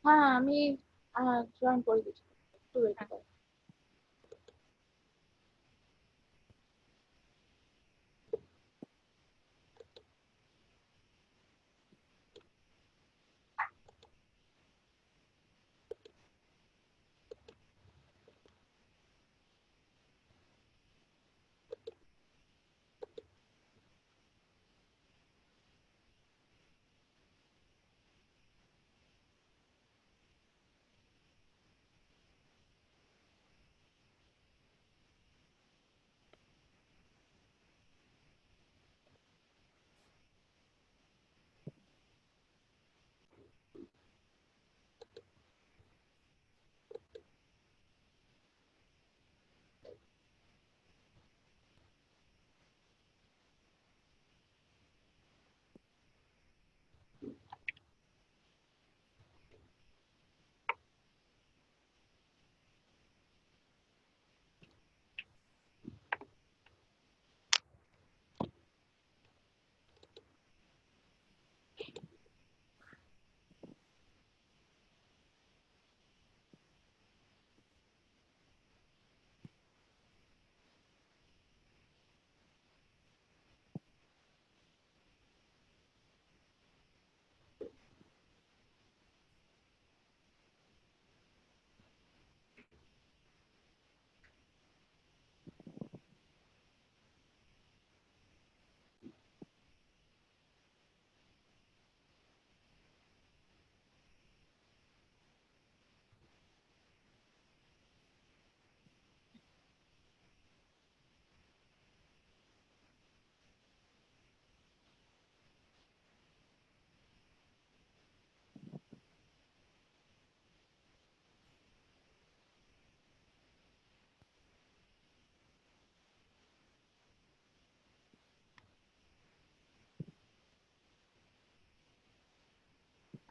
হ্যাঁ, আমি জয়েন করে দিচ্ছি, একটু ওয়েট হ্যাঁ। করো।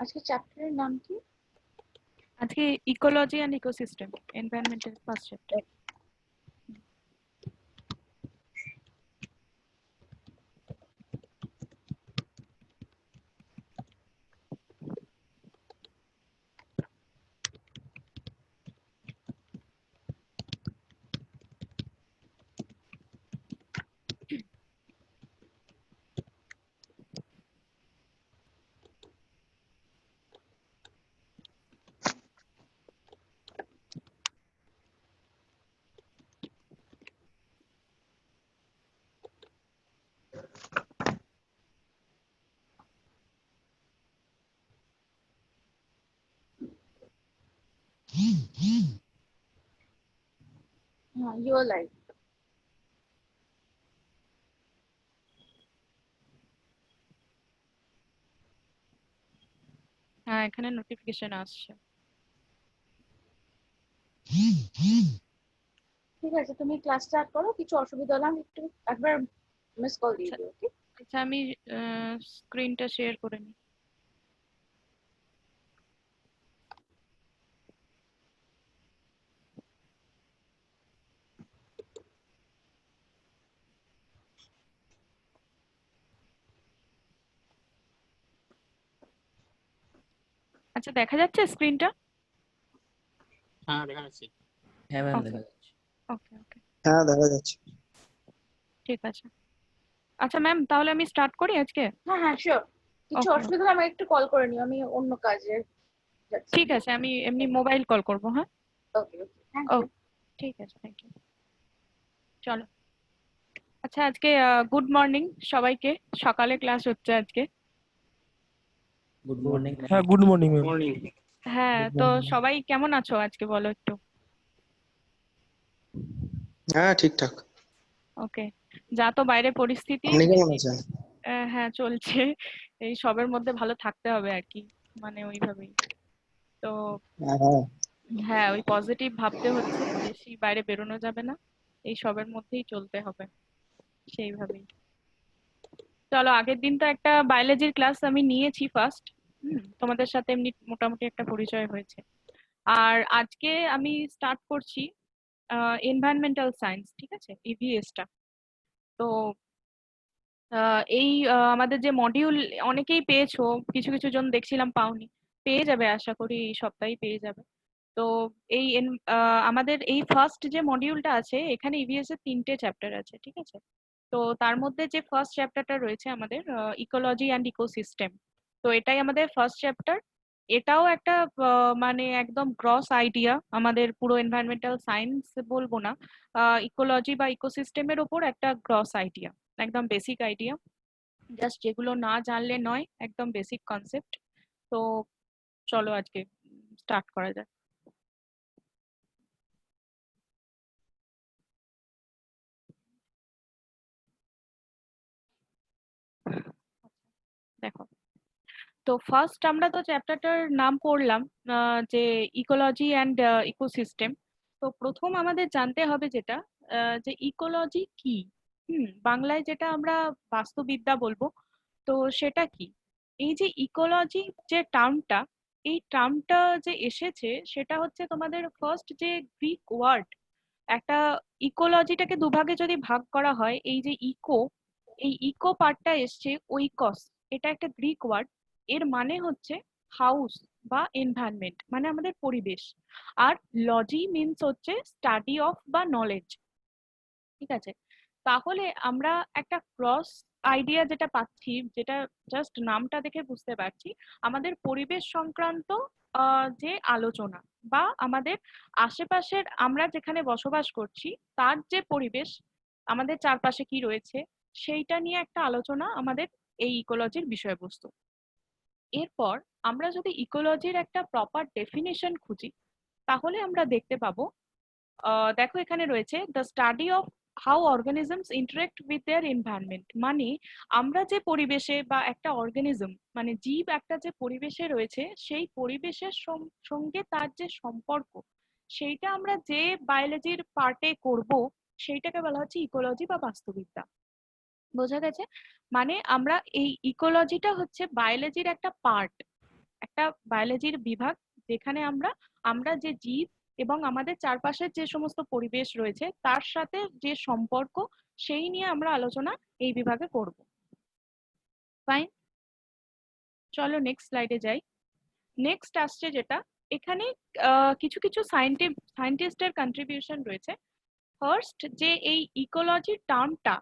আজকে চ্যাপ্টারের নাম কি? আজকে ecology and ecosystem, environmental first chapter. হ্যাঁ, ইউর লাইফ। হ্যাঁ, এখানে নোটিফিকেশন আসছে। ঠিক আছে, তুমি ক্লাস স্টার্ট করো, কিছু অসুবিধা হলে আমি একটু একবার মিস কল দিয়ে আচ্ছা দিও, ওকে? আচ্ছা, আমি স্ক্রিনটা শেয়ার করে নিই। আচ্ছা, দেখা যাচ্ছে স্ক্রিনটা? হ্যাঁ দেখা যাচ্ছে। হ্যাঁ ম্যাম, ওকে দেখা যাচ্ছে। ওকে ওকে, হ্যাঁ দেখা যাচ্ছে। ঠিক আছে। আচ্ছা ম্যাম, তাহলে আমি স্টার্ট করি আজকে। হ্যাঁ হ্যাঁ, শিওর। কিছু ওকে, অসুবিধা হলে আমাকে একটু কল করে নিও, আমি অন্য কাজে যাচ্ছি। ঠিক আছে, আমি এমনি মোবাইল কল করবো। হ্যাঁ। ওকে ওকে, থ্যাংক ও, ইউ। ঠিক আছে, থ্যাংক ইউ। চলো। আচ্ছা, আজকে গুড মর্নিং সবাইকে। সকালে ক্লাস হচ্ছে আজকে। Good morning ma'am. হ্যাঁ, গুড মর্নিং ম্যাম। মর্নিং। হ্যাঁ, গুড তো মর্নিং। সবাই কেমন আছো আজকে বলো একটু। হ্যাঁ ঠিকঠাক। ওকে। যা তো বাইরে পরিস্থিতি। আপনি কেমন আছেন? হ্যাঁ, চলছে। এই সবের মধ্যে ভালো থাকতে হবে আর কি, মানে ওইভাবেই তো। হ্যাঁ। হ্যাঁ, ওই পজিটিভ ভাবতে হচ্ছে, বেশি বাইরে বেরোনো যাবে না, এই সবের মধ্যেই চলতে হবে সেইভাবেই। চলো, আগের দিন তো একটা বায়োলজির ক্লাস আমি নিয়েছি ফার্স্ট। তোমাদের সাথে এমনি মোটামুটি একটা পরিচয় হয়েছে। আর আজকে আমি স্টার্ট করছি এনভায়রনমেন্টাল সায়েন্স, ঠিক আছে, ইভিএস টা। তো এই আমাদের যে মডিউল, অনেকেই পেয়েছো, কিছু কিছু জন দেখছিলাম পাওনি। পেয়ে যাবে, আশা করি এই সপ্তাহেই পেয়ে যাবে। তো আমাদের এই ফার্স্ট যে মডিউলটা আছে এখানে ইভিএস এর 3টে চ্যাপ্টার আছে, ঠিক আছে? তো তার মধ্যে যে ফার্স্ট চ্যাপ্টারটা রয়েছে আমাদের ইকোলজি অ্যান্ড ইকোসিস্টেম, তো এটাই আমাদের ফার্স্ট চ্যাপ্টার। এটাও একটা মানে একদম গ্রস আইডিয়া আমাদের পুরো এনভায়রনমেন্টাল সায়েন্স বলবো না, ইকোলজি বা ইকোসিস্টেমের ওপর একটা গ্রস আইডিয়া, একদম বেসিক আইডিয়া, জাস্ট যেগুলো না জানলে নয়, একদম বেসিক কনসেপ্ট। তো চলো আজকে স্টার্ট করা যাক। দেখো, তো ফার্স্ট আমরা তো চ্যাপ্টারটার নাম পড়লাম যে ইকোলজি অ্যান্ড ইকোসিস্টেম। তো প্রথম আমাদের জানতে হবে যেটা যে ইকোলজি কি, বাংলায় যেটা আমরা বাস্তুবিদ্যা বলবো, তো সেটা কি? এই যে ইকোলজি যে টার্মটা, এই টার্মটা যে এসেছে সেটা হচ্ছে তোমাদের ফার্স্ট যে গ্রিক ওয়ার্ড, একটা ইকোলজিটাকে দুভাগে যদি ভাগ করা হয়, এই যে ইকো, এই ইকো পার্টটা এসছে ওইকস, এটা একটা গ্রিক ওয়ার্ড। এর মানে হচ্ছে হাউস বা এনভায়রনমেন্ট, মানে আমাদের পরিবেশ। আর লজি মিনস হচ্ছে স্টাডি অফ বা নলেজ, ঠিক আছে? তাহলে আমরা একটা ক্রস আইডিয়া যেটা পাচ্ছি, যেটা জাস্ট নামটা দেখে বুঝতে পারছি, আমাদের পরিবেশ সংক্রান্ত যে আলোচনা বা আমাদের আশেপাশের আমরা যেখানে বসবাস করছি তার যে পরিবেশ, আমাদের চারপাশে কি রয়েছে সেইটা নিয়ে একটা আলোচনা আমাদের এই ইকোলজির বিষয়বস্তু। এরপর আমরা যদি ইকোলজির একটা প্রপার ডেফিনেশন খুঁজি, তাহলে আমরা দেখতে পাবো, দেখো এখানে রয়েছে the study of how organisms interact with their environment, মানে আমরা যে পরিবেশে বা একটা অর্গানিজম মানে জীব একটা যে পরিবেশে রয়েছে সেই পরিবেশের সঙ্গে তার যে সম্পর্ক, সেইটা আমরা যে বায়োলজির পার্টে করব সেইটাকে বলা হচ্ছে ইকোলজি বা বাস্তুবিদ্যা। বোঝা গেছে? মানে আমরা এই ইকোলজিটা হচ্ছে বায়োলজির একটা পার্ট, একটা বায়োলজির বিভাগ, যেখানে আমরা আমরা যে জীব এবং আমাদের চারপাশের যে সমস্ত পরিবেশ রয়েছে তার সাথে যে সম্পর্ক, সেই নিয়ে আমরা আলোচনা এই বিভাগে করব। ফাইন, চলো নেক্সট স্লাইডে যাই। নেক্সট আসছে যেটা, এখানে কিছু কিছু সায়েন্টিস্টের কন্ট্রিবিউশন রয়েছে। ফার্স্ট যে এই ইকোলজি টার্মটা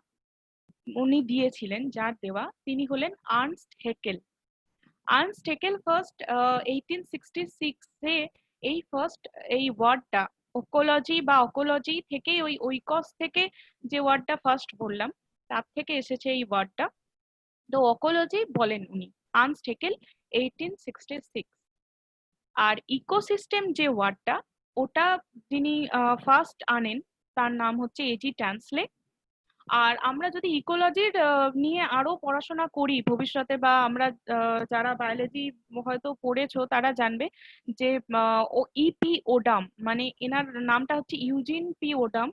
উনি দিয়েছিলেন, যার দেওয়া, তিনি হলেন Ernst Haeckel. Ernst Haeckel first 1866-এ এই ফার্স্ট এই ওয়ার্ডটা ওকোলজি বা অকোলজি থেকে, ওই ওইকস থেকে যে ওয়ার্ডটা ফার্স্ট বললাম তার থেকে এসেছে এই ওয়ার্ডটা। তো অকোলজি বলেন উনি, আর্নস্ট হেকেল 1866। আর ইকোসিস্টেম যে ওয়ার্ডটা, ওটা যিনি ফার্স্ট আনেন তার নাম হচ্ছে এজি ট্যান্সলে। আর আমরা যদি ইকোলজির নিয়ে আরো পড়াশোনা করি ভবিষ্যতে, বা আমরা যারা বায়োলজি হয়তো পড়েছো তারা জানবে যে ইপি ওডাম, মানে এনার নামটা হচ্ছে ইউজিন পি ওডাম।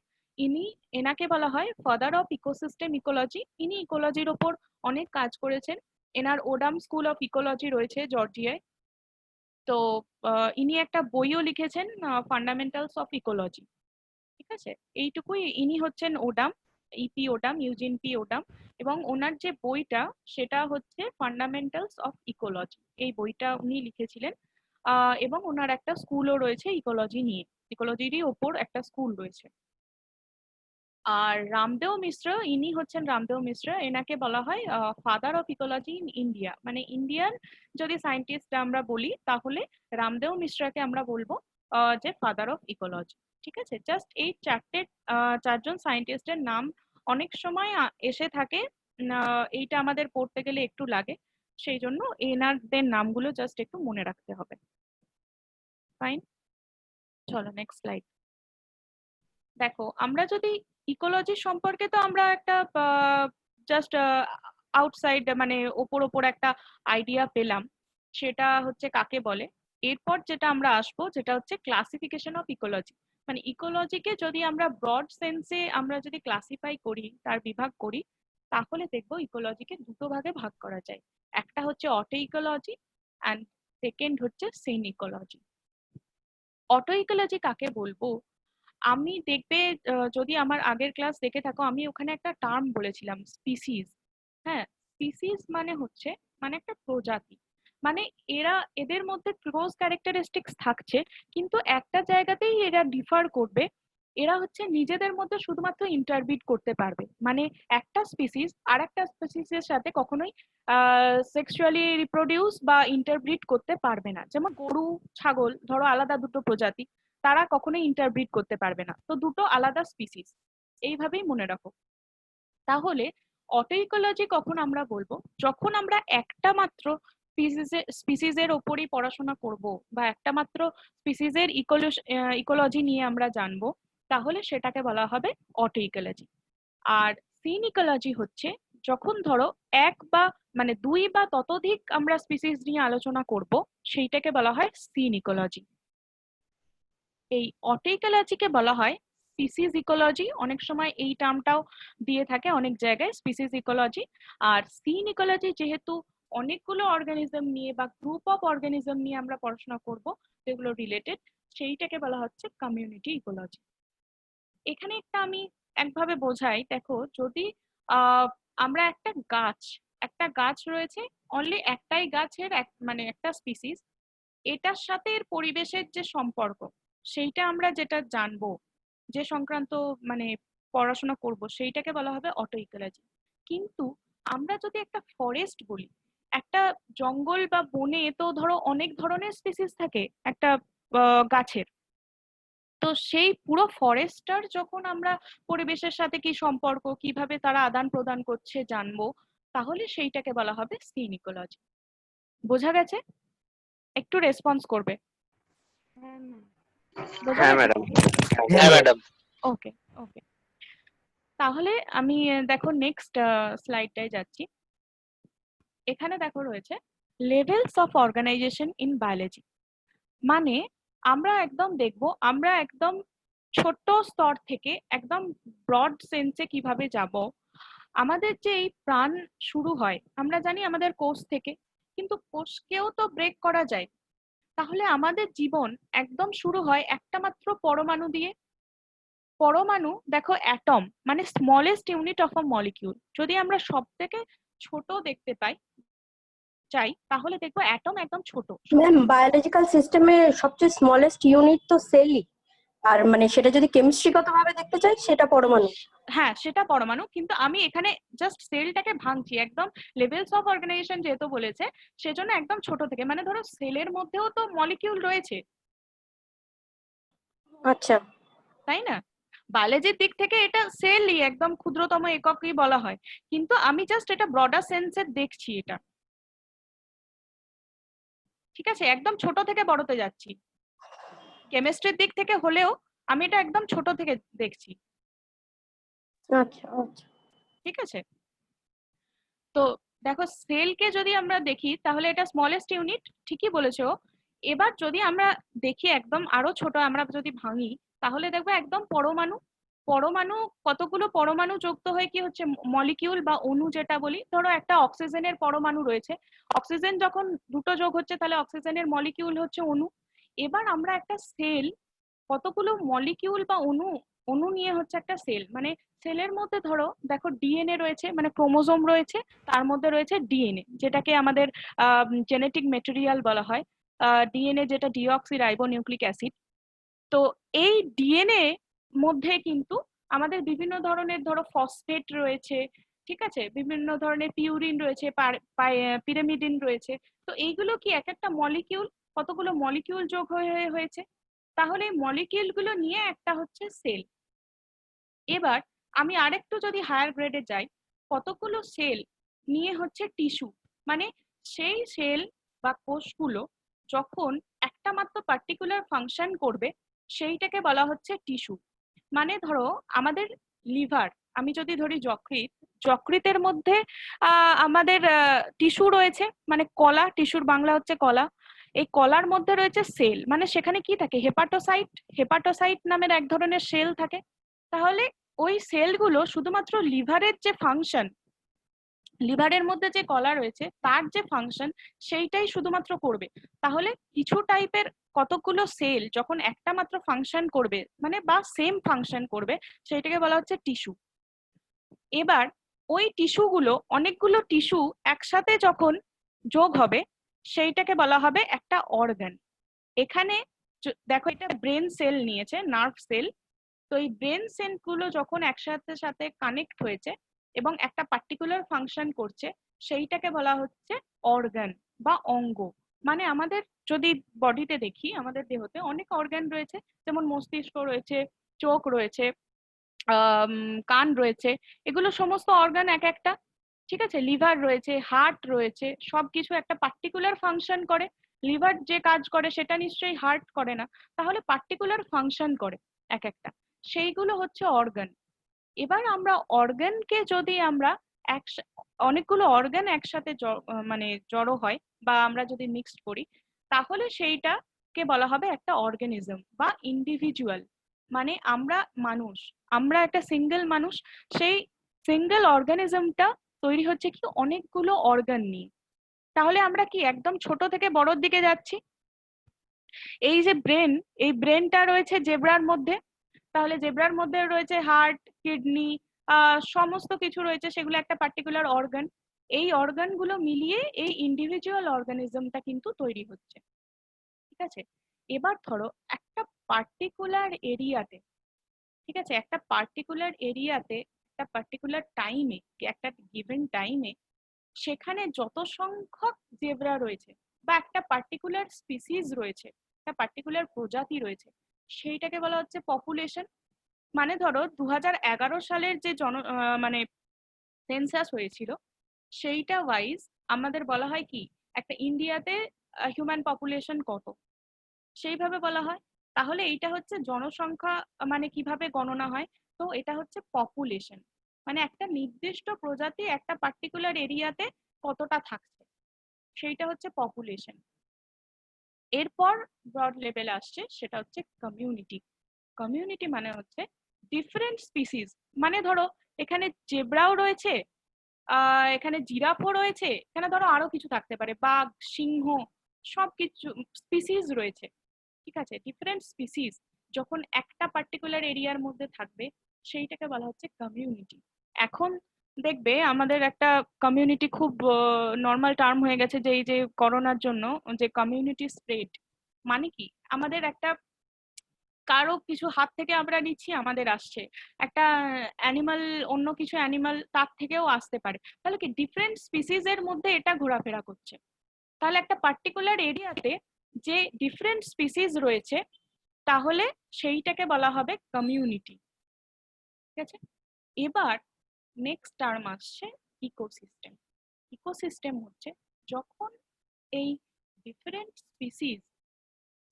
এনাকে বলা হয় ফাদার অফ ইকোসিস্টেম ইকোলজি। ইনি ইকোলজির ওপর অনেক কাজ করেছেন। এনার ওডাম স্কুল অফ ইকোলজি রয়েছে জর্জিয়ায়। তো ইনি একটা বইও লিখেছেন, ফান্ডামেন্টালস অফ ইকোলজি, ঠিক আছে? এইটুকুই। ইনি হচ্ছেন Odum, E P Odum, Eugene P Odum. এবং ওনার যে বইটা সেটা হচ্ছে ফান্ডামেন্টালস অফ ইকোলজি, এই বইটা উনি লিখেছিলেন। এবং ওনার একটা স্কুলও রয়েছে ইকোলজি নিয়ে, ইকোলজিরই ওপর একটা স্কুল রয়েছে। আর রামদেও মিশ্র, ইনি হচ্ছেন রামদেও মিশ্র, এনাকে বলা হয় father of ecology in India. মানে ইন্ডিয়ান যদি সায়েন্টিস্ট আমরা বলি তাহলে রামদেও মিশ্রাকে আমরা বলবো যে ফাদার অফ ইকোলজি, ঠিক আছে? জাস্ট এই চারজন সায়েন্টিস্টের নাম অনেক সময় এসে থাকে, এইটা আমাদের পড়তে গেলে একটু লাগে, সেই জন্য এনারদের নামগুলো জাস্ট একটু মনে রাখতে হবে। ফাইন, চলো নেক্সট স্লাইড। দেখো, আমরা যদি ইকোলজি সম্পর্কে, তো আমরা একটা জাস্ট আউটসাইড মানে ওপর ওপর একটা আইডিয়া পেলাম, সেটা হচ্ছে কাকে বলে। এরপর যেটা আমরা আসবো যেটা হচ্ছে ক্লাসিফিকেশন অফ ইকোলজি। মানে ইকোলজিকে যদি আমরা ব্রড সেন্সে আমরা যদি ক্লাসিফাই করি, তার বিভাগ করি, তাহলে দেখবো ইকোলজিকে দুটো ভাগে ভাগ করা যায়। একটা হচ্ছে অটো ইকোলজি অ্যান্ড সেকেন্ড হচ্ছে সেন ইকোলজি। অটো ইকোলজি কাকে বলবো, আমি দেখবে যদি আমার আগের ক্লাস দেখে থাকো, আমি ওখানে একটা টার্ম বলেছিলাম স্পিসিস। হ্যাঁ, স্পিসিস মানে হচ্ছে মানে একটা প্রজাতি। মানে এদের মধ্যে ক্লোজ ক্যারেক্টারিস্টিক্স থাকছে, কিন্তু একটা জায়গাতেই এরা ডিফার করবে। এরা হচ্ছে নিজেদের মধ্যে শুধুমাত্র ইন্টারব্রিড করতে পারবে, মানে একটা স্পিসিস আর একটা স্পিসিসের সাথে কখনোই সেক্সুয়ালি রিপ্রোডিউস বা ইন্টারব্রিড করতে পারবে না। যেমন গরু ছাগল ধরো আলাদা দুটো প্রজাতি, তারা কখনোই ইন্টারব্রিড করতে পারবে না, তো দুটো আলাদা স্পিসিস, এইভাবেই মনে রাখো। তাহলে অটোইকোলজি কখন আমরা বলবো, যখন আমরা একটা মাত্র স্পিসিসের ওপরই পড়াশোনা করব বা একটা মাত্র স্পিসিসের ইকোলজি নিয়ে আমরা জানবো, তাহলে সেটাকে বলা হবে অটোইকোলজি। আর সিন ইকোলজি হচ্ছে যখন ধরো এক বা মানে দুই বা ততোধিক আমরা স্পিসিস নিয়ে আলোচনা করব, সেইটাকে বলা হয় সিন ইকোলজি। এই অটোইকোলজিকে বলা হয় স্পিসিস ইকোলজি, অনেক সময় এই টার্মটাও দিয়ে থাকে অনেক জায়গায়, স্পিসিস ইকোলজি। আর সিন ইকোলজি যেহেতু অনেকগুলো অর্গানিজম নিয়ে বা গ্রুপ অফ অর্গানিজম নিয়ে আমরা পড়াশোনা করব যেগুলো রিলেটেড, সেইটাকে বলা হচ্ছে কমিউনিটি ইকোলজি। এখানে আমি একভাবে বোঝাই, দেখো যদি আমরা একটা গাছ রয়েছে, অনলি একটাই গাছের মানে একটা স্পিসিস, এটার সাথে এর পরিবেশের যে সম্পর্ক, সেইটা আমরা যেটা জানবো, যে সংক্রান্ত মানে পড়াশোনা করব, সেইটাকে বলা হবে অটোইকোলজি। কিন্তু আমরা যদি একটা ফরেস্ট বলি, একটা জঙ্গল বা বনে তো ধরো অনেক ধরনের স্পিসিস থাকে একটা গাছের, তো সেই পুরো ফরেস্টটার যখন আমরা পরিবেশের সাথে কি সম্পর্ক, কিভাবে তারা আদান প্রদান করছে জানবো, তাহলে সেইটাকে বলা হবে সিন ইকোলজি। বোঝা গেছে? একটু রেসপন্স করবে। বোঝা হ্যাঁ গেছে? ম্যাডাম। হ্যাঁ ম্যাডাম। ওকে ওকে, তাহলে আমি দেখো নেক্সট স্লাইডটায় যাচ্ছি। এখানে দেখো রয়েছে levels of organization in biology. মানে আমরা একদম দেখবো, আমরা একদম ছোট স্তর থেকে একদম ব্রড সেন্সে কিভাবে যাব। আমাদের যে এই প্রাণ শুরু হয়, আমরা জানি আমাদের কোষ থেকে, কিন্তু কোষকেও তো ব্রেক করা যায়। তাহলে আমাদের জীবন একদম শুরু হয় একটা মাত্র পরমাণু দিয়ে। পরমাণু দেখো, অ্যাটম মানে smallest unit of a molecule. যদি আমরা সব থেকে ছোট দেখতে চাই, তাহলে দেখবো অ্যাটম একদম ছোট। ম্যাম, বায়োলজিক্যাল সিস্টেমের সবচেয়ে স্মলেস্ট ইউনিট তো সেলই, আর মানে সেটা যদি কেমিস্ট্রিগত ভাবে দেখতে চাই সেটা পরমাণু। হ্যাঁ, সেটা পরমাণু, কিন্তু আমি এখানে জাস্ট সেলটাকে ভাঙছি একদম। লেভেলস অফ অর্গানাইজেশন যেহেতু বলেছে, সেজন্য একদম ছোট থেকে, মানে ধরো সেলের মধ্যেও তো মলিকিউল রয়েছে, আচ্ছা, তাই না? বায়োলজির দিক থেকে এটা সেলই একদম ক্ষুদ্রতম এককই বলা হয়, কিন্তু আমি জাস্ট এটা ব্রডার সেন্সে দেখছি এটা। ঠিক আছে, একদম ছোট থেকে বড়তে যাচ্ছি। কেমিস্ট্রির দিক থেকে হলেও আমি এটা একদম ছোট থেকে দেখছি। আচ্ছা আচ্ছা, ঠিক আছে, তো দেখো সেলকে যদি আমরা দেখি তাহলে এটা স্মলেস্ট ইউনিট, ঠিকই বলেছো। এবার যদি আমরা দেখি একদম আরো ছোট, আমরা যদি ভাঙি, তাহলে দেখবো একদম পরমাণু। পরমাণু কতগুলো পরমাণু যুক্ত হয়ে কি হচ্ছে মলিকিউল বা অণু যেটা বলি। ধরো একটা অক্সিজেনের পরমাণু রয়েছে, অক্সিজেন যখন দুটো যোগ হচ্ছে তাহলে অক্সিজেনের মলিকিউল হচ্ছে অণু। এবার আমরা একটা সেল, কতগুলো মলিকিউল বা অণু নিয়ে হচ্ছে একটা সেল। মানে সেলের মধ্যে ধরো দেখো ডিএনএ রয়েছে, মানে ক্রোমোজোম রয়েছে, তার মধ্যে রয়েছে ডিএনএ, যেটাকে আমাদের জেনেটিক মেটেরিয়াল বলা হয়। ডিএনএ যেটা ডিঅক্সি রাইবো নিউক্লিক অ্যাসিড। তো এই ডিএনএ মধ্যে কিন্তু আমাদের বিভিন্ন ধরনের ধরো ফসফেট রয়েছে, ঠিক আছে, বিভিন্ন ধরনের পিউরিন রয়েছে, পিরিমিডিন রয়েছে। তো এইগুলো কি এক একটা মলিকিউল, কতগুলো মলিকিউল যোগ হয়েছে, তাহলে এই মলিকিউল গুলো নিয়ে একটা হচ্ছে সেল। এবার আমি আরেকটু যদি হায়ার গ্রেডে যাই, কতগুলো সেল নিয়ে হচ্ছে টিস্যু। মানে সেই সেল বা কোষগুলো যখন একটা মাত্র পার্টিকুলার ফাংশন করবে, সেইটাকে বলা হচ্ছে টিস্যু। মানে ধরো আমাদের লিভার, আমি যদি ধরি যকৃতের মধ্যে আমাদের টিস্যু রয়েছে, মানে কলা, টিস্যুর বাংলা হচ্ছে কলা। এই কলার মধ্যে রয়েছে সেল, মানে সেখানে কি থাকে, হেপাটোসাইট নামের এক ধরনের সেল থাকে। তাহলে ওই সেলগুলো শুধুমাত্র লিভারের যে ফাংশন, লিভারের মধ্যে যে কলা রয়েছে তার যে ফাংশন, সেইটাই শুধুমাত্র করবে। তাহলে কিছু টাইপের কতগুলো সেল যখন একটা মাত্র ফাংশন করবে, মানে বা সেম ফাংশন করবে, সেইটাকে বলা হচ্ছে টিস্যু। এবার ওই টিস্যুগুলো, অনেকগুলো টিস্যু একসাথে যখন যোগ হবে, সেইটাকে বলা হবে একটা অর্গান। এখানে দেখো এটা ব্রেন সেল নিয়েছে, নার্ভ সেল। তো এই ব্রেন সেল গুলো যখন একসাথে সাথে কানেক্ট হয়েছে এবং একটা পার্টিকুলার ফাংশন করছে, সেইটাকে বলা হচ্ছে অর্গান বা অঙ্গ। মানে আমাদের যদি বডিতে দেখি, আমাদের দেহতে অনেক অর্গান রয়েছে, যেমন মস্তিষ্ক রয়েছে, চোখ রয়েছে, কান রয়েছে, এগুলো সমস্ত অর্গান এক একটা। ঠিক আছে, লিভার রয়েছে, হার্ট রয়েছে, সবকিছু একটা পার্টিকুলার ফাংশন করে। লিভার যে কাজ করে সেটা নিশ্চয়ই হার্ট করে না, তাহলে পার্টিকুলার ফাংশন করে এক একটা, সেইগুলো হচ্ছে অর্গান। এবার আমরা অর্গানকে যদি আমরা অনেকগুলো অর্গান একসাথে মানে জড়ো হয় বা আমরা যদি মিক্সড করি, তাহলে সেইটাকে বলা হবে একটা অর্গানিজম বা ইন্ডিভিজুয়াল। মানে আমরা একটা সিঙ্গেল মানুষ, সেই সিঙ্গেল অর্গানিজমটা তৈরি হচ্ছে কি অনেকগুলো অর্গান নিয়ে। তাহলে আমরা কি একদম ছোট থেকে বড়র দিকে যাচ্ছি। এই যে ব্রেন, এই ব্রেনটা রয়েছে জেব্রার মধ্যে, তাহলে জেব্রার মধ্যে রয়েছে হার্ট, কিডনি, সমস্ত কিছু রয়েছে, সেগুলো একটা পার্টিকুলার অর্গান। এই অর্গানগুলো মিলিয়ে এই ইন্ডিভিজুয়াল অর্গানিজমটা কিন্তু তৈরি হচ্ছে। ঠিক আছে, এবার ধরো একটা পার্টিকুলার এরিয়াতে, ঠিক আছে, একটা পার্টিকুলার এরিয়াতে একটা পার্টিকুলার টাইমে, একটা গিভেন টাইমে সেখানে যত সংখ্যক জেব্রা রয়েছে বা একটা পার্টিকুলার স্পিসিস রয়েছে, একটা পার্টিকুলার প্রজাতি রয়েছে, সেইটাকে বলা হচ্ছে পপুলেশন। মানে ধরো 2011 সালের যে মানে সেন্সাস হয়েছিল, সেইটা ওয়াইজ আমাদের বলা হয় কি একটা ইন্ডিয়াতে হিউম্যান পপুলেশন কত, সেইভাবে বলা হয়। তাহলে এইটা হচ্ছে জনসংখ্যা, মানে কিভাবে গণনা হয়, তো এটা হচ্ছে পপুলেশন, মানে একটা নির্দিষ্ট প্রজাতি একটা পার্টিকুলার এরিয়াতে কতটা থাকছে, সেইটা হচ্ছে পপুলেশন। এরপর ব্রড লেভেলে আসছে, সেটা হচ্ছে কমিউনিটি। কমিউনিটি মানে হচ্ছে ডিফারেন্ট স্পিসিস। মানে ধরো এখানে জেব্রাও রয়েছে, এখানে জিরাফও রয়েছে, এখানে ধরো আরো কিছু থাকতে পারে, বাঘ, সিংহ, সবকিছু স্পিসিস রয়েছে। ঠিক আছে, ডিফারেন্ট স্পিসিস যখন একটা পার্টিকুলার এরিয়ার মধ্যে থাকবে, সেইটাকে বলা হচ্ছে কমিউনিটি। এখন দেখবে আমাদের একটা কমিউনিটি খুব নর্মাল টার্ম হয়ে গেছে, যে এই যে করোনার জন্য যে কমিউনিটি স্প্রেড, মানে কি আমাদের একটা কারো কিছু হাত থেকে আমরা নিচ্ছি, আমাদের আসছে, একটা অ্যানিমাল, অন্য কিছু অ্যানিমাল তার থেকেও আসতে পারে, তাহলে কি ডিফারেন্ট স্পিসিস এর মধ্যে এটা ঘোরাফেরা করছে। তাহলে একটা পার্টিকুলার এরিয়াতে যে ডিফারেন্ট স্পিসিস রয়েছে, তাহলে সেইটাকে বলা হবে কমিউনিটি। ঠিক আছে, এবার নেক্সট টার্ম আসছে ইকোসিস্টেম। ইকোসিস্টেম হচ্ছে যখন এই ডিফারেন্ট স্পিসিস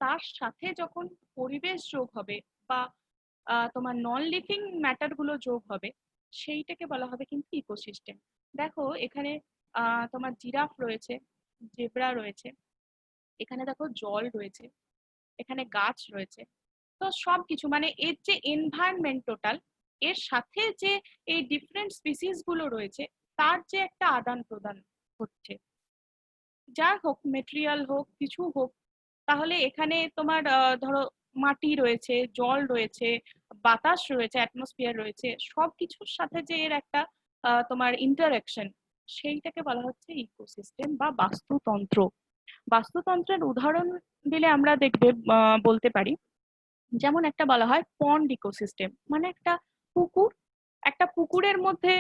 তার সাথে যখন পরিবেশ যোগ হবে বা তোমার নন লিভিং ম্যাটার গুলো যোগ হবে, সেইটাকে বলা হবে কিন্তু ইকোসিস্টেম। দেখো এখানে তোমার জিরাফ রয়েছে, জেব্রা রয়েছে, এখানে দেখো জল রয়েছে, এখানে গাছ রয়েছে। তো সবকিছু মানে এর যে এনভায়রনমেন্ট টোটাল, এর সাথে যে এই ডিফারেন্ট স্পিসিস গুলো রয়েছে, তার যে একটা আদান প্রদান হচ্ছে, যা হোক, মেটেরিয়াল হোক, কিছু হোক। তাহলে এখানে তোমার ধরো মাটি রয়েছে, জল রয়েছে, বাতাস রয়েছে, অ্যাটমসফিয়ার রয়েছে, সবকিছুর সাথে যে এর একটা তোমার ইন্টারাকশন, সেইটাকে বলা হচ্ছে ইকোসিস্টেম বা বাস্তুতন্ত্র। বাস্তুতন্ত্রের উদাহরণ দিলে আমরা দেখবে বলতে পারি, যেমন একটা বলা হয় পন্ড ইকোসিস্টেম, মানে একটা পুকুর, একটা পুকুরের মধ্যে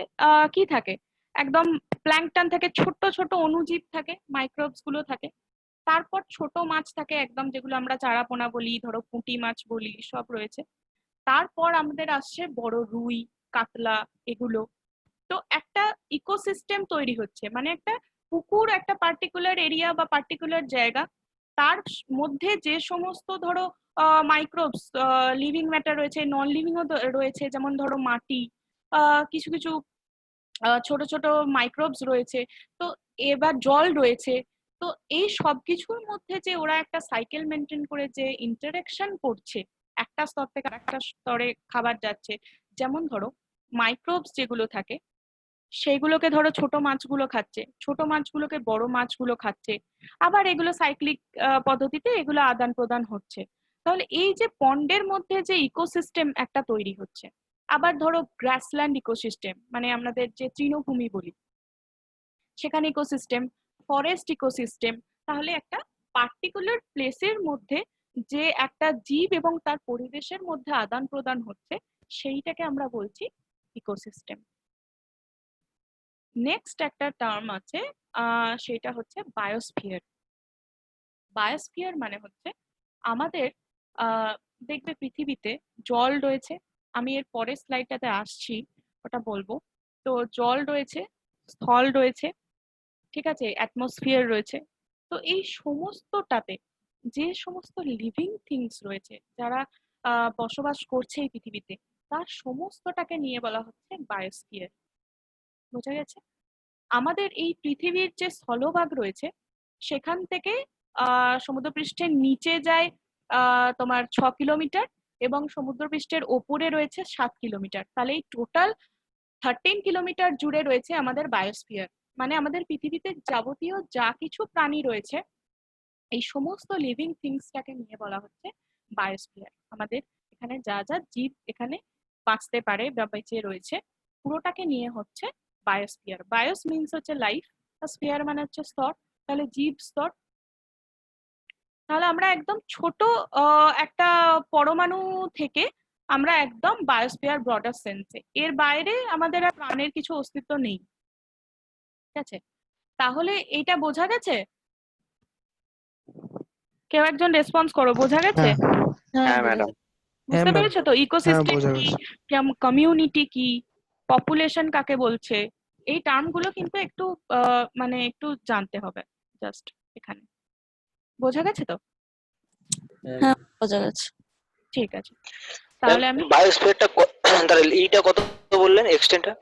কি থাকে, একদম প্ল্যাঙ্কটন থাকে, ছোট ছোট অণুজীব থাকে, মাইক্রোবস গুলো থাকে, তারপর ছোট মাছ থাকে একদম, যেগুলো আমরা চারাপোনা বলি, ধরো পুঁটি মাছ বলি, সব রয়েছে। তারপর আমাদের আসছে বড় রুই, কাতলা, এগুলো। তো একটা ইকোসিস্টেম তৈরি হচ্ছে, মানে একটা পুকুর একটা পার্টিকুলার এরিয়া বা পার্টিকুলার জায়গা, তার মধ্যে যে সমস্ত ধরো মাইক্রোবস, লিভিং ম্যাটার রয়েছে, নন লিভিংও রয়েছে, যেমন ধরো মাটি, কিছু কিছু ছোট ছোট মাইক্রোবস রয়েছে, তো এবার জল রয়েছে। তো এই সব কিছুর মধ্যে যে ওরা একটা সাইকেল মেনটেন করে যে ইন্টারাকশন করছে, একটা স্তর থেকে আরেকটা স্তরে খাবার যাচ্ছে। যেমন ধরো মাইক্রোবস যেগুলো থাকে, সেইগুলোকে ধরো ছোট মাছগুলো খাচ্ছে, ছোট মাছগুলোকে বড় মাছগুলো খাচ্ছে, আবার এগুলো সাইক্লিক পদ্ধতিতে এগুলো আদান প্রদান হচ্ছে। তাহলে এই যে পন্ডের মধ্যে যে ইকোসিস্টেম একটা তৈরি হচ্ছে। আবার ধরো গ্রাসল্যান্ড ইকোসিস্টেম, মানে আমাদের যে তৃণভূমি বলি, সেখানে ইকোসিস্টেম, ফরেস্ট ইকোসিস্টেম, তাহলে একটা পার্টিকুলার প্লেসের মধ্যে যে একটা জীব এবং তার পরিবেশের মধ্যে আদান প্রদান হচ্ছে সেইটাকে আমরা বলছি ইকোসিস্টেম। নেক্সট একটা টার্ম আছে, সেটা হচ্ছে বায়োস্ফিয়ার। বায়োস্ফিয়ার মানে হচ্ছে আমাদের দেখবে পৃথিবীতে জল রয়েছে, আমি এর পরের স্লাইডটাতে আসছি, ওটা বলবো। তো জল রয়েছে, স্থল রয়েছে, ঠিক আছে, অ্যাটমসফিয়ার রয়েছে। তো এই সমস্তটাতে যে সমস্ত লিভিং থিংস রয়েছে, যারা বসবাস করছে এই পৃথিবীতে, তার সমস্তটাকে নিয়ে বলা হচ্ছে বায়োস্ফিয়ার। বোঝা গেছে? আমাদের এই পৃথিবীর যে স্থলভাগ রয়েছে সেখান থেকে সমুদ্রপৃষ্ঠের নিচে যায় তোমার 6 কিলোমিটার এবং সমুদ্রপৃষ্ঠের ওপরে রয়েছে 7 কিলোমিটার। তাহলে এই টোটাল 13 কিলোমিটার জুড়ে রয়েছে আমাদের বায়োস্ফিয়ার। মানে আমাদের পৃথিবীতে যাবতীয় যা কিছু প্রাণী রয়েছে এই সমস্ত লিভিং থিংসটাকে নিয়ে বলা হচ্ছে বায়োস্ফিয়ার। আমাদের এখানে যা যা জীব এখানে বাঁচতে পারে বা বেঁচে রয়েছে পুরোটাকে নিয়ে হচ্ছে বায়োস্ফিয়ার। বায়োস মিন্স হচ্ছে লাইফ, আর স্ফিয়ার মানে হচ্ছে স্তর, তাহলে জীব স্তর। তাহলে আমরা একদম ছোট একটা পরমাণু থেকে আমরা একদম বায়োস্ফিয়ার ব্রডার সেন্সে, এর বাইরে আমাদের আর প্রাণের কিছু অস্তিত্ব নেই। ঠিক আছে, তাহলে এটা বোঝা গেছে? কেউ একজন রেসপন্স করো, বোঝা গেছে? হ্যাঁ ম্যাডাম। বুঝতে পেরেছো তো? ইকোসিস্টেম বোঝা কি, গেছে। কমিউনিটি কি, পপুলেশন কাকে বলছে, এই টার্মগুলো কিন্তু একটু মানে একটু জানতে হবে জাস্ট এখানে। বোঝা গেছে তো? হ্যাঁ বোঝা গেছে। ঠিক আছে, তাহলে আমি বায়োস্ফিয়ারটা তাহলে এইটা কত বললেন, এক্সটেন্টটা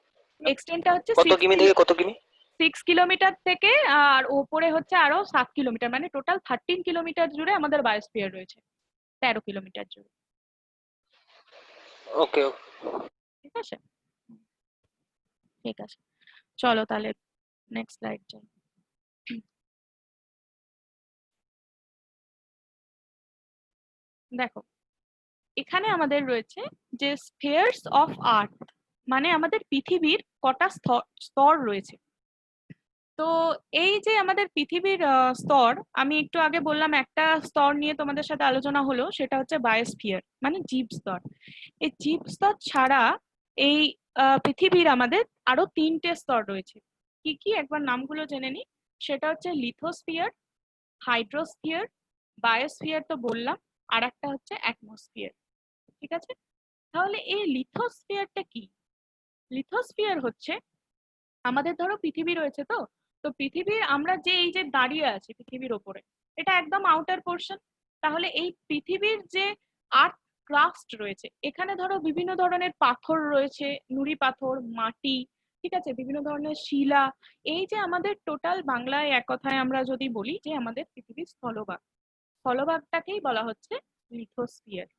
এক্সটেন্টটা হচ্ছে কত কিমি থেকে কত কিমি? 6 কিলোমিটার থেকে, আর ওপরে হচ্ছে আরো 7 কিলোমিটার, মানে টোটাল 13 কিলোমিটার জুড়ে আমাদের বায়োস্ফিয়ার রয়েছে, 13 কিলোমিটার জুড়ে। ওকে ঠিক আছে, ঠিক আছে, চলো তাহলে নেক্সট স্লাইড যাই। দেখো এখানে আমাদের রয়েছে যে স্ফিয়ার্স অফ আর্থ, মানে আমাদের পৃথিবীর কটা স্তর রয়েছে। তো এই যে আমাদের পৃথিবীর স্তর, আমি একটু আগে বললাম একটা স্তর নিয়ে তোমাদের সাথে আলোচনা হলো, সেটা হচ্ছে বায়োস্ফিয়ার মানে জীব স্তর। এই জীব স্তর ছাড়া এই পৃথিবীর আমাদের আরো 3টে স্তর রয়েছে। কি কি একবার নামগুলো জেনে নি। সেটা হচ্ছে লিথোস্ফিয়ার, হাইড্রোস্ফিয়ার, বায়োস্ফিয়ার তো বললাম, আর একটা হচ্ছে অ্যাটমসফিয়ার। ঠিক আছে, তাহলে এই লিথোস্ফিয়ারটা কি? লিথোস্ফিয়ার হচ্ছে আমাদের ধরো পৃথিবী রয়েছে, তো তো পৃথিবীর আমরা যে এই যে দাঁড়িয়ে আছি পৃথিবীর ওপরে, এটা একদম আউটার পোর্শন। তাহলে এই পৃথিবীর যে আর্থ ক্রাস্ট রয়েছে, এখানে ধরো বিভিন্ন ধরনের পাথর রয়েছে, নুড়ি পাথর, মাটি, ঠিক আছে, বিভিন্ন ধরনের শিলা। এই যে আমাদের টোটাল বাংলায় এক কথায় আমরা যদি বলি যে আমাদের পৃথিবীর স্থলভাগ, স্থলভাগটাকেই বলা হচ্ছে লিথোস্ফিয়ার।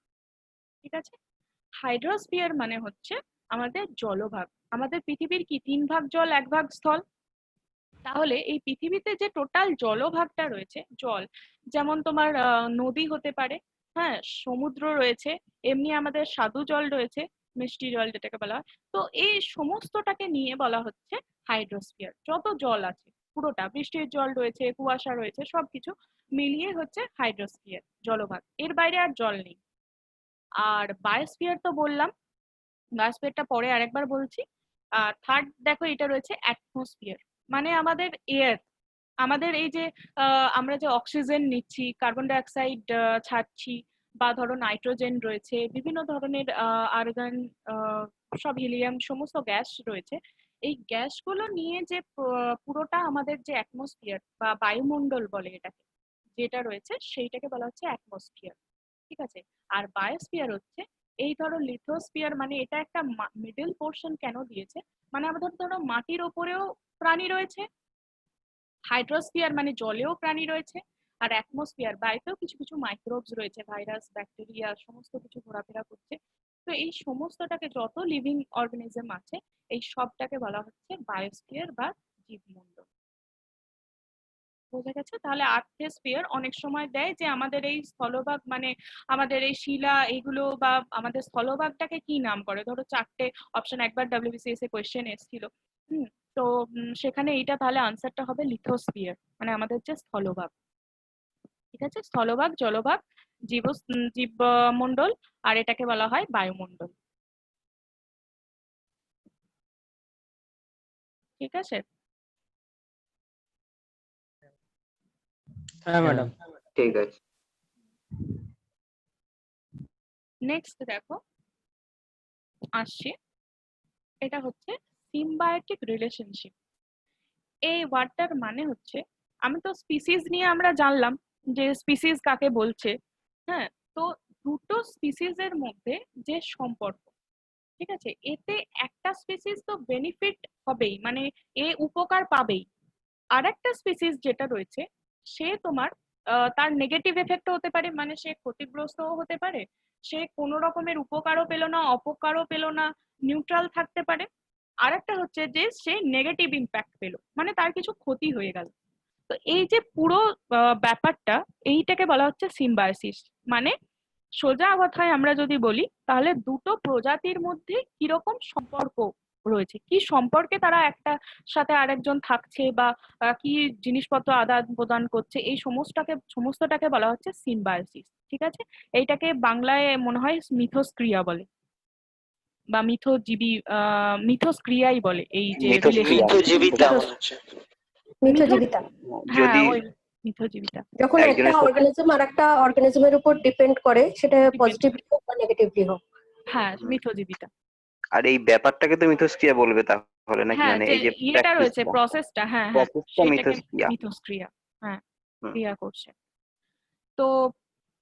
ঠিক আছে, হাইড্রোস্ফিয়ার মানে হচ্ছে আমাদের জলভাগ। আমাদের পৃথিবীর কি 3 ভাগ জল 1 ভাগ স্থল। তাহলে এই পৃথিবীতে যে টোটাল জলভাগটা রয়েছে, জল যেমন তোমার নদী হতে পারে, হ্যাঁ, সমুদ্র রয়েছে, এমনি আমাদের স্বাদু জল রয়েছে, মিষ্টি জল যেটাকে বলা হয়। তো এই সমস্তটাকে নিয়ে বলা হচ্ছে হাইড্রোস্ফিয়ার। যত জল আছে পুরোটা, বৃষ্টির জল রয়েছে, কুয়াশা রয়েছে, সবকিছু মিলিয়ে হচ্ছে হাইড্রোস্ফিয়ার জলভাগ, এর বাইরে আর জল নেই। আর বায়োস্ফিয়ার তো বললাম, বায়োস্ফিয়ারটা পরে আরেকবার বলছি। আর থার্ড দেখো এটা রয়েছে অ্যাটমসফিয়ার, মানে আমাদের এয়ার, আমাদের এই যে আমরা যে অক্সিজেন নিচ্ছি, কার্বন ডাই অক্সাইড ছাড়ছি, বা ধরো নাইট্রোজেন রয়েছে, বিভিন্ন ধরনের আর্গন, সব হিলিয়াম, সমস্ত গ্যাস রয়েছে। এই গ্যাসগুলো নিয়ে যে পুরোটা আমাদের যে অ্যাটমসফিয়ার বা বায়ুমণ্ডল বলে এটাকে, যেটা রয়েছে সেইটাকে বলা হচ্ছে অ্যাটমসফিয়ার। ঠিক আছে, আর বায়োস্ফিয়ার হচ্ছে এই ধরো লিথোস্ফিয়ার, মানে এটা একটা মিডল পোর্শন কেন দিয়েছে, মানে আমাদের ধরো মাটির ওপরেও প্রাণী রয়েছে, হাইড্রোস্ফিয়ার মানে জলেও প্রাণী রয়েছে, আর অ্যাটমসফিয়ার বায়ুতেও কিছু কিছু মাইক্রোবস রয়েছে, ভাইরাস, ব্যাকটেরিয়া, সমস্ত কিছু ঘোরাফেরা করছে। তো এই সমস্তটাকে, যত লিভিং অর্গানিজম আছে এই সবটাকে বলা হচ্ছে বায়োস্ফিয়ার বা জীবমণ্ডল। বোঝা গেছে? তাহলে আর্থের স্ফিয়ার অনেক সময় দেয় যে আমাদের এই স্থলভাগ, মানে আমাদের এই শিলা এইগুলো বা আমাদের স্থলভাগটাকে কি নাম করে, ধরো 4টে অপশন একবার WBCS এ কোয়েশ্চেন এসেছিল। তো সেখানে এইটা তাহলে আনসারটা হবে লিথোস্ফিয়ার, মানে আমাদের যে স্থলভাগ। ঠিক আছে, স্থলভাগ, জলভাগ, জীবমণ্ডল, আর এটাকে বলা হয় বায়ুমণ্ডল। ঠিক আছে। হ্যাঁ ম্যাডাম। ঠিক আছে। নেক্সট দেখো আসছে, এটা হচ্ছে সিম্বায়োটিক রিলেশনশিপ। এই ওয়ার্ডটার মানে হচ্ছে, আমি তো স্পিসিস নিয়ে আমরা জানলাম যে স্পিসিস কাকে বলছে। হ্যাঁ, তো দুটো স্পিসিস এর মধ্যে যে সম্পর্ক, ঠিক আছে, এতে একটা স্পিসিস তো বেনিফিট হবেই, মানে এ উপকার পাবেই। আর একটা স্পিসিস যেটা রয়েছে সে তোমার তার নেগেটিভ এফেক্ট হতে পারে, মানে সে ক্ষতিগ্রস্তও হতে পারে, সে কোনো রকমের উপকারও পেলো না, অপকারও পেলো না, নিউট্রাল থাকতে পারে। আর একটা হচ্ছে যে সে নেগেটিভ ইম্প্যাক্ট পেলো, মানে তার কিছু ক্ষতি হয়ে গেল। তো এই যে পুরো ব্যাপারটা, এইটাকে বলা হচ্ছে সিম্বায়োসিস। মানে সোজা কথায় আমরা যদি বলি, তাহলে দুটো প্রজাতির মধ্যে কিরকম সম্পর্ক রয়েছে, কি সম্পর্কে তারা একটা সাথে আরেকজন থাকছে, বা কি জিনিসপত্র আদান প্রদান করছে, এই সমস্তটাকে বলা হচ্ছে সিম্বায়োসিস। ঠিক আছে, এইটাকে বাংলায় মনে হয় মিথস্ক্রিয়া বলে, বা মিথস্ক্রিয়াই বলে এই যে মিথজীবিতা মনে হচ্ছে। মিথজীবিতা। হ্যাঁ, যদি ওই মিথজীবিতা। যখন একটা একজনের অর্গানিজম আর একটা অর্গানিজমের উপর ডিপেন্ড করে, সেটা পজিটিভলি হোক বা নেগেটিভলি হোক। হ্যাঁ, মিথজীবিতা। আর এই ব্যাপারটাকে তো মিথস্ক্রিয়া বলবে তাহলে নাকি, হ্যাঁ, মানে যে এই যে ইয়েটা রয়েছে, প্র্যাকটিসটা প্রসেসটা, হ্যাঁ হ্যাঁ, প্রসেসটা সেটাকে মিথস্ক্রিয়া। মিথস্ক্রিয়া, হ্যাঁ, হুম। ক্রিয়া করছে। তো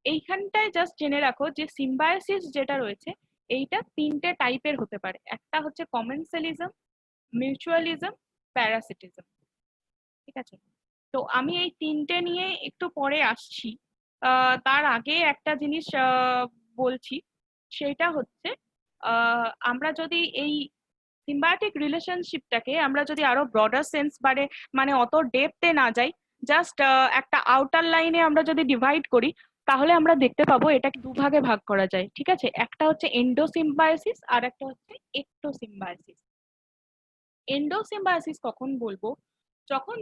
এইখানটায় জাস্ট জেনে রাখো যে সিম্বায়োসিস যেটা রয়েছে, এইটা তিনটে টাইপের হতে পারে। একটা হচ্ছে কমেন্সালিজম, মিউচুয়ালিজম, প্যারাসিটিজম। ঠিক আছে, তো আমি এই তিনটে নিয়ে একটু পরে আসছি। তার আগে একটা জিনিস বলছি, সেটা হচ্ছে আমরা যদি এই সিম্বায়োটিক রিলেশনশিপটাকে আমরা যদি আরো ব্রডার সেন্স মানে অত ডেপথে না যাই, জাস্ট একটা আউটার লাইনে আমরা যদি ডিভাইড করি, তাহলে আমরা দেখতে পাবো এটাকে দুভাগে ভাগ করা যায়। ঠিক আছে, একটা হচ্ছে এন্ডোসিম্বায়োসিস আর একটা হচ্ছে একটোসিম্বায়োসিস। এন্ডোসিম্বায়োসিস কখন বলবো, যখন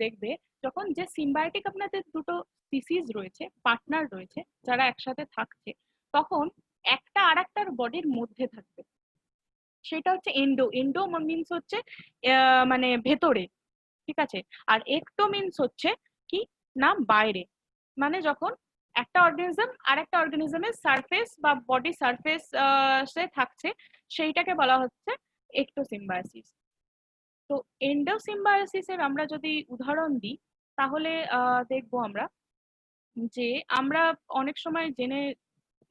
দেখবে যখন যে সিম্বায়োটিক আপনাদের দুটো স্পিসিস রয়েছে, পার্টনার রয়েছে, যারা একসাথে থাকছে, তখন একটা আরেকটার বডির মধ্যে থাকবে, সেটা হচ্ছে এন্ডো মিনস হচ্ছে মানে ভেতরে। ঠিক আছে, আর একটো মিনস হচ্ছে কি না বাইরে, মানে যখন একটা অর্গানিজম আর একটা অর্গানিজমের সারফেস বা বডি সারফেস সে থাকছে, সেইটাকে বলা হচ্ছে একটোসিম্বায়োসিস। তো এন্ডোসিম্বায়োসিসের আমরা যদি উদাহরণ দিই, তাহলে দেখবো আমরা যে আমরা অনেক সময়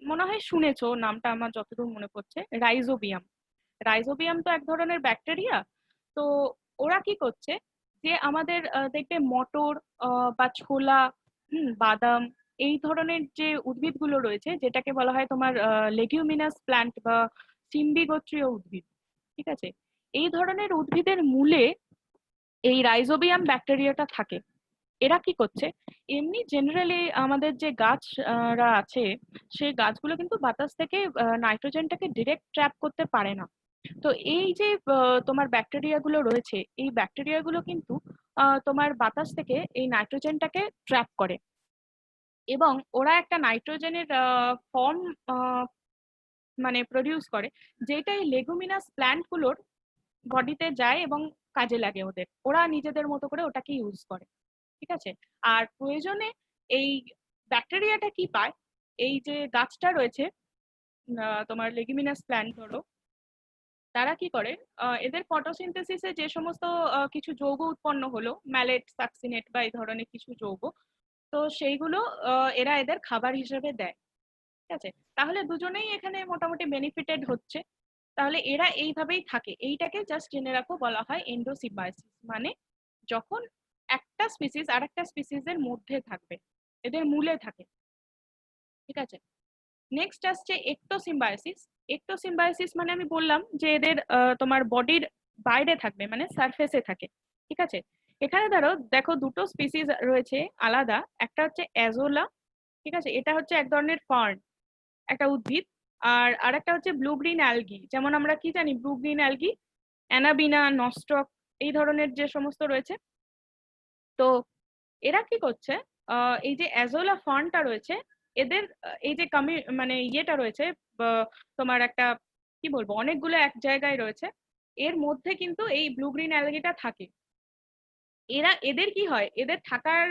মনে হয় শুনেছো নামটা, আমার যতদূর মনে পড়ছে, রাইজোবিয়াম। রাইজোবিয়াম তো এক ধরনের ব্যাকটেরিয়া। তো ওরা কি করছে, যে আমাদের দেখবে মটর বা ছোলা, বাদাম, এই ধরনের যে উদ্ভিদগুলো রয়েছে, যেটাকে বলা হয় তোমার লেগুমিনাস প্ল্যান্ট বা সিম্বি গোত্রীয় উদ্ভিদ। ঠিক আছে, এই ধরনের উদ্ভিদের মূলে এই রাইজোবিয়াম ব্যাকটেরিয়াটা থাকে। এরা কি করছে, এমনি জেনারেলি আমাদের যে গাছরা আছে, সেই গাছগুলো কিন্তু বাতাস থেকে নাইট্রোজেনটাকে ডিরেক্ট ট্র্যাপ করতে পারে না। তো এই যে তোমার ব্যাকটেরিয়া গুলো রয়েছে, এই ব্যাকটেরিয়া গুলো কিন্তু তোমার বাতাস থেকে এই নাইট্রোজেনটাকে ট্র্যাপ করে, এবং ওরা একটা নাইট্রোজেনের ফর্ম মানে প্রডিউস করে, যেটা এই লেগুমিনাস প্ল্যান্ট গুলোর বডিতে যায় এবং কাজে লাগে ওদের, ওরা নিজেদের মতো করে ওটাকে ইউজ করে। ঠিক আছে, আর প্রয়োজনে এই ব্যাকটেরিয়াটা কি পায়, এই যে গাছটা রয়েছে তোমার লেগুমিনাস প্ল্যান্ট ধরো, তারা কি করে, এদের ফটোসিনথেসিসে যে সমস্ত কিছু যৌগ উৎপন্ন হলো, ম্যালেট, সাকসিনেট বা এই ধরনের কিছু যৌগ, তো সেইগুলো এরা এদের খাবার হিসেবে দেয়। ঠিক আছে, তাহলে দুজনেই এখানে মোটামুটি বেনিফিটেড হচ্ছে। তাহলে এরা এইভাবেই থাকে, এইটাকে জাস্ট জেনে রাখো, বলা হয় এন্ডোসিম্বায়োসিস। মানে যখন একটা স্পিসিস আর একটা স্পিসিসের মধ্যে থাকবে, এদের মূলে থাকে। ঠিক আছে, নেক্সট আসছে একটোসিম্বায়োসিস। একটোসিম্বায়োসিস মানে আমি বললাম যে এদের তোমার বডির বাইরে থাকবে, মানে সারফেসে থাকে। ঠিক আছে, এখানে দেখো দুটো স্পিসিস রয়েছে আলাদা, একটা হচ্ছে অ্যাজোলা। ঠিক আছে, এটা হচ্ছে এক ধরনের ফার্ন, একটা উদ্ভিদ। আর আরেকটা হচ্ছে ব্লু গ্রিন অ্যালগি, যেমন আমরা কি জানি, ব্লু গ্রিন অ্যালগি, অ্যানাবিনা, নস্টক, এই ধরনের যে সমস্ত রয়েছে। তো এরা কি করছে, এই যে অ্যাজোলা ফার্নটা রয়েছে, এদের এই যে মানে ইয়েটা রয়েছে, তোমার একটা কি বলবো, অনেকগুলো এক জায়গায় রয়েছে, এর মধ্যে কিন্তু এই ব্লু গ্রিন অ্যালগিটা থাকে। এদের কি হয়, এদের থাকার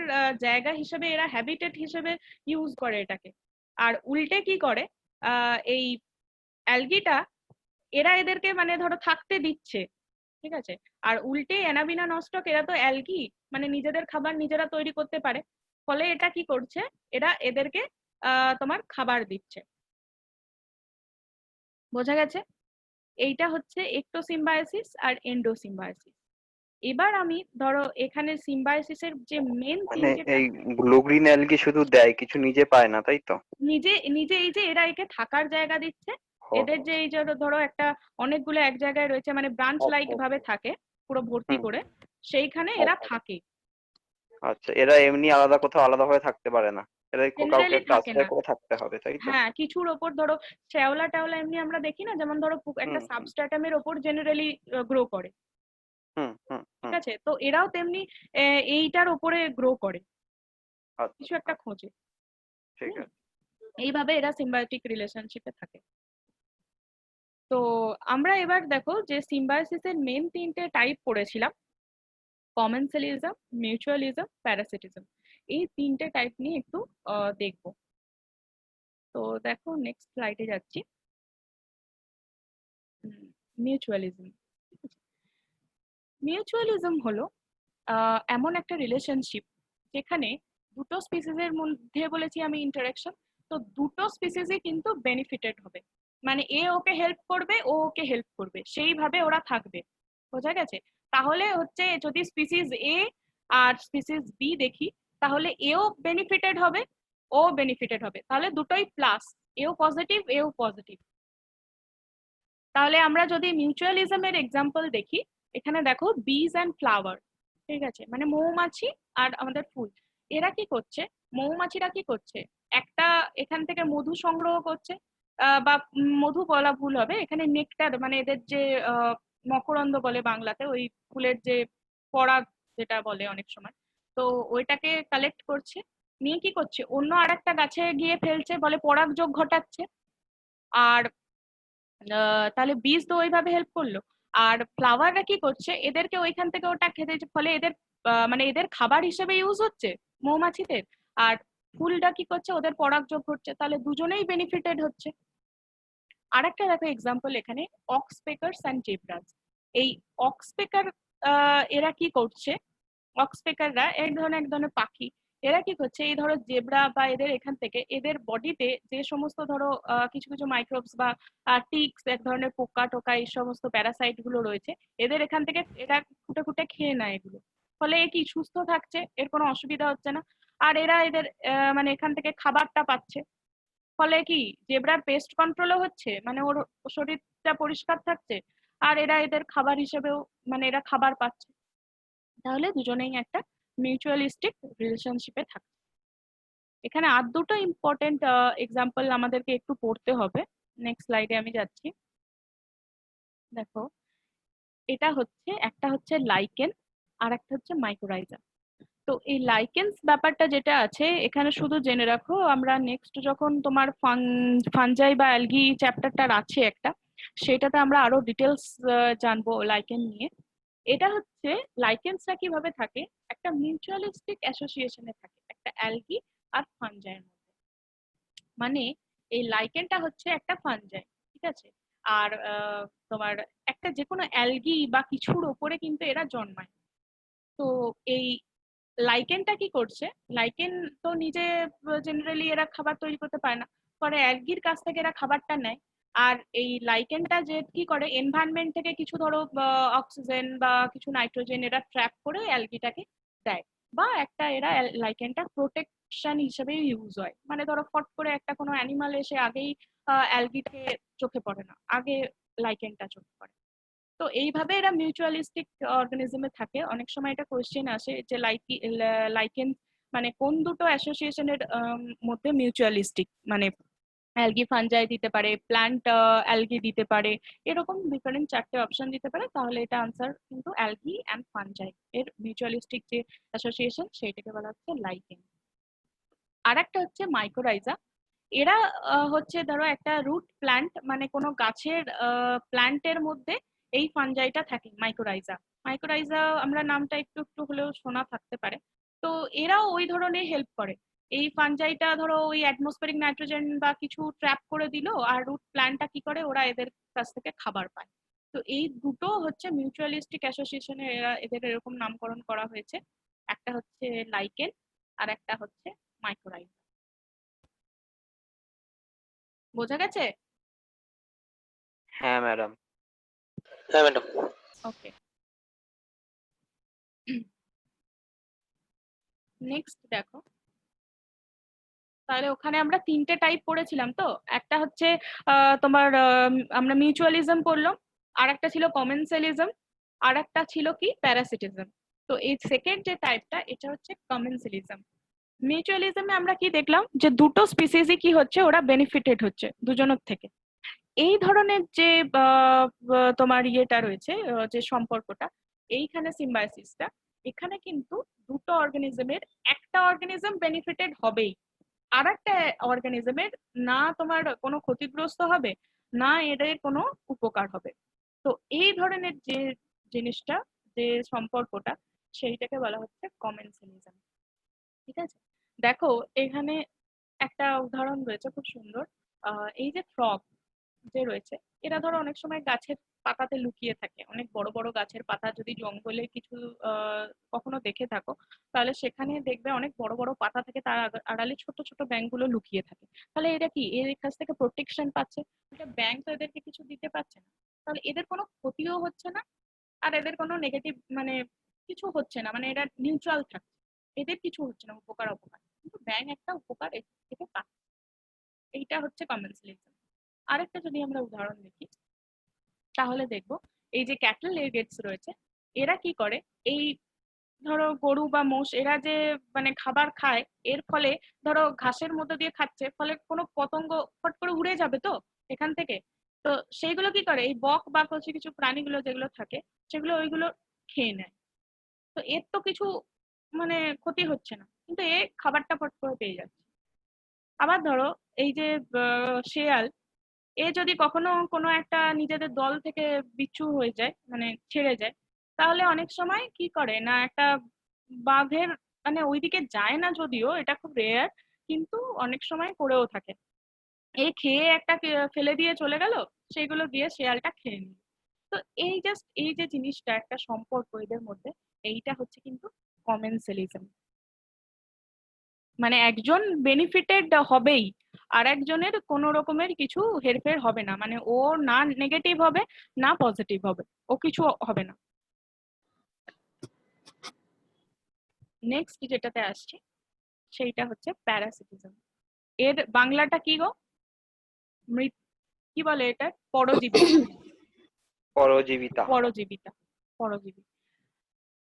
জায়গা হিসেবে, এরা হ্যাবিটেট হিসেবে ইউজ করে এটাকে। আর উল্টে কি করে, এই অ্যালগিটা এরা এদেরকে মানে ধরো থাকতে দিচ্ছে, ঠিক আছে। আর উল্টে অ্যানাবিনা নস্টক, এরা তো অ্যালগি, মানে নিজেদের খাবার নিজেরা তৈরি করতে পারে, ফলে এটা কি করছে, এরা এদেরকে তোমার খাবার দিচ্ছে। বোঝা গেছে? এইটা হচ্ছে একটোসিম্বায়োসিস আর এন্ডোসিম্বায়োসিস। এবার আমি ধরো এখানে সিম্বায়োসিসের যে মেন মানে তিনটে, এই ব্লু গ্রিন অ্যালগি শুধু দেয়, কিছু নিজে পায় না, তাই তো? নিজে নিজে এই যে এরা একে থাকার জায়গা দিচ্ছে, এদের যে এই যে ধরো একটা অনেকগুলো এক জায়গায় রয়েছে, মানে ব্রাঞ্চ লাইক ভাবে থাকে পুরো ভর্তি হুম। করে, সেইখানে এরা থাকে। আচ্ছা, এরা এমনি আলাদা কোথাও আলাদাভাবে থাকতে পারে না, এরা কাউকে জেনারেলি একটা থাকে আশ্রয় না। করে থাকতে হবে, তাই তো? হ্যাঁ, কিছুর ওপর ধরো শ্যাওলা টাওলা এমনি আমরা দেখি না, যেমন ধরো একটা হুম হুম সাবস্ট্রাটামের ওপর জেনারেলি গ্রো করে, হুম হুম ঠিক হুম। আছে। তো এরাও তেমনি এইটার ওপরে গ্রো করে, আচ্ছা, কিছু একটা খোঁজে। ঠিক হুম, আছে। এইভাবে এরা সিম্বায়োটিক রিলেশনশিপে থাকে। তো আমরা এবার দেখো যে সিম্বায়োসিসের মেন তিনটে টাইপ পড়েছিলাম, কমেন্সালিজম, মিউচুয়ালিজম, প্যারাসিটিজম। এই তিনটে টাইপ নিয়ে একটু দেখবো। তো দেখো নেক্সট স্লাইডে যাচ্ছি। মিউচুয়ালিজম। মিউচুয়ালিজম হলো এমন একটা রিলেশনশিপ যেখানে দুটো স্পিসিসের মধ্যে, বলেছি আমি ইন্টারাকশন, তো দুটো স্পিসিসই কিন্তু বেনিফিটেড হবে, মানে এ ওকে হেল্প করবে, ও ওকে হেল্প করবে, সেইভাবে ওরা থাকবে। বোঝা গেছে? তাহলে হচ্ছে যদি স্পিসিস এ আর স্পিসিস বি দেখি, তাহলে এও বেনিফিটেড হবে, ও বেনিফিটেড হবে, তাহলে দুটোই প্লাস, এও পজিটিভ এও পজিটিভ। তাহলে আমরা যদি মিউচুয়ালিজমের এক্সাম্পল দেখি, এখানে দেখো বিজ অ্যান্ড ফ্লাওয়ার, ঠিক আছে, মানে মৌমাছি আর আমাদের ফুল। এরা কি করছে, মৌমাছিরা কি করছে, একটা এখান থেকে মধু সংগ্রহ করছে, বা মধু বলা ভুল হবে, এখানে নেকটার, মানে এদের যে মকরন্দ বলে বাংলাতে, ওই ফুলের যে পরাগ যেটা বলে অনেক সময়, তো ওইটাকে কালেক্ট করছে, নিয়ে কি করছে, অন্য আরেকটা গাছে গিয়ে ফেলছে, বলে পরাগযোগ ঘটাচ্ছে। আর তাহলে বীজ তো ওইভাবে হেল্প করলো। আর ফ্লাওয়াররা কি করছে, এদেরকে ওইখান থেকে ওটা খেতে, ফলে এদের মানে এদের খাবার হিসেবে ইউজ হচ্ছে মৌমাছিদের। আর ফুলটা কি করছে, ওদের পরাগযোগ ঘটছে, তাহলে দুজনেই বেনিফিটেড হচ্ছে। আরেকটা দেখো এক্সাম্পল এখানে, অক্সপেকারস অ্যান্ড জেব্রাস। এই অক্সপেকার এরা কি করছে, অক্সপেকাররা এক ধরনের পাখি। এরা কি করছে, এই ধরো জেব্রা বা এদের এখান থেকে এদের বডিতে যে সমস্ত ধরো কিছু কিছু মাইক্রোবস বা টিক্স, এক ধরনের পোকা টোকা, এই সমস্ত প্যারাসাইট গুলো রয়েছে, এদের এখান থেকে এরা খুঁটে খুঁটে খেয়ে নেয় এগুলো। ফলে এ কি সুস্থ থাকছে, এর কোনো অসুবিধা হচ্ছে না। আর এরা এদের মানে এখান থেকে খাবারটা পাচ্ছে, ফলে কি জেব্রার পেস্ট কন্ট্রোলও হচ্ছে, মানে ওর শরীরটা পরিষ্কার থাকছে, আর এরা এদের খাবার হিসেবেও, মানে এরা খাবার পাচ্ছে। তাহলে দুজনেই একটা মিউচুয়ালিস্টিক রিলেশনশিপে থাকে। এখানে আর দুটো ইম্পর্টেন্ট এক্সাম্পল আমাদেরকে একটু পড়তে হবে। নেক্সট স্লাইডে আমি যাচ্ছি। দেখো, এটা হচ্ছে, একটা হচ্ছে লাইকেন আর একটা হচ্ছে মাইকোরাইজা। তো এই লাইকেন্স ব্যাপারটা যেটা আছে, এখানে শুধু জেনে রাখো, আমরা নেক্সট যখন তোমার ফানজাই বা অ্যালগি চ্যাপ্টারটার আছে একটা, সেটাতে আমরা আরো ডিটেলস জানবো লাইকেন নিয়ে। এটা হচ্ছে, লাইকেন্সরা কিভাবে থাকে, একটা মিউচুয়ালিস্টিক অ্যাসোসিয়েশনে থাকে একটা অ্যালগি আর ফানজাইয়ের মধ্যে। মানে এই লাইকেনটা হচ্ছে একটা ফানজাই, ঠিক আছে, আর তোমার একটা যে কোনো অ্যালগি বা কিছুর ওপরে কিন্তু এরা জন্মায়। তো এই লাইকেনটা কি করছে, লাইকেন তো নিজে জেনারেলি এরা খাবার তৈরি করতে পারে না, পরে অ্যালগির কাছ থেকে এরা খাবারটা নেয়। আর এই লাইকেনটা যে কি করে, এনভায়রনমেন্ট থেকে কিছু ধরো অক্সিজেন বা কিছু নাইট্রোজেন এরা ট্র্যাপ করে অ্যালগিটাকে দেয়, বা একটা এরা লাইকেনটা প্রোটেকশন হিসেবে ইউজ হয়। মানে ধরো ফট করে একটা কোনো অ্যানিমাল এসে আগেই অ্যালগিকে চোখে পড়ে না, আগে লাইকেনটা চোখে পড়ে। তো এইভাবে এরা মিউচুয়ালিস্টিক অর্গানিজমে থাকে। অনেক সময় এটা কোশ্চেন আসে যে লাইকেন মানে কোন দুটো অ্যাসোসিয়েশনের মধ্যে মিউচুয়ালিস্টিক, মানে অ্যালগি ফানজাই দিতে পারে, প্ল্যান্ট অ্যালগি দিতে পারে, এরকম ডিফারেন্ট চারটে অপশন দিতে পারে। তাহলে এটা আনসার কিন্তু অ্যালগি অ্যান্ড ফানজাই এর মিউচুয়ালিস্টিক যে অ্যাসোসিয়েশন, সেইটাকে বলা হচ্ছে লাইকেন। আর একটা হচ্ছে মাইকোরাইজা। এরা হচ্ছে ধরো একটা রুট প্ল্যান্ট, মানে কোনো গাছের প্ল্যান্টের মধ্যে এই ফানজাইটা থাকে, মাইকোরাইজা। মাইকোরাইজা আমরা নামটা একটু একটু হলেও শোনা থাকতে পারে। তো এরাও ওই ধরনের হেল্প করে। এই ফানজাইটা ধরো ওই অ্যাটমসফেরিক নাইট্রোজেন বা কিছু ট্র্যাপ করে দিল, আর রুট প্ল্যান্টটা কি করে, ওরা এদের কাছ থেকে খাবার পায়। তো এই দুটো হচ্ছে মিউচুয়ালিস্টিক অ্যাসোসিয়েশনে এদের এরকম নামকরণ করা হয়েছে। একটা হচ্ছে লাইকেন আর একটা হচ্ছে মাইকোরাইজা। বোঝা গেছে? হ্যাঁ ম্যাডাম। হ্যাঁ ম্যাডাম। ওকে, নেক্সট দেখো। তাহলে ওখানে আমরা তিনটে টাইপ পড়েছিলাম তো, একটা হচ্ছে তোমার আমরা মিউচুয়ালিজম পড়লাম, আর একটা ছিল কমেন্সালিজম, আর একটা ছিল কি প্যারাসিটিজম। তো এই সেকেন্ড যে টাইপটা, এটা হচ্ছে কমেন্সালিজম। মিউচুয়ালিজমে আমরা কি দেখলাম, যে দুটো স্পিসিসই কি হচ্ছে, ওরা বেনিফিটেড হচ্ছে দুজনের থেকে। এই ধরনের যে তোমার ইয়েটা রয়েছে, যে সম্পর্কটা, এইখানে সিম্বায়োসিসটা, এখানে কিন্তু দুটো অর্গানিজমের, একটা অর্গানিজম বেনিফিটেড হবেই, আর একটা অর্গানিজমের না তোমার কোনো ক্ষতিগ্রস্ত হবে, না এদের কোনো উপকার হবে। তো এই ধরনের যে জিনিসটা, যে সম্পর্কটা, সেইটাকে বলা হচ্ছে কমেন্সালিজম। ঠিক আছে, দেখো এখানে একটা উদাহরণ রয়েছে খুব সুন্দর। এই যে ফ্রগ যে রয়েছে, এরা ধরো অনেক সময় গাছের পাতাতে লুকিয়ে থাকে। অনেক বড় বড় গাছের পাতা যদি জঙ্গলে কিছু কখনো দেখে থাকো, তাহলে সেখানে দেখবে অনেক বড় বড় পাতা থেকে, তার আড়ালে ছোট ছোট ব্যাঙগুলো লুকিয়ে থাকে। তাহলে এরা কি এর কাছ থেকে প্রোটেকশন পাচ্ছে? এটা ব্যাঙ তো এদেরকে কিছু দিতে পারছে না, তাহলে এদের কোনো ক্ষতিও হচ্ছে না, আর এদের কোনো নেগেটিভ মানে কিছু হচ্ছে না, মানে এরা নিউট্রাল থাকছে, এদের কিছু হচ্ছে না উপকার অপকার, কিন্তু ব্যাঙ একটা উপকার এর থেকে পাচ্ছে। এইটা হচ্ছে কমেন্সালিজম। আরেকটা যদি আমরা উদাহরণ দেখি, তাহলে দেখবো এই যে ক্যাটল এগেটস রয়েছে, এরা কি করে, এই ধরো গরু বা মোষ, এরা যে মানে খাবার খায়, এর ফলে ধরো ঘাসের মধ্যে দিয়ে খাচ্ছে, ফলে কোনো পতঙ্গ ফট করে উড়ে যাবে তো এখান থেকে। তো সেইগুলো কি করে, এই বক বা কিছু কিছু প্রাণীগুলো যেগুলো থাকে, সেগুলো ওইগুলো খেয়ে নেয়। তো এর তো কিছু মানে ক্ষতি হচ্ছে না, কিন্তু এ খাবারটা ফট করে পেয়ে যাচ্ছে। আবার ধরো এই যে শেয়াল, এ যদি কখনো কোনো একটা নিজেদের দল থেকে বিচ্ছু হয়ে যায়, মানে ছেড়ে যায়, তাহলে অনেক সময় কি করে না, একটা বাঘের মানে ওইদিকে যায় না, যদিও এটা খুব রেয়ার, কিন্তু অনেক সময় করেও থাকে। এই খেয়ে একটা ফেলে দিয়ে চলে গেল, সেগুলো দিয়ে শেয়ালটা খেয়ে নিল। তো এই জাস্ট এই যে জিনিসটা, একটা সম্পর্ক এদের মধ্যে, এইটা হচ্ছে কিন্তু কমেন্সালিজম। মানে একজন বেনিফিটেড হবেই, আর একজনের কোনো রকমের কিছু হেরফের হবে না, মানে ও না নেগেটিভ হবে না পজিটিভ হবে, ও কিছু হবে না। নেক্সট যেটাতে আসছি, সেইটা হচ্ছে প্যারাসিটিজম। এর বাংলাটা কি গো? কি বলে এটা? পরজীবী। পরজীবিতা। পরজীবিতা, পরজীবী।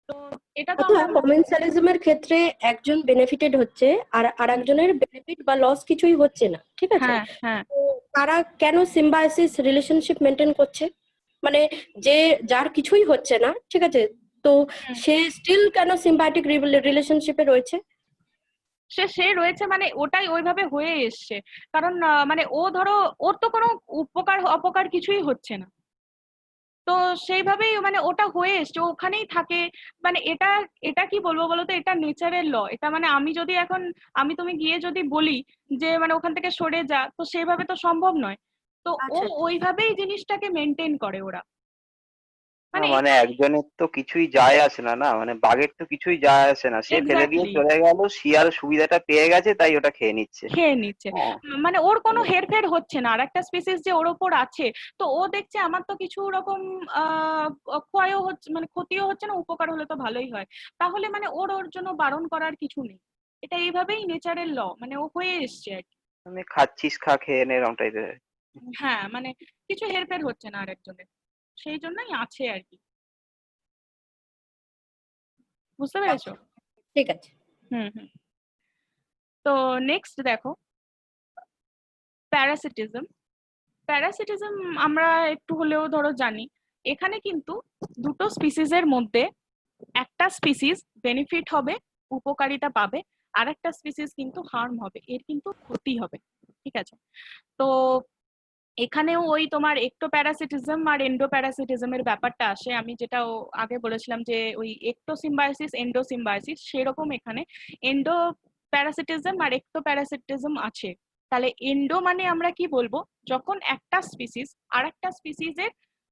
তো এটা তো আচ্ছা, আমরা কমেন্সালিজমের ক্ষেত্রে একজন বেনিফিটেড হচ্ছে আর আরেকজনের বেনিফিট বা লস কিছুই হচ্ছে না, ঠিক আছে? হ্যাঁ হ্যাঁ তো তারা কেন সিম্বায়োসিস রিলেশনশিপ মেনটেন করছে? মানে যে যার কিছুই হচ্ছে না, ঠিক আছে, তো সে স্টিল কেন সিম্বায়োটিক রিলেশনশিপে রয়েছে? সে রয়েছে, মানে ওটাই ওইভাবে হয়ে এসছে। কারণ মানে ও ধরো ওর তো কোনো উপকার অপকার কিছুই হচ্ছে না, তো সেইভাবেই মানে ওটা হয়ে এসছে, ওখানেই থাকে। মানে এটা এটা কি বলবো বলো তো, এটা নেচারের ল। এটা মানে আমি যদি এখন আমি তুমি গিয়ে যদি বলি যে মানে ওখান থেকে সরে যা, তো সেভাবে তো সম্ভব নয়। তো ও আচ্ছা, ওইভাবেই জিনিসটাকে মেনটেন করে ওরা। না মানে মানে একজনের তো কিছুই যায় আসে না, না মানে বাঘের তো কিছুই যায় আসে না, সে ফেলে দিয়ে এক্স্যাক্টলি চলে গেল, শিয়াল সুবিধাটা পেয়ে গেছে তাই ওটা খেয়ে নিচ্ছে। খেয়ে নিচ্ছে। হ্যাঁ, মানে ওর কোনো হেরফের হচ্ছে না, আর একটা স্পিসিস যে ওর ওপর আছে, তো ও দেখছে আমার তো কিছু রকম ক্ষয়ও হচ্ছে, মানে ক্ষতিও হচ্ছে না, উপকার হলে তো ভালোই হয়। তাহলে মানে ওর ওর জন্য বারণ করার কিছু নেই। এটা এইভাবেই নেচারের ল, মানে ও হয়ে এসছে আর কি। মানে খাচ্ছিস খা, খেয়ে নে, এরকম টাইপের। হ্যাঁ, মানে কিছু হেরফের হচ্ছে না আরেকজনের, সেই জন্যই আছে আর কি। বুঝতে পেরেছো? ঠিক আছে। হুম হুম। তো নেক্সট দেখো, প্যারাসিটিজম। প্যারাসিটিজম আমরা একটু হলেও ধরো জানি। এখানে কিন্তু দুটো স্পিসিসের মধ্যে একটা স্পিসিস বেনিফিট হবে, উপকারিতা পাবে, আরেকটা স্পিসিস কিন্তু হার্ম হবে, এর কিন্তু ক্ষতি হবে, ঠিক আছে। তো এখানেও ওই তোমার একটোপ্যারাসিটিজম আর এন্ডোপ্যারাসিটিজমের ব্যাপারটা আসে। আমি যেটা আগে বলেছিলাম যে ওই একটোসিম্বায়োসিস এন্ডোসিম্বায়োসিস, সেরকম এখানে এন্ডোপ্যারাসিটিজম আর একটোপ্যারাসিটিজম আছে। তাহলে এন্ডো মানে আমরা কি বলবো, যখন একটা স্পিসিস আর একটা স্পিসিসের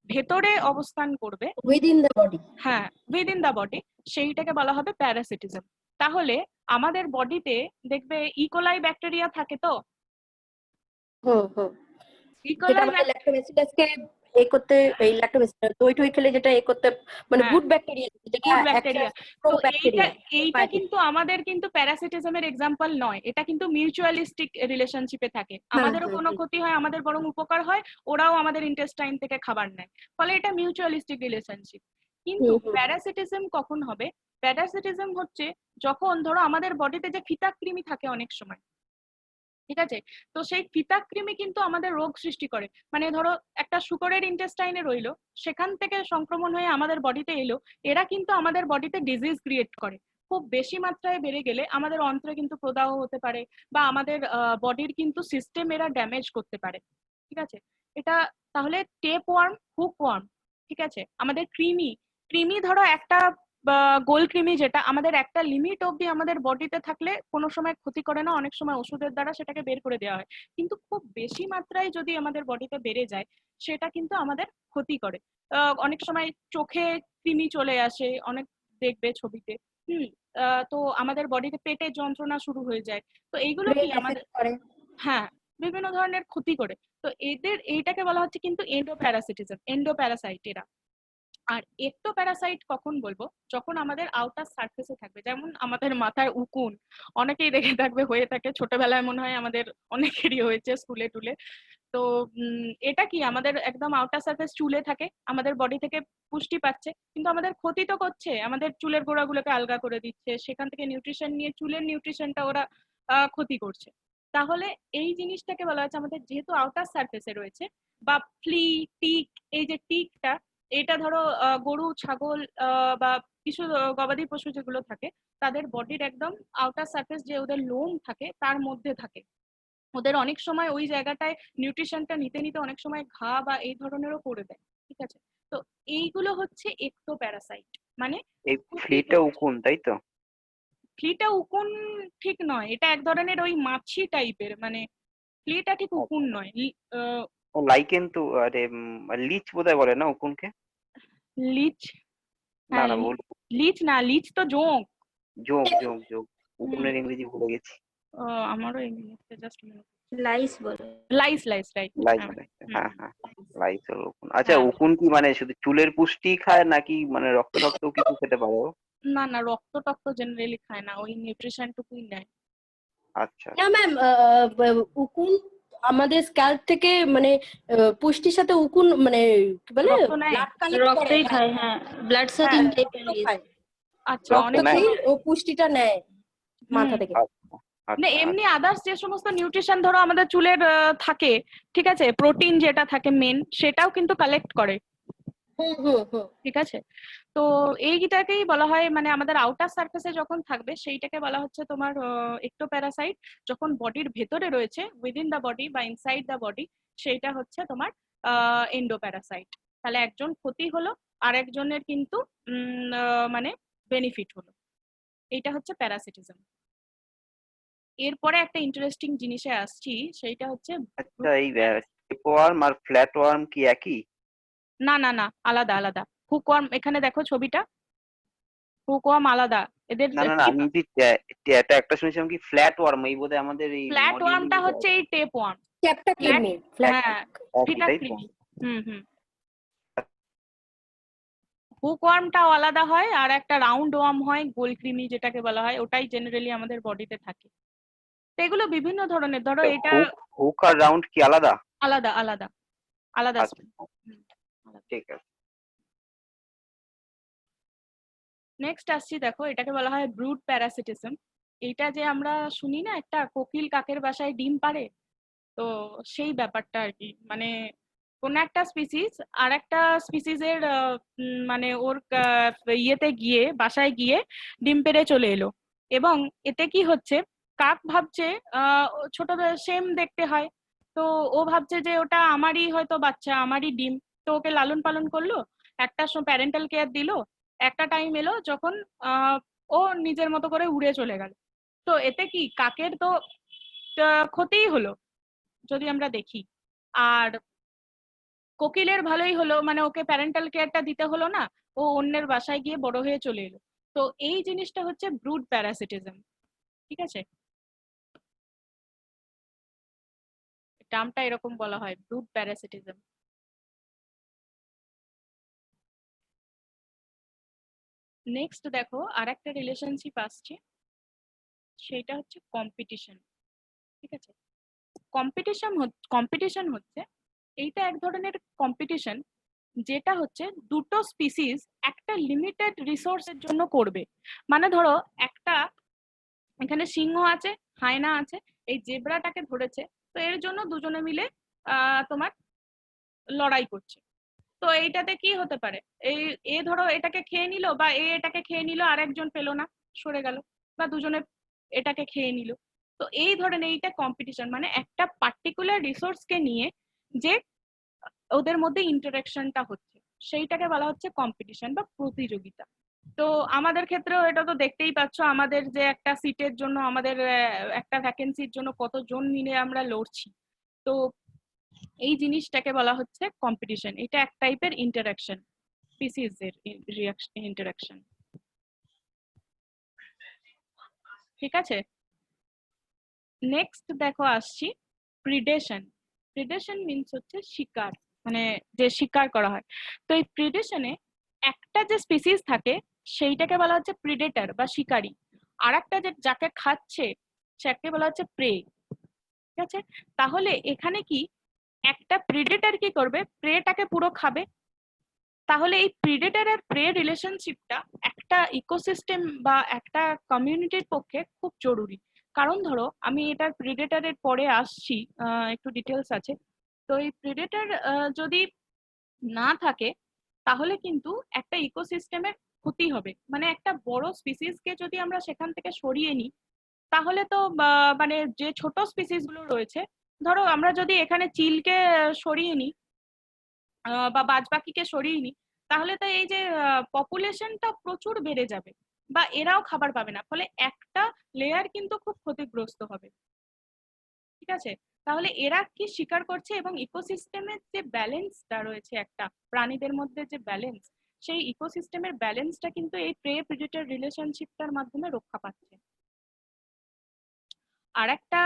ভেতরে অবস্থান করবে, উইদিন দ্য বডি। হ্যাঁ উইদিন দ্য বডি, সেইটাকে বলা হবে প্যারাসিটিজম। তাহলে আমাদের বডিতে দেখবে ইকোলাই ব্যাকটেরিয়া থাকে, তো হুম হুম। যেটা ইকোলাই আমাদের ল্যাক্টোব্যাসিলাসকে এ করতে, এই ল্যাক্টোব্যাসিলাস দই টই খেলে যেটা এ করতে, মানে হ্যাঁ, গুড ব্যাকটেরিয়া যেটা গুড ব্যাকটেরিয়া। তো এইটা ব্যাকটেরিয়া। কিন্তু আমাদের কিন্তু প্যারাসিটিজমের এক্সাম্পল নয়, এটা কিন্তু মিউচুয়ালিস্টিক রিলেশনশিপে থাকে। আমাদেরও কোনো ক্ষতি হয়, আমাদের বরং উপকার হয়, ওরাও আমাদের ইন্টেস্টাইন থেকে খাবার নেয়, ফলে এটা মিউচুয়ালিস্টিক রিলেশনশিপ। কিন্তু প্যারাসিটিজম কখন হবে? প্যারাসিটিজম হচ্ছে যখন ধরো আমাদের বডিতে যে ফিতাকৃমি থাকে অনেক সময়, ঠিক আছে, তো সেই ফিতাকৃমি কিন্তু আমাদের রোগ সৃষ্টি করে। মানে ধরো একটা শুকরের ইন্টেস্টাইনে রইলো, সেখান থেকে সংক্রমণ হয়ে আমাদের বডিতে এলো, এরা কিন্তু আমাদের বডিতে ডিজিজ ক্রিয়েট করে। খুব বেশি মাত্রায় বেড়ে গেলে আমাদের অন্ত্রে কিন্তু প্রদাহ হতে পারে, বা আমাদের বডির কিন্তু সিস্টেম এরা ড্যামেজ করতে পারে, ঠিক আছে। এটা তাহলে টেপ ওয়ার্ম, হুক ওয়ার্ম, ঠিক আছে, আমাদের কৃমি, কৃমি ধরো একটা গোল কৃমি যেটা আমাদের একটা লিমিট অবধি আমাদের বডিতে থাকলে কোনো সময় ক্ষতি করে না, অনেক সময় ওষুধের দ্বারা সেটাকে বের করে দেওয়া হয়। কিন্তু খুব বেশি মাত্রায় যদি আমাদের বডিতে বেড়ে যায়, সেটা কিন্তু আমাদের ক্ষতি করে। অনেক সময় চোখে কৃমি চলে আসে, অনেক দেখবে ছবিতে। তো আমাদের বডিতে পেটে যন্ত্রণা শুরু হয়ে যায়। তো এইগুলো কি আমাদের, হ্যাঁ, বিভিন্ন ধরনের ক্ষতি করে। তো এইটাকে বলা হচ্ছে কিন্তু এন্ডোপ্যারাসিটিজম, এন্ডোপ্যারাসাইট এরা। আর একটোপ্যারাসাইট কখন বলবো, যখন আমাদের আউটার সারফেসে থাকবে, যেমন আমাদের মাথায় উকুন, অনেকেই দেখে থাকবে হয়ে থাকে, ছোটবেলায় মনে হয় আমাদের অনেকেরই হয়েছে স্কুলে টুলে। তো এটা কি আমাদের একদম আউটার সারফেস চুলে থাকে, আমাদের বডি থেকে পুষ্টি পাচ্ছে, কিন্তু আমাদের ক্ষতি তো করছে, আমাদের চুলের গোড়াগুলোকে আলগা করে দিচ্ছে, সেখান থেকে নিউট্রিশন নিয়ে চুলের নিউট্রিশনটা ওরা ক্ষতি করছে। তাহলে এই জিনিসটাকে বলা হচ্ছে আমাদের যেহেতু আউটার সারফেসে রয়েছে, বা ফ্লি, টিক, এই যে টিকটা, এটা ধরো গরু, ছাগল বা কিছু গবাদি পশু যেগুলো থাকে, তাদের বডির একদম আউটার সারফেস যে ওদের লোম থাকে তার মধ্যে থাকে, ওদের অনেক সময় ওই জায়গাটায় নিউট্রিশনটা নিতে নিতে অনেক সময় ঘা বা এই ধরনেরও করে দেয়, ঠিক আছে। তো এইগুলো হচ্ছে একটোপ্যারাসাইট, মানে এই ফ্লিটা উকুন, তাই তো? ফ্লিটা উকুন ঠিক নয়, এটা এক ধরনের ওই মাছি টাইপের, মানে ফ্লিটা ঠিক উকুন নয়। ও লাইকেন তো, আরে লিচ বোধহয় বলে না উকুনকে? লিচ, না হ্যাঁ না ভুল, লিচ না, লিচ তো জোঁক। জোঁক জোঁক জোঁক, উকুনের ইংরেজি ভুলে গেছি। আমারও ইংলিশে জাস্ট লাইস বলে। Lies, lies, right. লাইস, হ্যাঁ হ্যাঁ, লাইস হলো উকুন। আচ্ছা, উকুন কি মানে শুধু চুলের পুষ্টি খায় নাকি মানে রক্ত টক্তও কিছু খেতে পারে ও? না না, রক্ত টক্ত জেনারেলি খায় না, ওই নিউট্রিশন টুকুই নেয়। আচ্ছা না ম্যাম, উকুন আমাদের স্ক্যাল্প থেকে মানে পুষ্টির সাথে উকুন মানে কি বলে রক্ত নেয়? ব্লাড কালেক্ট করে, রক্তই খায়, হ্যাঁ, ব্লাড সাকিং টাইপের। আচ্ছা, রক্ত অনেক নেয়? ও পুষ্টিটা নেয় মাথা থেকে। না আচ্ছা এমনি আদার্স যে সমস্ত নিউট্রিশন ধরো আমাদের চুলের থাকে, ঠিক আছে, প্রোটিন যেটা থাকে মেন, সেটাও কিন্তু কালেক্ট করে, ঠিক আছে। তো এইটাকেই বলা হয়, মানে আমাদের আউটার সারফেসে যখন থাকবে সেইটাকে বলা হচ্ছে তোমার একটোপ্যারাসাইট। যখন বডির ভেতরে রয়েছে, উইদিন দা বডি বা ইনসাইড দা বডি, সেইটা হচ্ছে তোমার এন্ডোপ্যারাসাইট। তাহলে একজন ক্ষতি হলো, আর একজনের কিন্তু মানে বেনিফিট হলো, এইটা হচ্ছে প্যারাসিটিজম। এরপরে একটা ইন্টারেস্টিং জিনিসে আসছি, সেইটা হচ্ছে আচ্ছা, এই টেপওয়ার্ম আর ফ্ল্যাট ওয়ার্ম কি একই? না না না, আলাদা আলাদা। হুকওয়ার্ম এখানে দেখো ছবিটা, হুকওয়ার্ম আলাদা এদের। না না না, আমি এটা একটা শুনেছিলাম কি ফ্ল্যাট ওয়ার্ম, এই বোধহয় আমাদের এই ফ্ল্যাট ওয়ার্মটা হচ্ছে এই টেপ ওয়ার্ম, চ্যাপটা কিডনি হ্যাঁ, ফিতাকৃমি। হুকওয়ার্মটাও আলাদা হয়, আর একটা রাউন্ড ওয়ার্ম হয়, গোল কৃমি যেটাকে বলা হয়, ওটাই জেনারেলি আমাদের বডিতে থাকে। তো এগুলো বিভিন্ন ধরনের, ধরো এটা হুক আর রাউন্ড কি আলাদা? আলাদা আলাদা আলাদা। ঠিক আছে। নেক্সট আসছি, দেখো এটাকে বলা হয় ব্রুড প্যারাসিটিজম। এইটা যে আমরা শুনি না, একটা কোকিল কাকের বাসায় ডিম পাড়ে, তো সেই ব্যাপারটা আর কি। মানে কোন একটা স্পিসিস আর একটা স্পিসিসের মানে ওর ইয়েতে গিয়ে, বাসায় গিয়ে ডিম পেড়ে চলে এলো, এবং এতে কি হচ্ছে, কাক ভাবছে ছোট সেম দেখতে হয়, তো ও ভাবছে যে ওটা আমারই হয়তো বাচ্চা, আমারই ডিম, তো ওকে লালন পালন করলো, একটা প্যারেন্টাল কেয়ার দিল, একটা টাইম এলো যখন ও নিজের মতো করে উড়ে চলে গেল। তো এতে কি কাকের তো ক্ষতিই হলো যদি আমরা দেখি, আর কোকিলের ভালোই হলো, মানে ওকে প্যারেন্টাল কেয়ারটা দিতে হলো না, ও অন্যের বাসায় গিয়ে বড় হয়ে চলে এলো। তো এই জিনিসটা হচ্ছে ব্রুড প্যারাসিটিজম, ঠিক আছে, টার্মটা এরকম বলা হয়, ব্রুড প্যারাসিটিজম। নেক্সট দেখো আর একটা রিলেশনশিপ আসছে, সেটা হচ্ছে কম্পিটিশন, ঠিক আছে। কম্পিটিশন হচ্ছে এইটা এক ধরনের কম্পিটিশন যেটা হচ্ছে দুটো স্পিসিস একটা লিমিটেড রিসোর্সের জন্য করবে। মানে ধরো একটা এখানে সিংহ আছে, হায়না আছে, এই জেব্রাটাকে ধরেছে, তো এর জন্য দুজনে মিলে তোমার লড়াই করছে। তো এইটাতে কি হতে পারে, এ ধরো এটাকে খেয়ে নিল, বা এটাকে খেয়ে নিল, আর একজন পেলো না, সরে গেল, বা দুজনে এটাকে খেয়ে নিল। তো এই ধরেন এইটা কম্পিটিশন, মানে একটা পার্টিকুলার রিসোর্সকে নিয়ে যে ওদের মধ্যে ইন্টারাকশনটা হচ্ছে, সেইটাকে বলা হচ্ছে কম্পিটিশন বা প্রতিযোগিতা। তো আমাদের ক্ষেত্রেও এটা তো দেখতেই পাচ্ছ, আমাদের যে একটা সিটের জন্য, আমাদের একটা ভ্যাকেন্সির জন্য কতজন মিলে আমরা লড়ছি। তো এই জিনিসটাকে বলা হচ্ছে কম্পিটিশন, এটা এক টাইপের ইন্টারাকশন, স্পিসিস এর ইন্টারাকশন, ঠিক আছে। নেক্সট দেখো আসছি প্রিডেশন। প্রিডেশন মিন্স হচ্ছে শিকার, মানে যে শিকার করা হয়। তো এই প্রিডেশনে একটা যে স্পিসিস থাকে সেইটাকে বলা হচ্ছে প্রিডেটর বা শিকারী, আর একটা যে যাকে খাচ্ছে সেটাকে বলা হচ্ছে প্রে, ঠিক আছে। তাহলে এখানে কি একটা প্রিডেটর কি করবে, প্রেটাকে পুরো খাবে। তাহলে এই প্রিডেটর আর প্রে রিলেশনশিপটা একটা ইকোসিস্টেম বা একটা কমিউনিটির পক্ষে খুব জরুরি। কারণ ধরো আমি এটার প্রিডেটরের পরে আসছি, একটু ডিটেলস আছে। তো এই প্রিডেটর যদি না থাকে তাহলে কিন্তু একটা ইকোসিস্টেমের ক্ষতি হবে। মানে একটা বড় স্পিসিসকে যদি আমরা সেখান থেকে সরিয়ে নিই, তাহলে তো মানে যে ছোট স্পিসিস গুলো রয়েছে, ধরো আমরা যদি এখানে চিলকে সরিয়ে নিই বা বাজপাখিকে সরিয়ে নিই, তাহলে তো এই যে পপুলেশনটা প্রচুর বেড়ে যাবে, বা এরাও খাবার পাবে না, ফলে একটা লেয়ার কিন্তু খুব ক্ষতিগ্রস্ত হবে, ঠিক আছে। তাহলে এরা কি শিকার করছে, এবং ইকোসিস্টেমের যে ব্যালেন্সটা রয়েছে, একটা প্রাণীদের মধ্যে যে ব্যালেন্স, সেই ইকোসিস্টেমের ব্যালেন্সটা কিন্তু এই প্রে প্রেডেটর রিলেশনশিপটার মাধ্যমে রক্ষা পাচ্ছে। আর একটা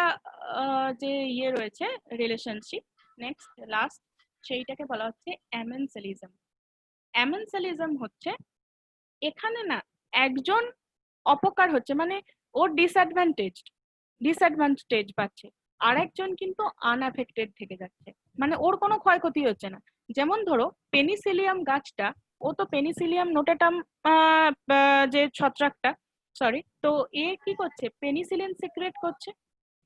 যে ইয়ে রয়েছে রিলেশনশিপ, নেক্সট লাস্ট, সেইটাকে বলা হচ্ছে অ্যামেনসেলিজম। অ্যামেনসেলিজম হচ্ছে এখানে না একজন অপকার হচ্ছে, মানে ওর ডিসঅ্যাডভান্টেজ পাচ্ছে, আর একজন কিন্তু আনএফেক্টেড থেকে যাচ্ছে, মানে ওর কোনো ক্ষয়ক্ষতি হচ্ছে না। যেমন ধরো পেনিসিলিয়াম গাছটা, ও তো পেনিসিলিয়াম নোটেটাম যে ছত্রাকটা, সরি, তো এ কি করছে, পেনিসিলিন সিক্রেট করছে।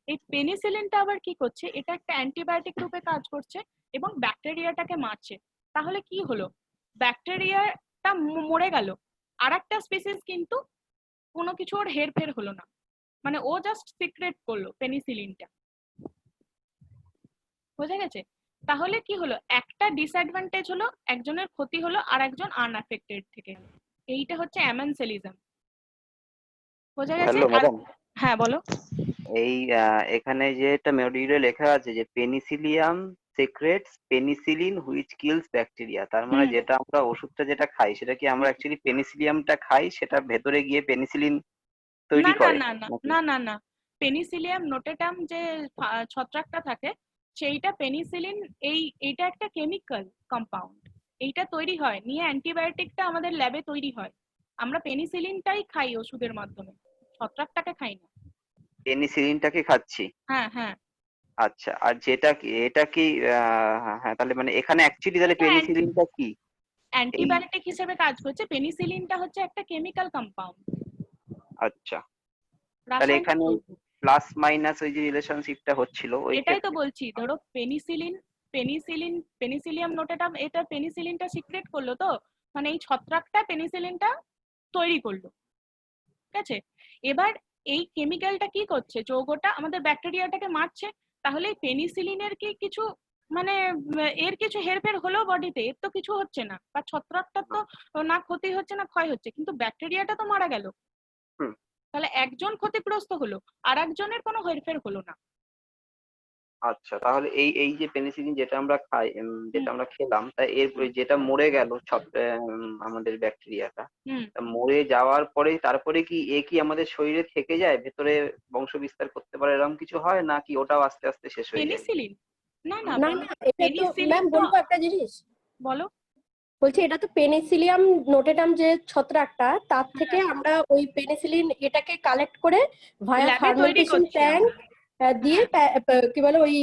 এই পেনিসিলিনটা আবার কি করছে, এটা একটা অ্যান্টিবায়োটিক রূপে কাজ করছে এবং ব্যাকটেরিয়াটাকে মারছে। তাহলে কি হলো, ব্যাকটেরিয়াটা মরে গেল, আর একটা স্পিসিস কিন্তু কোনো কিছু ওর হেরফের হলো না, মানে ও জাস্ট সিক্রেট করলো পেনিসিলিনটা, বোঝা গেছে। তাহলে কি হলো, একটা ডিসঅ্যাডভান্টেজ হলো, একজনের ক্ষতি হলো, আর একজন আনএফেক্টেড থেকে গেল। এইটা হচ্ছে অ্যামেনসেলিজম, বোঝা গেছে। হ্যালো আর ম্যাডাম, হ্যাঁ বলো। এই এখানে যে একটা মডিউলে লেখা আছে যে Penicillium secrets penicillin which kills bacteria, তার মানে যেটা আমরা ওষুধটা যেটা খাই সেটা কি আমরা অ্যাকচুয়ালি পেনিসিলিয়ামটা খাই, সেটা ভেতরে গিয়ে পেনিসিলিন তৈরি না না করে না না নাকি? না না না, পেনিসিলিয়াম নোটেটাম যে ছত্রাকটা থাকে, সেইটা পেনিসিলিন, এইটা একটা কেমিক্যাল কম্পাউন্ড, এইটা তৈরি হয় নিয়ে অ্যান্টিবায়োটিকটা আমাদের ল্যাবে তৈরি হয়, আমরা পেনিসিলিনটাই খাই ওষুধের মাধ্যমে, ছত্রাকটাকে খাই না। পেনিসিলিনটাকে খাচ্ছি। হ্যাঁ হ্যাঁ, আচ্ছা, আর যেটা কি এটা কি হ্যাঁ, তাহলে মানে এখানে অ্যাকচুয়ালি তাহলে এটা পেনিসিলিনটা কি? এই অ্যান্টিবায়োটিক হিসেবে কাজ করছে, পেনিসিলিনটা হচ্ছে একটা কেমিক্যাল কম্পাউন্ড, আচ্ছা, তাহলে রাসায়নিক এখানে যৌগ। প্লাস মাইনাস ওই যে রিলেশনশিপটা হচ্ছিল ওই এটাই তো ক্ষেত্রে বলছি, ধরো পেনিসিলিয়াম নোটেটাম, এটা পেনিসিলিনটা সিক্রেট করলো, তো মানে এই ছত্রাকটা পেনিসিলিনটা তৈরি করলো, ঠিক আছে। এবার এই কেমিক্যালটা কি করছে, যৌগটা আমাদের ব্যাকটেরিয়াটাকে মারছে, তাহলে পেনিসিলিনের কি কিছু মানে এর কিছু হেরফের হলো বডিতে? এর তো কিছু হচ্ছে না, বা ছত্রাকটার তো না ক্ষতি হচ্ছে না ক্ষয় হচ্ছে, কিন্তু ব্যাকটেরিয়াটা তো মারা গেল। হুম। তাহলে একজন ক্ষতিগ্রস্ত হলো, আর একজনের কোনো হেরফের হলো না। আচ্ছা, তাহলে এই এই যে পেনিসিলিন যেটা আমরা খাই, যেটা আমরা খেলাম, তা এর যেটা মরে গেল আমাদের ব্যাকটেরিয়াটা, হুম। তা মরে যাওয়ার পরে তারপরে কি কি আমাদের শরীরে থেকে যায়, ভেতরে বংশ বিস্তার করতে পারে, এরকম কিছু হয় নাকি ওটাও আস্তে আস্তে শেষ হয়ে যায়? পেনিসিলিন না না না না, এটা তো পেনিসিলিন ম্যাম তো বলবো একটা জিনিস, বলো। বলছি এটা তো পেনিসিলিয়াম নোটেটাম যে ছত্রাকটা, তার থেকে আমরা ওই পেনিসিলিন এটাকে কালেক্ট করে ভায়া ল্যাবে তৈরি ফার্মেন্টেশন করছি ট্যাঙ্ক দিয়ে কি বলে ওই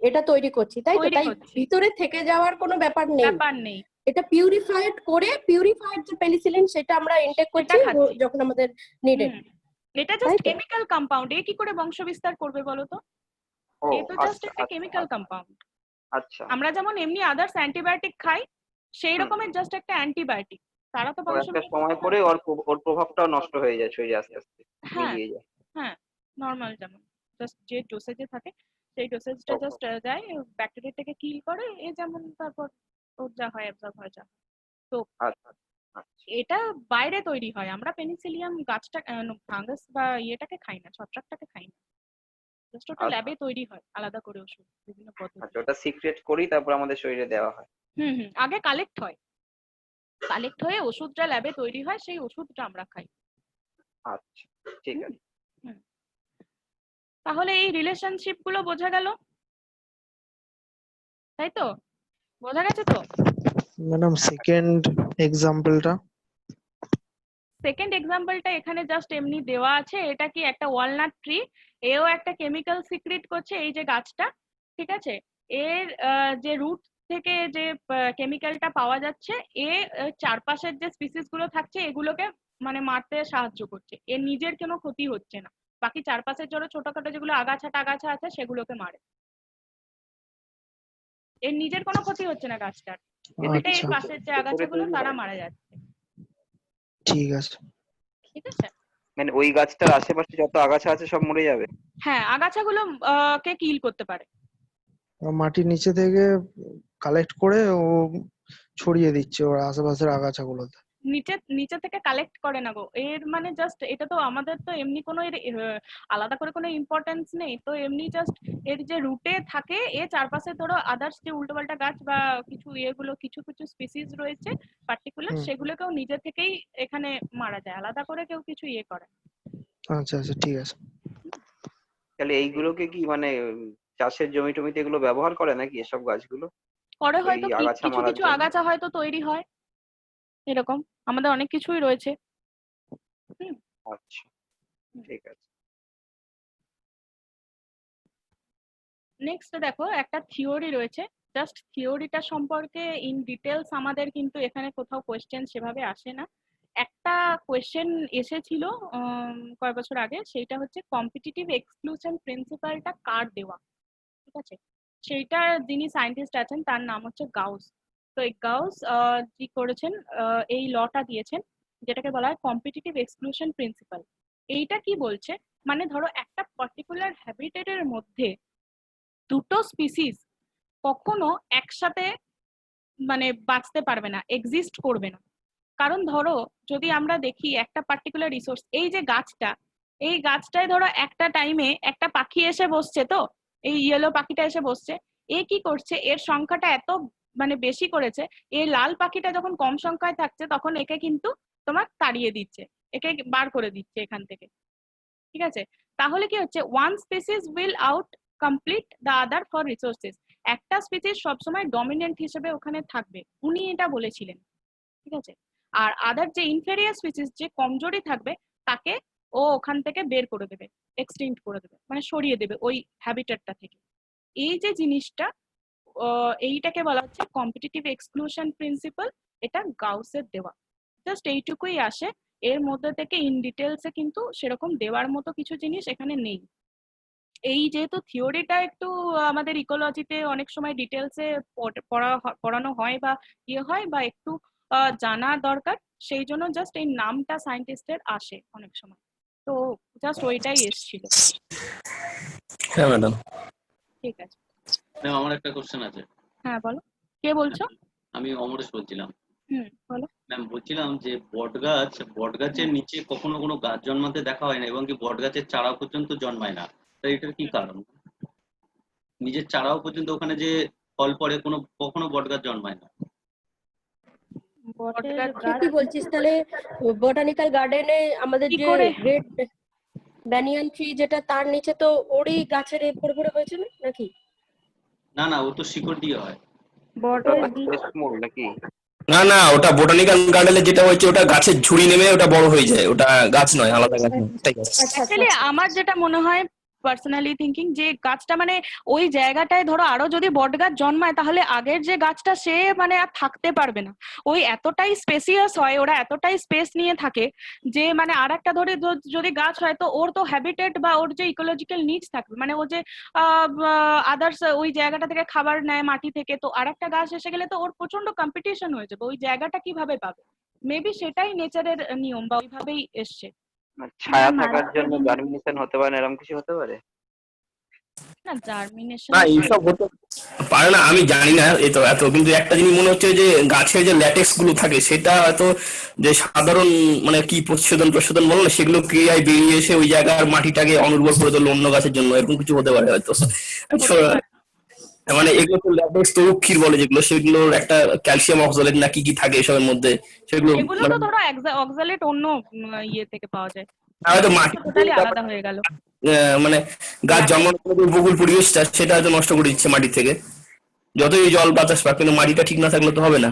এটা তৈরি করছি, তাই তো? তৈরি তাই করছি। ভিতরে থেকে যাওয়ার কোনো ব্যাপার নেই, ব্যাপার নেই। এটা পিউরিফাইড করে পিউরিফাইড যে পেনিসিলিন সেটা আমরা ইনটেক করছি খাচ্ছি। যখন আমাদের নিডেড। এটা জাস্ট কেমিক্যাল কম্পাউন্ড, এ কি করে বংশ বিস্তার করবে বলো তো? ও এ তো জাস্ট আচ্ছা একটা কেমিক্যাল কম্পাউন্ড। আচ্ছা, আমরা যেমন এমনি আদার্স অ্যান্টিবায়োটিক খাই, সেই রকমের জাস্ট একটা অ্যান্টিবায়োটিক, তারা তো তো বংশ একটা সময় পরে ওর প্রভাবটাও নষ্ট হয়ে যায় শরীরে আস্তে আস্তে, হ্যাঁ মিলিয়ে যায়। হ্যাঁ নর্মাল যেমন জাস্ট যে ডোসেজে থাকে সেই ডোসেজটা জাস্ট যায়, ব্যাকটেরিয়াটাকে কিল করে, এ যেমন তারপর ওর যা হয় অ্যাবজর্ব হয়ে যায়। তো আচ্ছা আচ্ছা এটা বাইরে তৈরি হয়, আমরা পেনিসিলিয়াম গাছটা ফাঙ্গাস বা ইয়েটাকে খাই না, ছত্রাকটাকে খাই না, জাস্ট ওটা ল্যাবে তৈরি হয় আলাদা করে ওষুধ বিভিন্ন পদ্ধতি। আচ্ছা, ওটা সিক্রেট করি তারপর আমাদের শরীরে দেওয়া হয়। আগে কালেক্ট হয়ে ওষুধটা ল্যাবে তৈরি হয়, সেই ওষুধটা আমরা খাই। আচ্ছা ঠিক আছে। তাহলে এই রিলেশনশিপ গুলো বোঝা গেল, তাই তো? বোঝা গেছে তো? ম্যাডাম সেকেন্ড এক্সাম্পলটা? সেকেন্ড এক্সাম্পলটা এখানে জাস্ট এমনি দেওয়া আছে, এটা কি একটা ওয়ালনাট ট্রি, এও একটা কেমিক্যাল সিক্রেট করছে, এই যে গাছটা, ঠিক আছে, এর যে রুট থেকে যে কেমিক্যালটা পাওয়া যাচ্ছে, এ চারপাশের যে স্পিসিস গুলো থাকছে এগুলোকে মানে মারতে সাহায্য করছে, এর নিজের কোনো ক্ষতি হচ্ছে না, বাকি চারপাশের জন্য ছোটখাটো যেগুলো আগাছা টাগাছা আছে সেগুলোকে মারে, এর নিজের কোনো ক্ষতি হচ্ছে না গাছটার, এটা এই আচ্ছা পাশের যে আগাছাগুলো তারা মারা যাচ্ছে। ঠিক আছে। ঠিক আছে, মানে ওই গাছটার আশেপাশে যত আগাছা আছে সব মরে যাবে? হ্যাঁ আগাছাগুলো কে কিল করতে পারে। মাটির নিচে থেকে কালেক্ট করে ও ছড়িয়ে দিচ্ছে ওর আশেপাশের আগাছাগুলোতে। নিচে থেকে কালেক্ট করে না গো, এর মানে জাস্ট এটা তো আমাদের তো এমনি কোনো এর আলাদা করে কোনো ইম্পর্টেন্স নেই তো, এমনি জাস্ট এর যে রুটে থাকে, এ চারপাশে ধরো আদার্স যে উল্টোপাল্টা গাছ বা কিছু ইয়েগুলো কিছু কিছু স্পিসিস রয়েছে পার্টিকুলার, সেগুলোকেও নিজে থেকেই এখানে মারা যায়, আলাদা করে কেউ কিছু ইয়ে করে। আচ্ছা আচ্ছা ঠিক আছে। তাহলে এইগুলোকে কি মানে চাষের জমি টমিতে এগুলো ব্যবহার করে নাকি এসব গাছগুলো? করে ওই হয়তো আগাছা কিছু মারার কিছু জন্য? আগাছা হয়তো তৈরি হয়, এরকম আমাদের অনেক কিছুই রয়েছে। আচ্ছা ঠিক আছে। নেক্সট দেখো একটা থিওরি রয়েছে, জাস্ট থিওরিটা সম্পর্কে ইন ডিটেলস আমাদের কিন্তু এখানে কোথাও কোয়েশ্চেন সেভাবে আসে না। একটা কোয়েশ্চেন এসেছিল কয়েক বছর আগে, সেইটা হচ্ছে কম্পিটিটিভ এক্সক্লুশন প্রিন্সিপালটা কার দেওয়া, ঠিক আছে, সেইটা যিনি সায়েন্টিস্ট আছেন তার নাম হচ্ছে গাউস। তো এই গাউস কি করেছেন, এই লটা দিয়েছেন যেটাকে বলা হয় কম্পিটিটিভ এক্সক্লুশন প্রিন্সিপাল। এইটা কি বলছে, মানে ধরো একটা পার্টিকুলার হ্যাবিটেটের মধ্যে দুটো স্পিসিস কখনো একসাথে মানে বাঁচতে পারবে না, এক্সিস্ট করবে না। কারণ ধরো যদি আমরা দেখি একটা পার্টিকুলার রিসোর্স, এই যে গাছটা, এই গাছটায় ধরো একটা টাইমে একটা পাখি এসে বসছে, তো এই ইয়েলো পাখিটা এসে বসছে, এ কি করছে, এর সংখ্যাটা এত মানে বেশি করেছে, এই লাল পাখিটা যখন কম সংখ্যায় থাকছে তখন একে কিন্তু তোমার তাড়িয়ে দিচ্ছে, একে বার করে দিচ্ছে এখান থেকে, ঠিক আছে। তাহলে কি হচ্ছে, one species will out complete the other for resources, একটা স্পিসিস সবসময় ডমিনেন্ট হিসেবে ওখানে থাকবে, উনি এটা বলেছিলেন, ঠিক আছে। আর আদার যে ইনফেরিয়ার স্পিসিস যে কমজোরি থাকবে তাকে ও ওখান থেকে বের করে দেবে, এক্সটিংক্ট করে দেবে, মানে সরিয়ে দেবে ওই হ্যাবিটেটটা থেকে। এই যে জিনিসটা এইটাকে বলা হচ্ছে কম্পিটিটিভ এক্সক্লুশন প্রিন্সিপাল, এটা গাউসের দেওয়া, জাস্ট এইটুকুই আসে, এর মধ্যে থেকে ইন ডিটেলসে কিন্তু সেরকম দেওয়ার মতো কিছু জিনিস এখানে নেই। এই যেহেতু থিওরিটা একটু আমাদের ইকোলজিতে অনেক সময় ডিটেলসে পড়ানো হয় বা ইয়ে হয় বা একটু জানা দরকার, সেই জন্য জাস্ট এই নামটা সায়েন্টিস্টের আসে অনেক সময়। তো জাস্ট ওইটাই এসেছিল। হ্যাঁ ম্যাডাম। ঠিক আছে, ম্যাম আমার একটা কোশ্চেন আছে। হ্যাঁ বলো, কে বলছো? আমি অমরেশ বলছিলাম। বলো। ম্যাম বলছিলাম যে বটগাছের নিচে কখনো কোনো গাছ জন্মাতে দেখা হয় না এবং কি বটগাছের চারা পর্যন্ত জন্মায় না, তাই এটার কি কারণ? নিজের চারাও পর্যন্ত ওখানে যে ফল পড়ে কখনো বটগাছ জন্মায় না। বটের বটগাছ তুই কি বলছিস তাহলে? বোটানিক্যাল গার্ডেনে আমাদের কি যে করে? গ্রেট ব্যানিয়ান ট্রি যেটা, তার নিচে তো ওরই গাছের ভরে ভরে হয়েছে না নাকি? না না, ও তো শিকড় দিয়ে হয়। বটের মূল নাকি? না না, ওটা বোটানিক্যাল গার্ডেনে যেটা হয়েছে ওটা গাছের ঝুড়ি নেমে ওটা বড় হয়ে যায়, ওটা গাছ নয়, আলাদা গাছ নয়। তাই আছে। আচ্ছা আচ্ছা অ্যাকচুয়ালি আমার যেটা মনে হয় পার্সোনালি থিঙ্কিং, যে গাছটা মানে ওই জায়গাটায় ধরো আরো যদি বট গাছ জন্মায় তাহলে আগের যে গাছটা সে মানে আর থাকতে পারবে না। ওই এতটাই স্পেসিয়াস হয়, ওরা এতটাই স্পেস নিয়ে থাকে যে মানে আর একটা ধরে যদি গাছ হয় তো ওর তো হ্যাবিটেট বা ওর যে ইকোলজিক্যাল নিডস থাকবে, মানে ও যে আদার্স ওই জায়গাটা থেকে খাবার নেয় মাটি থেকে, তো আর একটা গাছ এসে গেলে তো ওর প্রচন্ড কম্পিটিশন হয়ে যাবে, ওই জায়গাটা কিভাবে পাবে? মেবি সেটাই নেচারের নিয়ম বা ওইভাবেই এসছে। ছায়া থাকার জন্য জার্মিনেশন হতে পারে না, এরকম কিছু হতে পারে? না জার্মিনেশন না এইসব হতে পারে না, আমি জানি না এত, কিন্তু একটা জিনিস মনে হচ্ছে যে গাছের যে ল্যাটেক্স গুলো থাকে সেটা হয়তো যে সাধারণ মানে কি প্রশোধন বলো না, সেগুলো ক্রিয়ায় বেরিয়ে এসে ওই জায়গার মাটিটাকে অনুর্বর করে দিল অন্য গাছের জন্য, এরকম কিছু হতে পারে হয়তো। মানে এগুলো তো ল্যাটেক্স তরুক্ষীর বলে যেগুলো, সেগুলোর একটা ক্যালসিয়াম অক্সালেট না কি কি থাকে এসবের মধ্যে, সেগুলো এগুলো মানে তো ধরো অক্সালেট অন্য ইয়ে থেকে পাওয়া যায়, হয়তো এটা মাটি তো টোটালি আলাদা হয়ে গেল। মানে গাছ জন্মানোর পরে যে উপকূল পরিবেশটা সেটা হয়তো নষ্ট করে দিচ্ছে মাটি থেকে, যতই জল বাতাস পাক কিন্তু মাটিটা ঠিক না থাকলে তো হবে না।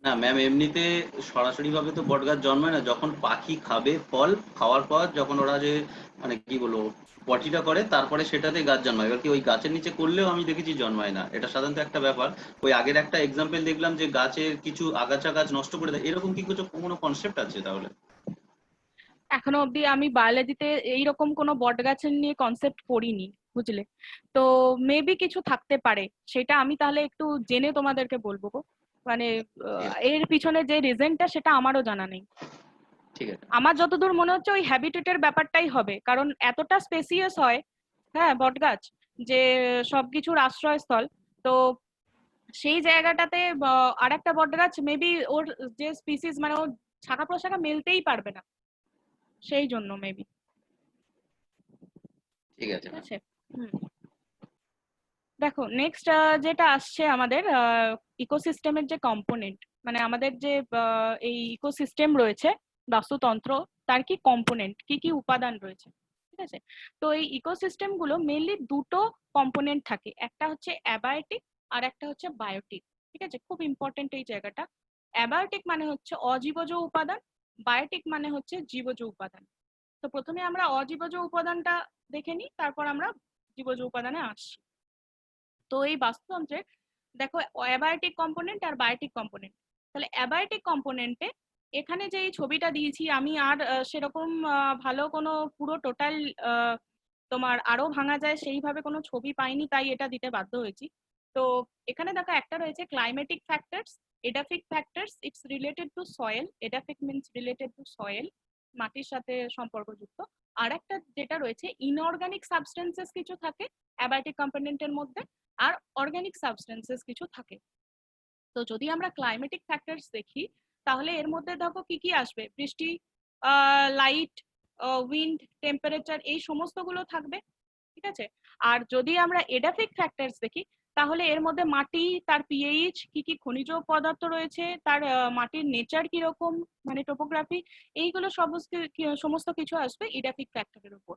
না ম্যাম, এমনিতে সরাসরি ভাবে তো বটগাছ জন্মায় না, যখন পাখি খাবে ফল, খাওয়ার পর যখন ওরা যে মানে কি বলবো পটিটা করে তারপরে সেটাতে গাছ জন্মায়। এবার কি ওই গাছের নিচে করলেও আমি দেখেছি জন্মায় না, এটা সাধারণত একটা ব্যাপার। ওই আগের একটা এক্সাম্পল দেখলাম যে গাছের কিছু আগাছা গাছ নষ্ট করে দেয়, এরকম কি কোনো কনসেপ্ট আছে তাহলে? এখনো অব্দি আমি বায়োলজিতে এইরকম কোনো বট গাছের নিয়ে কনসেপ্ট পড়িনি, বুঝলে? তো মেবি কিছু থাকতে পারে, সেটা আমি তাহলে একটু জেনে তোমাদেরকে বলবো গো। মানে এর পিছনে যে রিজনটা সেটা আমারও জানা নেই। ঠিক আছে। আমার যতদূর মনে হচ্ছে ওই হ্যাবিটেটের ব্যাপারটাই হবে, কারণ এতটা স্পেসিয়াস হয় হ্যাঁ বট গাছ, যে সবকিছুর আশ্রয়স্থল। তো সেই জায়গাটাতে আর একটা বট গাছ মেবি ওর যে স্পিসিস মানে ওর শাখা প্রশাখা মেলতেই পারবে না, সেই জন্য মেবি। ঠিক আছে। ঠিক আছে। দেখো নেক্সট যেটা আসছে আমাদের ইকোসিস্টেমের যে কম্পোনেন্ট, মানে আমাদের যে এই ইকোসিস্টেম রয়েছে বাস্তুতন্ত্র, তার কি কম্পোনেন্ট, কি কি উপাদান রয়েছে। ঠিক আছে, তো এই ইকোসিস্টেম গুলো মেইনলি দুটো কম্পোনেন্ট থাকে, একটা হচ্ছে অ্যাবায়োটিক আর একটা হচ্ছে বায়োটিক। ঠিক আছে, খুব ইম্পর্টেন্ট এই জায়গাটা। অ্যাবায়োটিক মানে হচ্ছে অজীবজ উপাদান, বায়োটিক মানে হচ্ছে জীবজ উপাদান। তো প্রথমে আমরা অজীবজ উপাদানটা দেখে নিই, তারপর আমরা জীবজ উপাদানে আসছি। তো এই বাস্তুতন্ত্রে দেখো অ্যাবায়োটিক কম্পোনেন্ট আর বায়োটিক কম্পোনেন্ট। তাহলে অ্যাবায়োটিক কম্পোনেন্টে এখানে যে এই ছবিটা দিয়েছি আমি, আর সেরকম ভালো কোনো পুরো টোটাল তোমার আরো ভাঙা যায় সেইভাবে কোনো ছবি পাইনি, তাই এটা দিতে বাধ্য হয়েছি। তো এখানে দেখো একটা রয়েছে climatic factors, edaphic factors, it's related to soil, edaphic means related to soil, মাটির সাথে সম্পর্কযুক্ত। আর একটা যেটা রয়েছে ইনঅর্গানিক সাবস্টেন্সেস কিছু থাকে অ্যাবায়োটিক কম্পোনেন্টের মধ্যে, আর অর্গানিক সাবস্টেন্সেস কিছু থাকে। তো যদি আমরা ক্লাইমেটিক ফ্যাক্টরস দেখি তাহলে এর মধ্যে দেখো কি কি আসবে, বৃষ্টি, লাইট, উইন্ড, টেম্পারেচার, এই সমস্তগুলো থাকবে। ঠিক আছে, আর যদি আমরা এডাফিক ফ্যাক্টরস দেখি তাহলে এর মধ্যে মাটি, তার পিএইচ, কি কি খনিজ পদার্থ রয়েছে, তার মাটির নেচার কিরকম, মানে টোপোগ্রাফি, এইগুলো সমস্ত কিছু আসবে এডাফিক ফ্যাক্টরের উপর।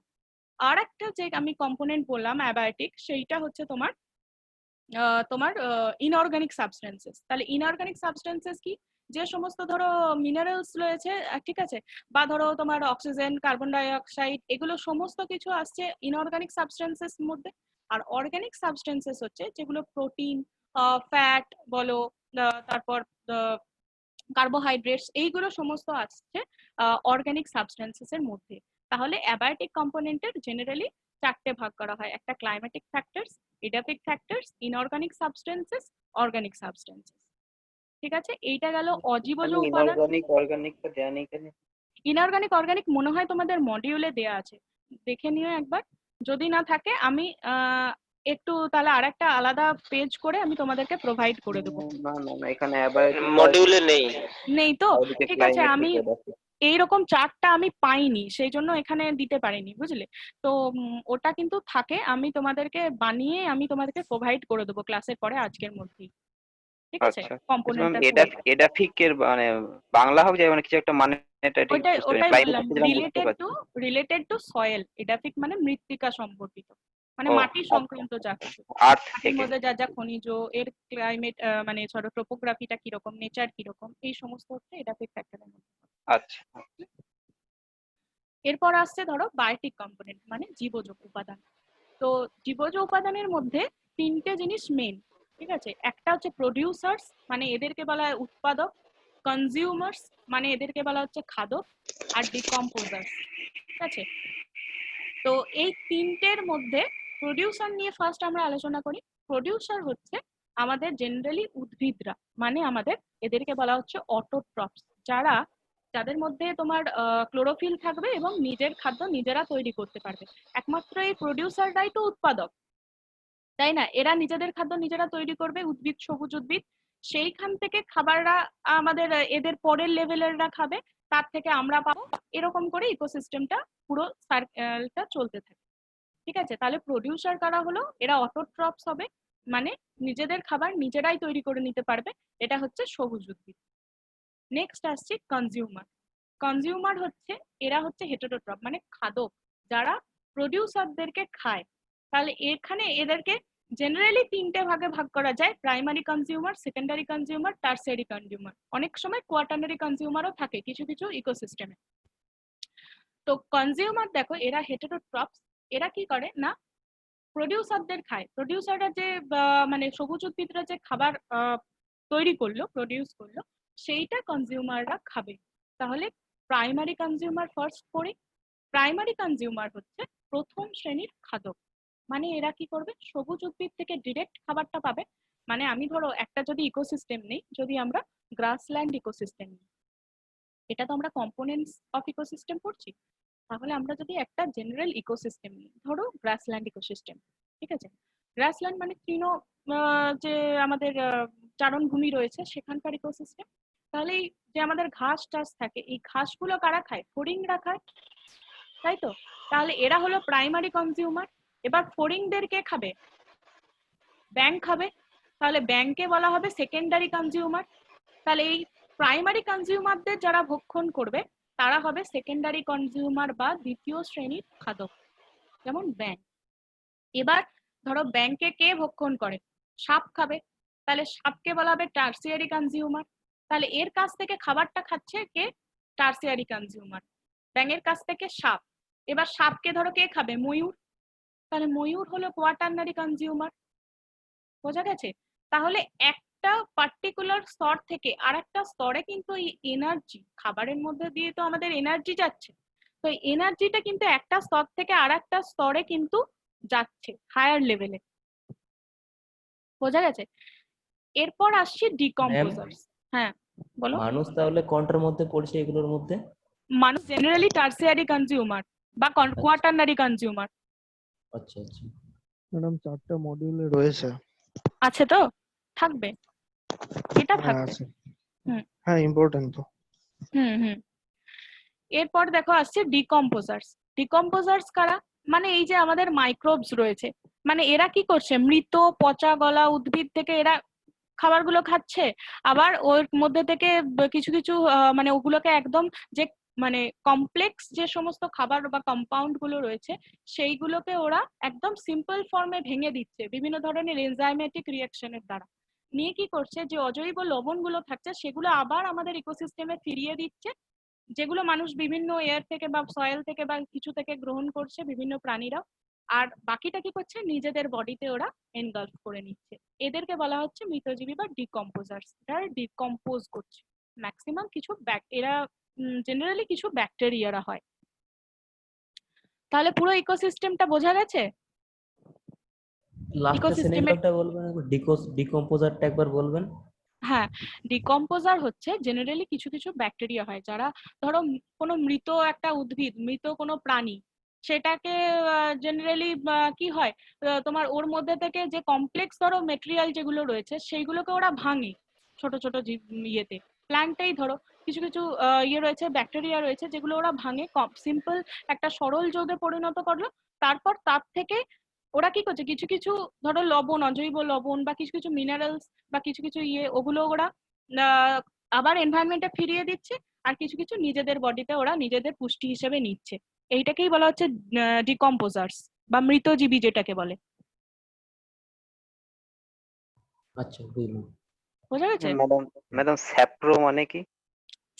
আর একটা যে আমি কম্পোনেন্ট বললাম অ্যাবায়োটিক, সেইটা হচ্ছে তোমার ইনঅর্গানিক সাবস্টেন্সেস। তাহলে ইনঅর্গানিক সাবস্টেন্সেস কি, যে সমস্ত ধরো মিনারেলস রয়েছে, ঠিক আছে, বা ধরো তোমার অক্সিজেন, কার্বন ডাই অক্সাইড, এগুলো সমস্ত কিছু আসছে ইনঅর্গানিক সাবস্টেন্সেস মধ্যে। আর অর্গানিক সাবস্টেন্সেস হচ্ছে যেগুলো প্রোটিন, ফ্যাট বলো, তারপর কার্বোহাইড্রেটস, এইগুলো সমস্ত আসছে অর্গানিক সাবস্টেন্সেস এর মধ্যে। তাহলে অ্যাবায়োটিক কম্পোনেন্টের জেনারেলি চারটে ভাগ করা হয়, একটা climatic factors, edaphic factors, inorganic substances, organic substances. ঠিক আছে, এইটা গেল অজীবজ উপাদান। ইনঅর্গানিক অর্গানিকটা দেয়া নেই কেন? ইনঅর্গানিক অর্গানিক মনে হয় তোমাদের মডিউলে দেয়া আছে, দেখে নিও একবার। যদি না থাকে আমি একটু তাহলে আরেকটা আলাদা পেজ করে আমি তোমাদেরকে প্রোভাইড করে দেবো। না না না, এখানে অ্যাবাইলিটি মডিউলে নেই। নেই তো? ওদিকে ঠিক আছে, আমি ক্লাইমেটিক এইরকম চার্টটা আমি পাইনি, সেই জন্য এখানে দিতে পারিনি, বুঝলে তো। ওটা কিন্তু থাকে, আমি তোমাদেরকে বানিয়ে আমি তোমাদেরকে প্রোভাইড করে দেবো ক্লাসের পরে আজকের মধ্যেই, ঠিক আছে? আচ্ছা কম্পোনেন্টটা এডাফিকের মানে বাংলা হোক যায় মানে কিছু একটা মানে এটা ঠিক ওটাই বুঝতে পারি ওটাই ক্লাইমেট বললাম, যেরকম বুঝতে পারছি। Related to soil. এডাফিক মানে মৃত্তিকা সম্পর্কিত, মানে ও, মাটি সংক্রান্ত যা কিছু, আর্থ মাটির থেকে। মধ্যে যা যা খনিজ, এর ক্লাইমেট মানে ধরো টোপোগ্রাফিটা কিরকম, নেচার কিরকম, এই সমস্ত হচ্ছে এডাফিক ফ্যাক্টরের মধ্যে। আচ্ছা এরপর আসছে ধরো বায়োটিক কম্পোনেন্ট, মানে জীবজ উপাদান। তো জীবজ উপাদানের মধ্যে তিনটে জিনিস মেন, ঠিক আছে? একটা হচ্ছে প্রোডিউসার্স, মানে এদেরকে বলা হয় উৎপাদক, কনজিউমার্স মানে এদেরকে বলা হচ্ছে খাদক, আর ডিকম্পোজার্স, ঠিক আছে? তো এই তিনটের মধ্যে প্রোডিউসার নিয়ে ফার্স্ট আমরা আলোচনা করি। প্রোডিউসার হচ্ছে আমাদের জেনারেলি উদ্ভিদরা, মানে আমাদের এদেরকে বলা হচ্ছে অটোট্রপস, যাদের মধ্যে তোমার ক্লোরোফিল থাকবে এবং নিজের খাদ্য নিজেরা তৈরি করতে পারবে। একমাত্র এই প্রোডিউসাররাই তো উৎপাদক, তাই না? এরা নিজেদের খাদ্য নিজেরা তৈরি করবে, উদ্ভিদ, সবুজ উদ্ভিদ, সেইখান থেকে খাবাররা আমাদের এদের পরের লেভেলেররা খাবে, তার থেকে আমরা পাবো, এরকম করে ইকোসিস্টেমটা পুরো সার্কেলটা চলতে থাকে, ঠিক আছে? তাহলে প্রোডিউসার কারা হলো? এরা অটোট্রপস হবে, মানে নিজেদের খাবার নিজেরাই তৈরি করে নিতে পারবে, এটা হচ্ছে সবুজ উদ্ভিদ। নেক্সট আসছে কনজিউমার। কনজিউমার হচ্ছে এরা হচ্ছে হেটেরোট্রপ, মানে খাদক, যারা প্রোডিউসারদেরকে খায়। তাহলে এখানে এদেরকে জেনারেলি তিনটে ভাগে ভাগ করা যায়: primary consumer, secondary consumer, tertiary consumer. অনেক সময় কোয়াটার্নারি কনজিউমারও থাকে কিছু কিছু ইকোসিস্টেমে। তো কনজিউমার দেখো, এরা হেটেরোট্রপস, এরা কি করে না প্রোডিউসারদের খায়। প্রোডিউসাররা যে মানে সবুজ উদ্ভিদরা যে খাবার তৈরি করলো, প্রোডিউস করলো, সেইটা কনজিউমাররা খাবে। তাহলে প্রাইমারি কনজিউমার ফার্স্ট পড়ি। প্রাইমারি কনজিউমার হচ্ছে প্রথম শ্রেণীর খাদক, মানে এরা কি করবে? সবুজ উদ্ভিদ থেকে ডিরেক্ট খাবারটা পাবে। মানে আমি ধরো একটা যদি ইকোসিস্টেম নেই, যদি আমরা গ্রাসল্যান্ড ইকোসিস্টেম নিই, এটা তো আমরা কম্পোনেন্টস অফ ইকোসিস্টেম পড়ছি, তাহলে আমরা যদি একটা জেনারেল ইকোসিস্টেম নিই, ধরো গ্রাসল্যান্ড ইকোসিস্টেম, ঠিক আছে? গ্রাসল্যান্ড মানে তৃণ, যে আমাদের চারণভূমি রয়েছে সেখানকার ইকোসিস্টেম। তাহলে এই যে আমাদের ঘাস টাস থাকে, এই ঘাসগুলো কারা খায়? ফড়িংরা খায়, তাই তো? তাহলে এরা হলো প্রাইমারি কনজিউমার। এবার ফড়িংদের কে খাবে? ব্যাঙ খাবে, তাহলে ব্যাঙকে বলা হবে সেকেন্ডারি কনজিউমার। তাহলে এই প্রাইমারি কনজিউমারদের যারা ভক্ষণ করবে তারা হবে সেকেন্ডারি কনজিউমার বা দ্বিতীয় শ্রেণীর খাদক, যেমন ব্যাঙ। এবার ধরো ব্যাঙকে কে ভক্ষণ করে? সাপ খাবে, তাহলে সাপকে বলা হবে টারসিয়ারি কনজিউমার। তাহলে এর কাছ থেকে খাবারটা খাচ্ছে কে? টারসিয়ারি কনজিউমার, ব্যাঙের কাছ থেকে সাপ। এবার সাপকে ধরো কে খাবে? ময়ূর, তাহলে ময়ূর হলো কোয়াটার্নারি কনজিউমার। বোঝা গেছে? তাহলে একটা পার্টিকুলার স্তর থেকে আরেকটা স্তরে কিন্তু এই এনার্জি, খাবারের মধ্যে দিয়ে তো আমাদের এনার্জি যাচ্ছে, তো এই এনার্জিটা কিন্তু একটা স্তর থেকে আরেকটা স্তরে কিন্তু যাচ্ছে, হায়ার লেভেলে। বোঝা গেছে? এরপর আসছে ডিকম্পোজার্স। হ্যাঁ বলো। মানুষ তাহলে কোনটার মধ্যে পড়ছে এগুলোর মধ্যে? মানুষ জেনারেলি টারসিয়ারি কনজিউমার বা কোয়াটার্নারি কনজিউমার। আচ্ছা আচ্ছা ম্যাডাম 4টা মডিউলে রয়েছে। আছে তো? থাকবে, এটা হ্যাঁ থাকবে। আছে। হুম হ্যাঁ ইম্পর্টেন্ট তো। হুম। এরপর দেখো আসছে ডিকম্পোজার্স। ডিকম্পোজার্স কারা? মানে এই যে আমাদের মাইক্রোবস রয়েছে, মানে এরা কি করছে? মৃত পচা গলা উদ্ভিদ থেকে এরা খাবারগুলো খাচ্ছে, আবার ওর মধ্যে থেকে কিছু কিছু মানে ওগুলোকে একদম যে মানে কমপ্লেক্স যে সমস্ত খাবার বা কম্পাউন্ড গুলো রয়েছে সেইগুলোকে ওরা একদম সিম্পল ফর্মে ভেঙে দিচ্ছে বিভিন্ন ধরনের এনজাইমেটিক রিঅ্যাকশনের দ্বারা। নিয়ে কি করছে? যে অজৈব লবণগুলো থাকছে সেগুলো আবার আমাদের ইকোসিস্টেমে ফিরিয়ে দিচ্ছে, যেগুলো মানুষ বিভিন্ন এয়ার থেকে বা সয়েল থেকে বা কিছু থেকে গ্রহণ করছে, বিভিন্ন প্রাণীরা। আর বাকিটা কি করছে? নিজেদের বডিতে ওরা এনগালফ করে নিচ্ছে। এদেরকে বলা হচ্ছে মৃতজীবী বা ডিকম্পোজার্স। এরা ডিকম্পোজ করছে ম্যাক্সিমাম কিছু এরা জেনারেলি কিছু ব্যাকটেরিয়ারা হয়। তাহলে পুরো ইকোসিস্টেমটা বোঝা গেছে? লাস্টের ইকোসিস্টেমের সেন্টেন্সটা বলবেন একবার, ডিকম্পোজারটা একবার বলবেন। হ্যাঁ, ডিকম্পোজার হচ্ছে জেনারেলি কিছু কিছু ব্যাকটেরিয়া হয় যারা ধরো কোনো মৃত একটা উদ্ভিদ, মৃত কোনো প্রাণী, সেটাকে জেনারেলি কি হয়, তোমার ওর মধ্যে থেকে যে কমপ্লেক্স ধরো মেটেরিয়াল যেগুলো রয়েছে সেইগুলোকে ওরা ভাঙে ছোট ছোট ইয়েতে। প্ল্যান্টেই ধরো কিছু কিছু ইয়ে রয়েছে, ব্যাকটেরিয়া রয়েছে যেগুলো ওরা ভাঙে সিম্পল একটা সরল যৌগে পরিণত করলো। তারপর তার থেকে ওরা কি করছে, কিছু কিছু ধরো লবণ, অজৈব লবণ বা কিছু কিছু মিনারেলস বা কিছু কিছু ইয়ে, ওগুলো ওরা আবার এনভায়রনমেন্টে ফিরিয়ে দিচ্ছে, আর কিছু কিছু নিজেদের বডিতে ওরা নিজেদের পুষ্টি হিসেবে নিচ্ছে। এইটাকেই বলা হচ্ছে ডিকম্পোজার্স বা মৃতজীবী যেটাকে বলে। আচ্ছা, বুঝলাম। বোঝা গেছে? ম্যাডাম স্যাপ্রো মানে কি?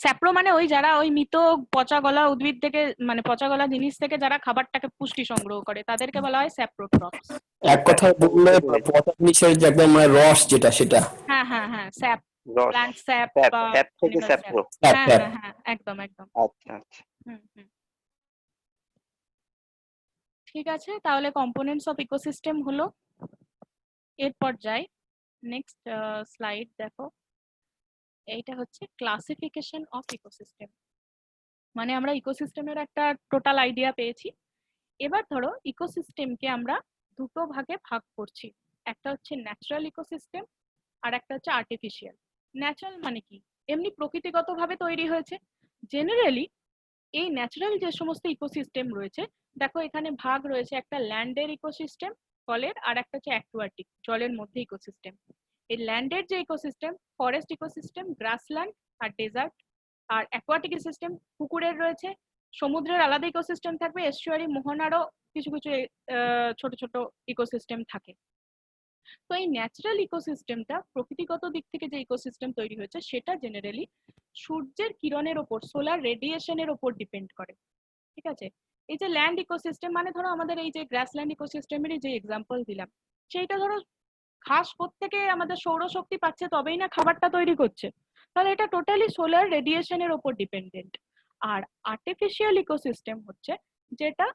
স্যাপ্রো মানে ওই যারা ওই মৃত পচা গলা উদ্ভিদ থেকে, মানে পচা গলা জিনিস থেকে যারা খাবারটাকে পুষ্টি সংগ্রহ করে, তাদেরকে বলা হয় স্যাপ্রোট্রপস। এক কথা বললে পচা জিনিসের যে একদম মানে রস যেটা, সেটা হ্যাঁ হ্যাঁ হ্যাঁ, স্যাপ, রস, প্ল্যান্ট স্যাপ বা স্যাপ থেকে অ্যানিমাল স্যাপ। স্যাপ্রো। স্যাপ হ্যাঁ স্যাপ। হ্যাঁ হ্যাঁ, একদম একদম। আচ্ছা আচ্ছা। হুম হুম, ঠিক আছে, তাহলে কম্পোনেন্টস অফ ইকোসিস্টেম হলো। এরপর যাই, নেক্সট স্লাইড দেখো। এইটা হচ্ছে ক্লাসিফিকেশন অফ ইকোসিস্টেম। মানে আমরা ইকোসিস্টেমের একটা টোটাল আইডিয়া পেয়েছি। এবার ধরো ইকোসিস্টেমকে আমরা দুটো ভাগে ভাগ করছি, একটা হচ্ছে ন্যাচারাল ইকোসিস্টেম আর একটা হচ্ছে আর্টিফিশিয়াল। ন্যাচারাল মানে কি, এমনি প্রকৃতিগতভাবে তৈরি হয়েছে। জেনারেলি এই ন্যাচারাল যে সমস্ত ইকোসিস্টেম রয়েছে, দেখো এখানে ভাগ রয়েছে, একটা ল্যান্ডের ইকোসিস্টেম জলের, আর একটা হচ্ছে অ্যাকুয়াটিক জলের মধ্যে ইকোসিস্টেম। এই ল্যান্ডের যে ইকোসিস্টেম, ফরেস্ট ইকোসিস্টেম, গ্রাসল্যান্ড আর ডেজার্ট। আর অ্যাকুয়াটিক সিস্টেম পুকুরের রয়েছে, সমুদ্রের আলাদা ইকোসিস্টেম থাকবে, এস্টুয়ারি, মোহনারও কিছু কিছু ছোট ছোট ইকোসিস্টেম থাকে। তো এই ন্যাচারাল ইকোসিস্টেমটা প্রকৃতিগত দিক থেকে যে ইকোসিস্টেম তৈরি হয়েছে সেটা জেনারেলি সূর্যের কিরণের ওপর, সোলার রেডিয়েশনের ওপর ডিপেন্ড করে। ঠিক আছে, এই যে ল্যান্ড ইকোসিস্টেম মানে ধরো আমাদের এই যে গ্রাসল্যান্ড ইকোসিস্টেমেরই যে এক্সাম্পল দিলাম, সেইটা ধরো ঘাস থেকে আমাদের সৌরশক্তি পাচ্ছে তবেই না খাবারটা তৈরি করছে, তাহলে এটা টোটালি সোলার রেডিয়েশনের ওপর ডিপেন্ডেন্ট। আর আর্টিফিশিয়াল ইকোসিস্টেম হচ্ছে যেটা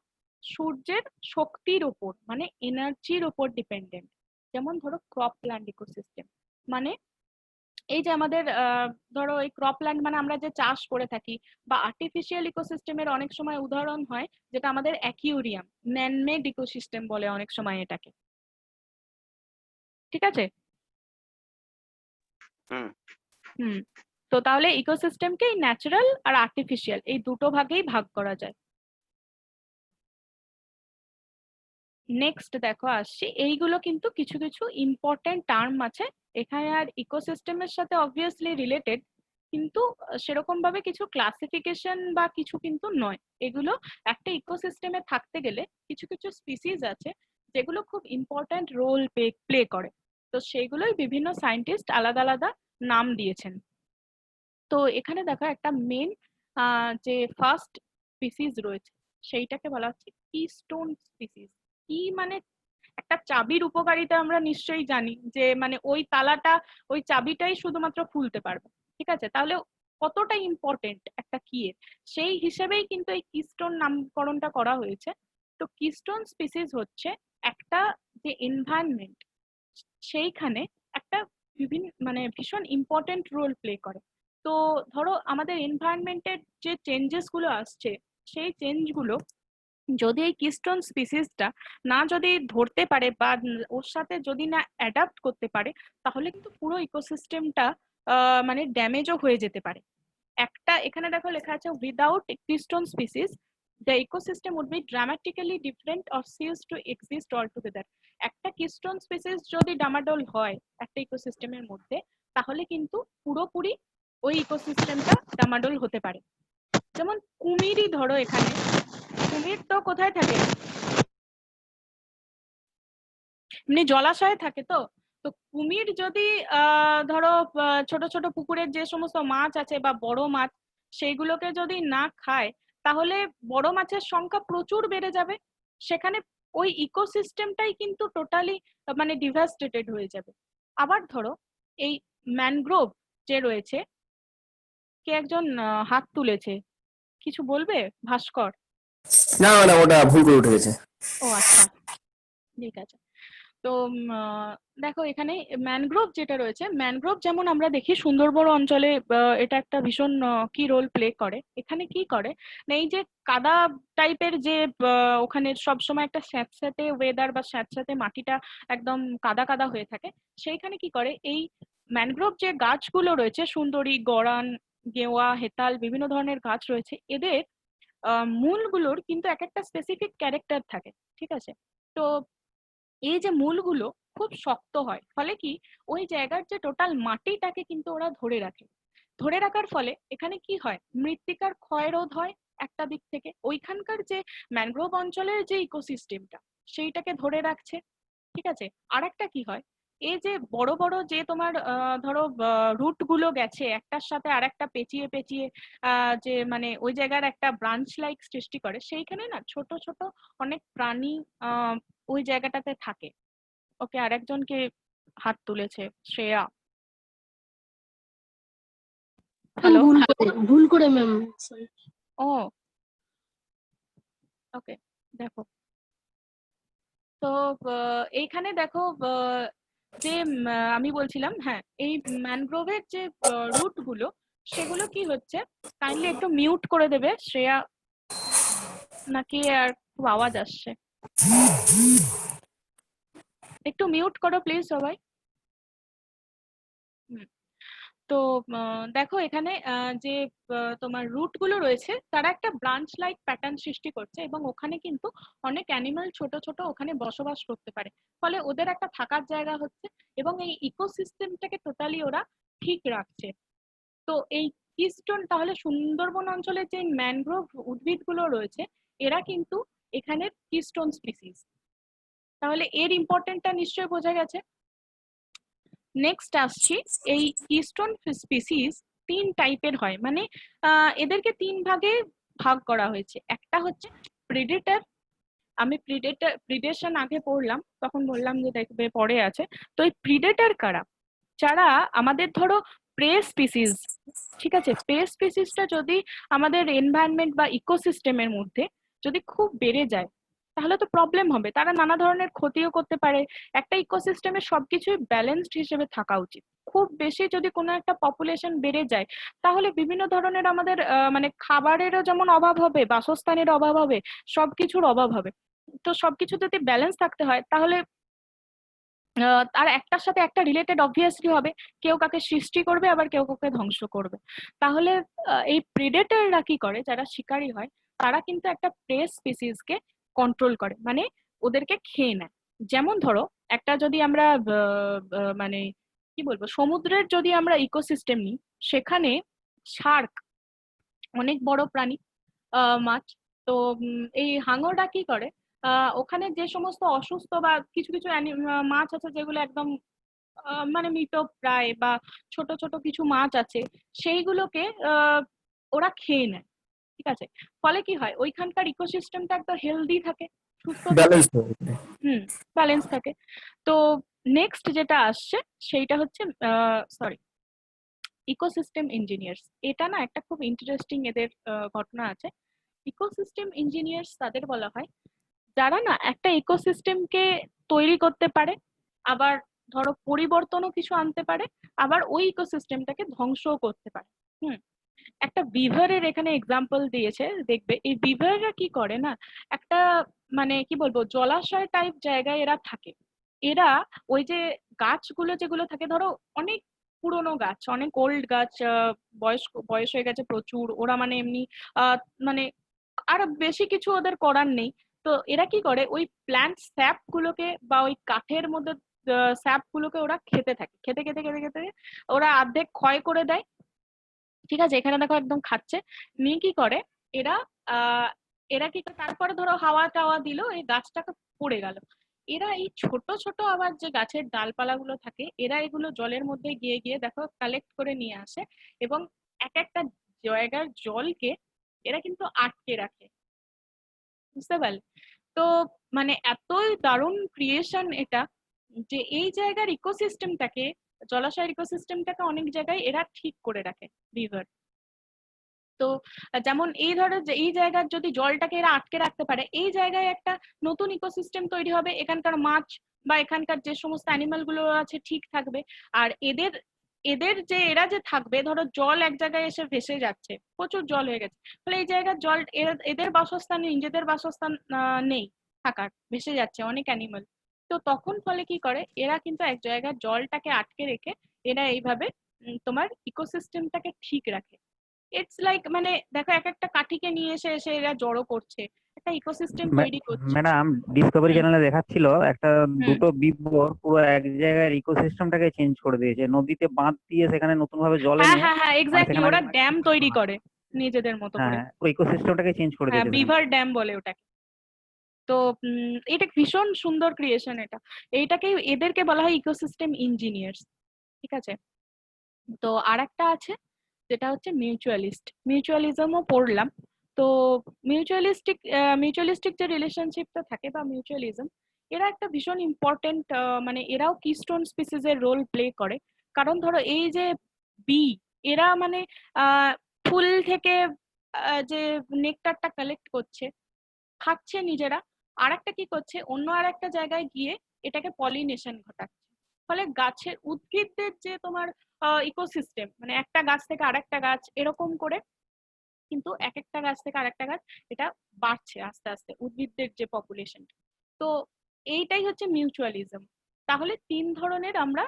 সূর্যের শক্তির ওপর মানে এনার্জির ওপর ডিপেন্ডেন্ট। যেমন ধরো ক্রপল্যান্ড ইকোসিস্টেম, মানে এই যে আমাদের ধরো এই ক্রপল্যান্ড মানে আমরা যে চাষ করে থাকি, বা আর্টিফিশিয়াল ইকোসিস্টেমের অনেক সময় উদাহরণ হয় যেটা আমাদের অ্যাকিউরিয়াম, ম্যানমেড ইকোসিস্টেম বলে অনেক সময় এটাকে। ঠিক আছে? হুম। হুম, তো তাহলে ইকোসিস্টেমকে ন্যাচারাল আর আর্টিফিশিয়াল এই দুটো ভাগেই ভাগ করা যায়। নেক্সট দেখো আসছি, এইগুলো কিন্তু কিছু কিছু ইম্পর্টেন্ট টার্ম আছে এখানে, আর ইকোসিস্টেমের সাথে অবভিয়াসলি রিলেটেড, কিন্তু সেরকম ভাবে কিছু ক্লাসিফিকেশন বা কিছু কিন্তু নয়। এগুলো একটা ইকোসিস্টেমে থাকতে গেলে কিছু কিছু স্পিসিস আছে যেগুলো খুব ইম্পর্টেন্ট রোল প্লে করে, তো সেগুলোই বিভিন্ন সায়েন্টিস্ট আলাদা আলাদা নাম দিয়েছেন। তো এখানে দেখো একটা মেন যে ফার্স্ট স্পিসিস রয়েছে সেইটাকে বলা হচ্ছে কিস্টোন স্পিসিস। কি মানে, একটা চাবির উপকারিতা আমরা নিশ্চয়ই জানি যে মানে ওই তালাটা, ওই চাবিটাই শুধুমাত্র খুলতে পারবে। ঠিক আছে, তাহলে কতটা ইম্পর্টেন্ট একটা কিয়ের, সেই হিসেবেই কিন্তু এই কিস্টোন নামকরণটা করা হয়েছে। তো কিস্টোন স্পিসিস হচ্ছে একটা যে এনভায়রনমেন্ট, সেইখানে একটা বিভিন্ন মানে ভীষণ ইম্পর্টেন্ট রোল প্লে করে। তো ধরো আমাদের এনভায়রনমেন্টের যে চেঞ্জেস গুলো আসছে, সেই চেঞ্জগুলো যদি এই কিস্টোন স্পিসিসটা না যদি ধরতে পারে বা ওর সাথে যদি না অ্যাডাপ্ট করতে পারে, তাহলে কিন্তু পুরো ইকোসিস্টেমটা মানে ড্যামেজও হয়ে যেতে পারে। একটা এখানে দেখো লেখা আছে, without keystone species the ecosystem would be dramatically different or cease to exist altogether. একটা কিস্টোন স্পিসিস যদি ডামাডোল হয় একটা ইকোসিস্টেমের মধ্যে, তাহলে কিন্তু পুরোপুরি ওই ইকোসিস্টেমটা ডামাডোল হতে পারে। যেমন কুমিরই ধরো, এখানে কুমির তো কোথায় থাকে, এমনি জলাশয়ে থাকে। তো তো কুমির যদি ধরো ছোট ছোট পুকুরের যে সমস্ত মাছ আছে বা বড় মাছ, সেইগুলোকে যদি না খায়, তাহলে বড় মাছের সংখ্যা প্রচুর বেড়ে যাবে, সেখানে ওই ইকোসিস্টেমটাই কিন্তু টোটালি মানে ডিভাস্টেটেড হয়ে যাবে। আবার ধরো এই ম্যানগ্রোভ যে রয়েছে, কে একজন হাত তুলেছে, কিছু বলবে ভাস্কর? না না, ওটা ভুল করে উঠে গেছে। ও আচ্ছা, ঠিক আছে। তো দেখো এখানে ম্যানগ্রোভ যেটা রয়েছে, ম্যানগ্রোভ যেমন আমরা দেখি সুন্দরবন অঞ্চলে এটা একটা ভীষণ কি রোল প্লে করে। এখানে কি করে না, এই যে কাদা টাইপের যে ওখানে সবসময় একটা স্যাঁতস্যাঁতে ওয়েদার বা স্যাঁতস্যাঁতে মাটিটা একদম কাদা কাদা হয়ে থাকে, সেইখানে কি করে এই ম্যানগ্রোভ যে গাছগুলো রয়েছে, সুন্দরী, গরান, গেওয়া, হেতাল, বিভিন্ন ধরনের গাছ রয়েছে, এদের মূলগুলোর কিন্তু এক একটা স্পেসিফিক ক্যারেক্টার থাকে, ঠিক আছে? তো এই যে মূলগুলো খুব শক্ত হয়, ফলে কি ওই জায়গার যে টোটাল মাটিটাকে কিন্তু ওরা ধরে রাখে। ধরে রাখার ফলে এখানে কি হয়, মৃত্তিকার ক্ষয় রোধ হয় একটা দিক থেকে, ওইখানকার যে ম্যানগ্রোভ অঞ্চলের যে ইকোসিস্টেমটা সেইটাকে ধরে রাখছে, ঠিক আছে? আর একটা কি হয়, এই যে বড় বড় যে তোমার ধরো রুট গুলো গেছে একটার সাথে আরেকটা পেঁচিয়ে পেঁচিয়ে যে মানে ওই জায়গার একটা ব্রাঞ্চ লাইক সৃষ্টি করে, সেইখানে না ছোট ছোট অনেক প্রাণী ওই জায়গাটাতে থাকে। ওকে, আরেকজনকে হাত তুলেছে, শ্রেয়া। হ্যালো। ভুল করে ম্যাম। ও ওকে, দেখো তো এইখানে দেখো যে আমি বলছিলাম, হ্যাঁ, এই ম্যানগ্রোভের যে রুট গুলো সেগুলো কি হচ্ছে, কাইন্ডলি একটু মিউট করে দেবে শ্রেয়া, নাকি আর খুব আওয়াজ আসছে? একটু মিউট করো প্লিজ সবাই। তো দেখো এখানে যে তোমার রুট গুলো রয়েছে তারা একটা ব্রাঞ্চ লাইক প্যাটার্ন সৃষ্টি করছে, এবং ওখানে কিন্তু অনেক অ্যানিমাল ছোট ছোট ওখানে বসবাস করতে পারে, ফলে ওদের একটা থাকার জায়গা হচ্ছে, এবং এই ইকোসিস্টেমটাকে টোটালি ওরা ঠিক রাখছে। তো এই কিস্টোন, তাহলে সুন্দরবন অঞ্চলের যে ম্যানগ্রোভ উদ্ভিদগুলো রয়েছে এরা কিন্তু এখানের কিস্টোন স্পিসিস। তাহলে এর ইম্পর্টেন্টটা নিশ্চয়ই বোঝা গেছে। নেক্সট আসছি, এই কিস্টোন স্পিসিস 3 টাইপের হয়, মানে এদেরকে 3 ভাগে ভাগ করা হয়েছে। একটা হচ্ছে প্রিডেটর, আমি প্রিডেশন আগে পড়লাম, তখন বললাম যে দেখবে পরে আছে। তো এই প্রিডেটর কারা, যারা আমাদের ধরো প্রে স্পিসিস, ঠিক আছে? প্রে স্পিসিসটা যদি আমাদের এনভায়রনমেন্ট বা ইকোসিস্টেমের মধ্যে যদি খুব বেড়ে যায় তাহলে তো প্রবলেম হবে, তারা নানা ধরনের ক্ষতিও করতে পারে। একটা ইকোসিস্টেমে সবকিছুই ব্যালেন্সড হিসেবে থাকা উচিত। খুব বেশি যদি কোনো একটা পপুলেশন বেড়ে যায় তাহলে বিভিন্ন ধরনের আমাদের মানে খাবারেরও যেমন অভাব হবে, বাসস্থানের অভাব হবে, সবকিছুর অভাব হবে। তো সবকিছু যদি ব্যালেন্স থাকতে হয় তাহলে তার একটার সাথে একটা রিলেটেড অবভিয়াসলি হবে, কেউ কাকে সৃষ্টি করবে আবার কেউ কাউকে ধ্বংস করবে। তাহলে এই প্রেডেটররা কি করে, যারা শিকারী হয় তারা কিন্তু একটা প্রে স্পিসিসকে কন্ট্রোল করে, মানে ওদেরকে খেয়ে নেয়। যেমন ধরো একটা যদি আমরা মানে কি বলবো, সমুদ্রের যদি আমরা ইকোসিস্টেম নিই, সেখানে শার্ক অনেক বড় প্রাণী, মাছ। তো এই হাঙরটা কি করে, ওখানে যে সমস্ত অসুস্থ বা কিছু কিছু মাছ আছে যেগুলো একদম মানে মৃত প্রায়, বা ছোট ছোট কিছু মাছ আছে, সেইগুলোকে ওরা খেয়ে নেয়, ঠিক আছে? ফলে কি হয়, ওইখানকার ইকোসিস্টেমটা একদম হেলদি থাকে, সুস্থ থাকে, ব্যালেন্স ব্যালেন্স থাকে। তো নেক্সট যেটা আসছে সেইটা হচ্ছে সরি, ইকোসিস্টেম ইঞ্জিনিয়ার্স। এটা না একটা খুব ইন্টারেস্টিং এদের ঘটনা আছে। ইকোসিস্টেম ইঞ্জিনিয়ার্স তাদের বলা হয় যারা না একটা ইকোসিস্টেমকে তৈরি করতে পারে, আবার ধরো পরিবর্তনও কিছু আনতে পারে, আবার ওই ইকোসিস্টেমটাকে ধ্বংসও করতে পারে। একটা বিভারের এখানে এক্সাম্পল দিয়েছে, দেখবে এই বিভাররা কি করে না, একটা মানে কি বলবো জলাশয় টাইপ জায়গায় এরা থাকে। এরা ওই যে গাছগুলো যেগুলো থাকে, ধরো অনেক পুরোনো গাছ, অনেক ওল্ড গাছ, বয়স হয়ে গেছে প্রচুর, ওরা মানে এমনি মানে আর বেশি কিছু ওদের করার নেই। তো এরা কি করে, ওই প্ল্যান্ট স্যাপ গুলোকে বা ওই কাঠের মধ্যে স্যাপ গুলোকে ওরা খেতে থাকে, খেতে খেতে খেতে খেতে ওরা অর্ধেক ক্ষয় করে দেয়, ঠিক আছে? এখানে দেখো একদম খাচ্ছে। নিয়ে কি করে এরা, এরা কি করে, তারপরে ধরো হাওয়া টাওয়া দিল, এই গাছটাকে পড়ে গেল। এরা এই ছোট ছোট আবার যে গাছের ডালপালা গুলো থাকে, এরা এগুলো জলের মধ্যে গিয়ে গিয়ে দেখো কালেক্ট করে নিয়ে আসে, এবং এক একটা জায়গার জলকে এরা কিন্তু আটকে রাখে, বুঝতে পারলে? তো মানে এতই দারুণ ক্রিয়েশন এটা, যে এই জায়গার ইকোসিস্টেমটাকে, জলাশয়ের ইকোসিস্টেমটাকে অনেক জায়গায় এরা ঠিক করে রাখে, রিভার। তো যেমন এই ধরো যে এই জায়গার যদি জলটাকে এরা আটকে রাখতে পারে, এই জায়গায় একটা নতুন ইকোসিস্টেম তৈরি হবে, এখানকার মাছ বা এখানকার যে সমস্ত অ্যানিমাল গুলো আছে ঠিক থাকবে। আর এদের এদের যে এরা যে থাকবে, ধরো জল এক জায়গায় এসে ভেসে যাচ্ছে, প্রচুর জল হয়ে গেছে, ফলে এই জায়গার জল এদের বাসস্থান নিজেদের বাসস্থান নেই থাকার, ভেসে যাচ্ছে অনেক অ্যানিমাল। তো তখন ফলে কি করে, এরা কিন্তু এক জায়গায় জলটাকে আটকে রেখে এরা এইভাবে তোমার ইকোসিস্টেমটাকে ঠিক রাখে। ইটস লাইক মানে দেখো এক একটা কাঠিকে নিয়ে এসে এসে এরা জড়ো করছে, একটা ইকোসিস্টেম তৈরি করছে। ম্যাডাম ডিসকভারি হুম, চ্যানেলে দেখাচ্ছিল একটা হুম। দুটো বিবর পুরো এক জায়গায় ইকোসিস্টেমটাকে চেঞ্জ করে দিয়েছে, নদীতে বাঁধ দিয়ে সেখানে নতুন ভাবে জল হ্যাঁ এনে হ্যাঁ হ্যাঁ, মানে এক্স্যাক্টলি, সেখানে ওরা ড্যাম তৈরি করে নিজেদের মতো হ্যাঁ করে। হ্যাঁ পুরো ইকোসিস্টেমটাকে চেঞ্জ করে হ্যাঁ, দিয়েছে সেখানে। বিভার ড্যাম বলে ওটাকে। তো এটা ভীষণ সুন্দর ক্রিয়েশন এটা, এইটাকে এদেরকে বলা হয় ইকোসিস্টেম ইঞ্জিনিয়ার্স, ঠিক আছে। তো আর একটা আছে যেটা হচ্ছে মিউচুয়ালিস্ট, মিউচুয়ালিজমও পড়লাম। তো মিউচুয়ালিস্টিক যে রিলেশনশিপটা থাকে বা মিউচুয়ালিজম, এরা একটা ভীষণ ইম্পর্টেন্ট, মানে এরাও কিস্টোন স্পিসিস এর রোল প্লে করে। কারণ ধরো এই যে বি, এরা মানে ফুল থেকে যে নেকটারটা কালেক্ট করছে, খাচ্ছে নিজেরা, আর একটা কি করছে অন্য আর একটা জায়গায় গিয়ে এটাকে পলিনেশন ঘটাচ্ছে। ফলে গাছের উদ্ভিদদের যে তোমার ইকোসিস্টেম, মানে একটা গাছ থেকে আরেকটা গাছ এরকম করে, কিন্তু এক একটা গাছ থেকে আরেকটা গাছ এটা বাড়ছে আস্তে আস্তে উদ্ভিদদের যে পপুলেশন। তো এইটাই হচ্ছে মিউচুয়ালিজম। তাহলে তিন ধরনের আমরা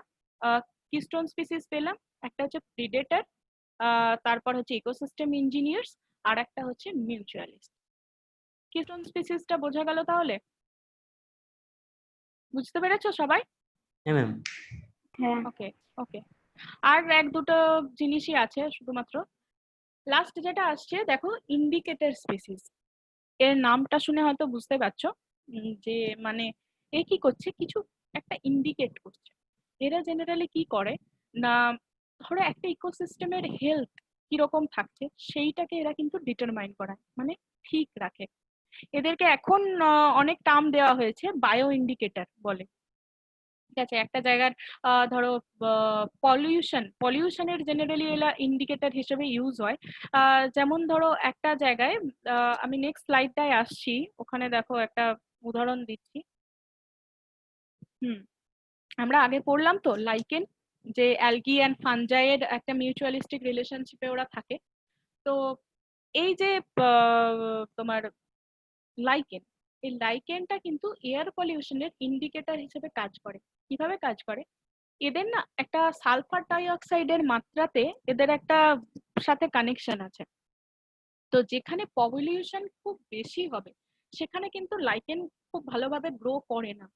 কিস্টোন স্পিসিস পেলাম, একটা হচ্ছে প্রিডেটর, তারপর হচ্ছে ইকোসিস্টেম ইঞ্জিনিয়ার্স, আর একটা হচ্ছে মিউচুয়ালিস্ট। কিস্টোন স্পিসিসটা বোঝা গেল তাহলে? বুঝতে পেরেছো সবাই? হ্যাঁ ম্যাম। হ্যাঁ। ওকে ওকে। আর এক দুটো জিনিসই আছে শুধুমাত্র। লাস্ট যেটা আসছে দেখো, ইন্ডিকেটর স্পিসিস। এর নামটা শুনে হয়তো বুঝতে পারছো যে মানে এ কি করছে, কিছু একটা ইন্ডিকেট করছে। এরা জেনারেলি কি করে না, ধরো একটা ইকোসিস্টেমের হেলথ কিরকম থাকছে সেইটাকে এরা কিন্তু ডিটারমাইন করায়, মানে ঠিক রাখে। এদেরকে এখন অনেক টার্ম দেওয়া হয়েছে, বায়ো ইন্ডিকেটর বলে, ঠিক আছে। একটা জায়গার ধরো পলিউশনের জেনারেলি এরা ইন্ডিকেটর হিসেবে ইউজ হয়। যেমন ধরো একটা জায়গায়, আমি নেক্সট স্লাইডটায় আসছি, ওখানে দেখো একটা উদাহরণ দিচ্ছি। আমরা আগে পড়লাম তো লাইকেন, যে অ্যালগি অ্যান্ড ফানজাইয়ের একটা মিউচুয়ালিস্টিক রিলেশনশিপে ওরা থাকে। তো এই যে তোমার লাইকেন, এই লাইকেনটা কিন্তু এয়ার পলিউশনের ইন্ডিকেটর হিসেবে কাজ করে। কিভাবে কাজ করে, এদের না একটা সালফার ডাই অক্সাইডের মাত্রাতে এদের একটা সাথে কানেকশন আছে। তো যেখানে পপুলেশন খুব বেশি হবে সেখানে কিন্তু লাইকেন খুব ভালোভাবে গ্রো করে না।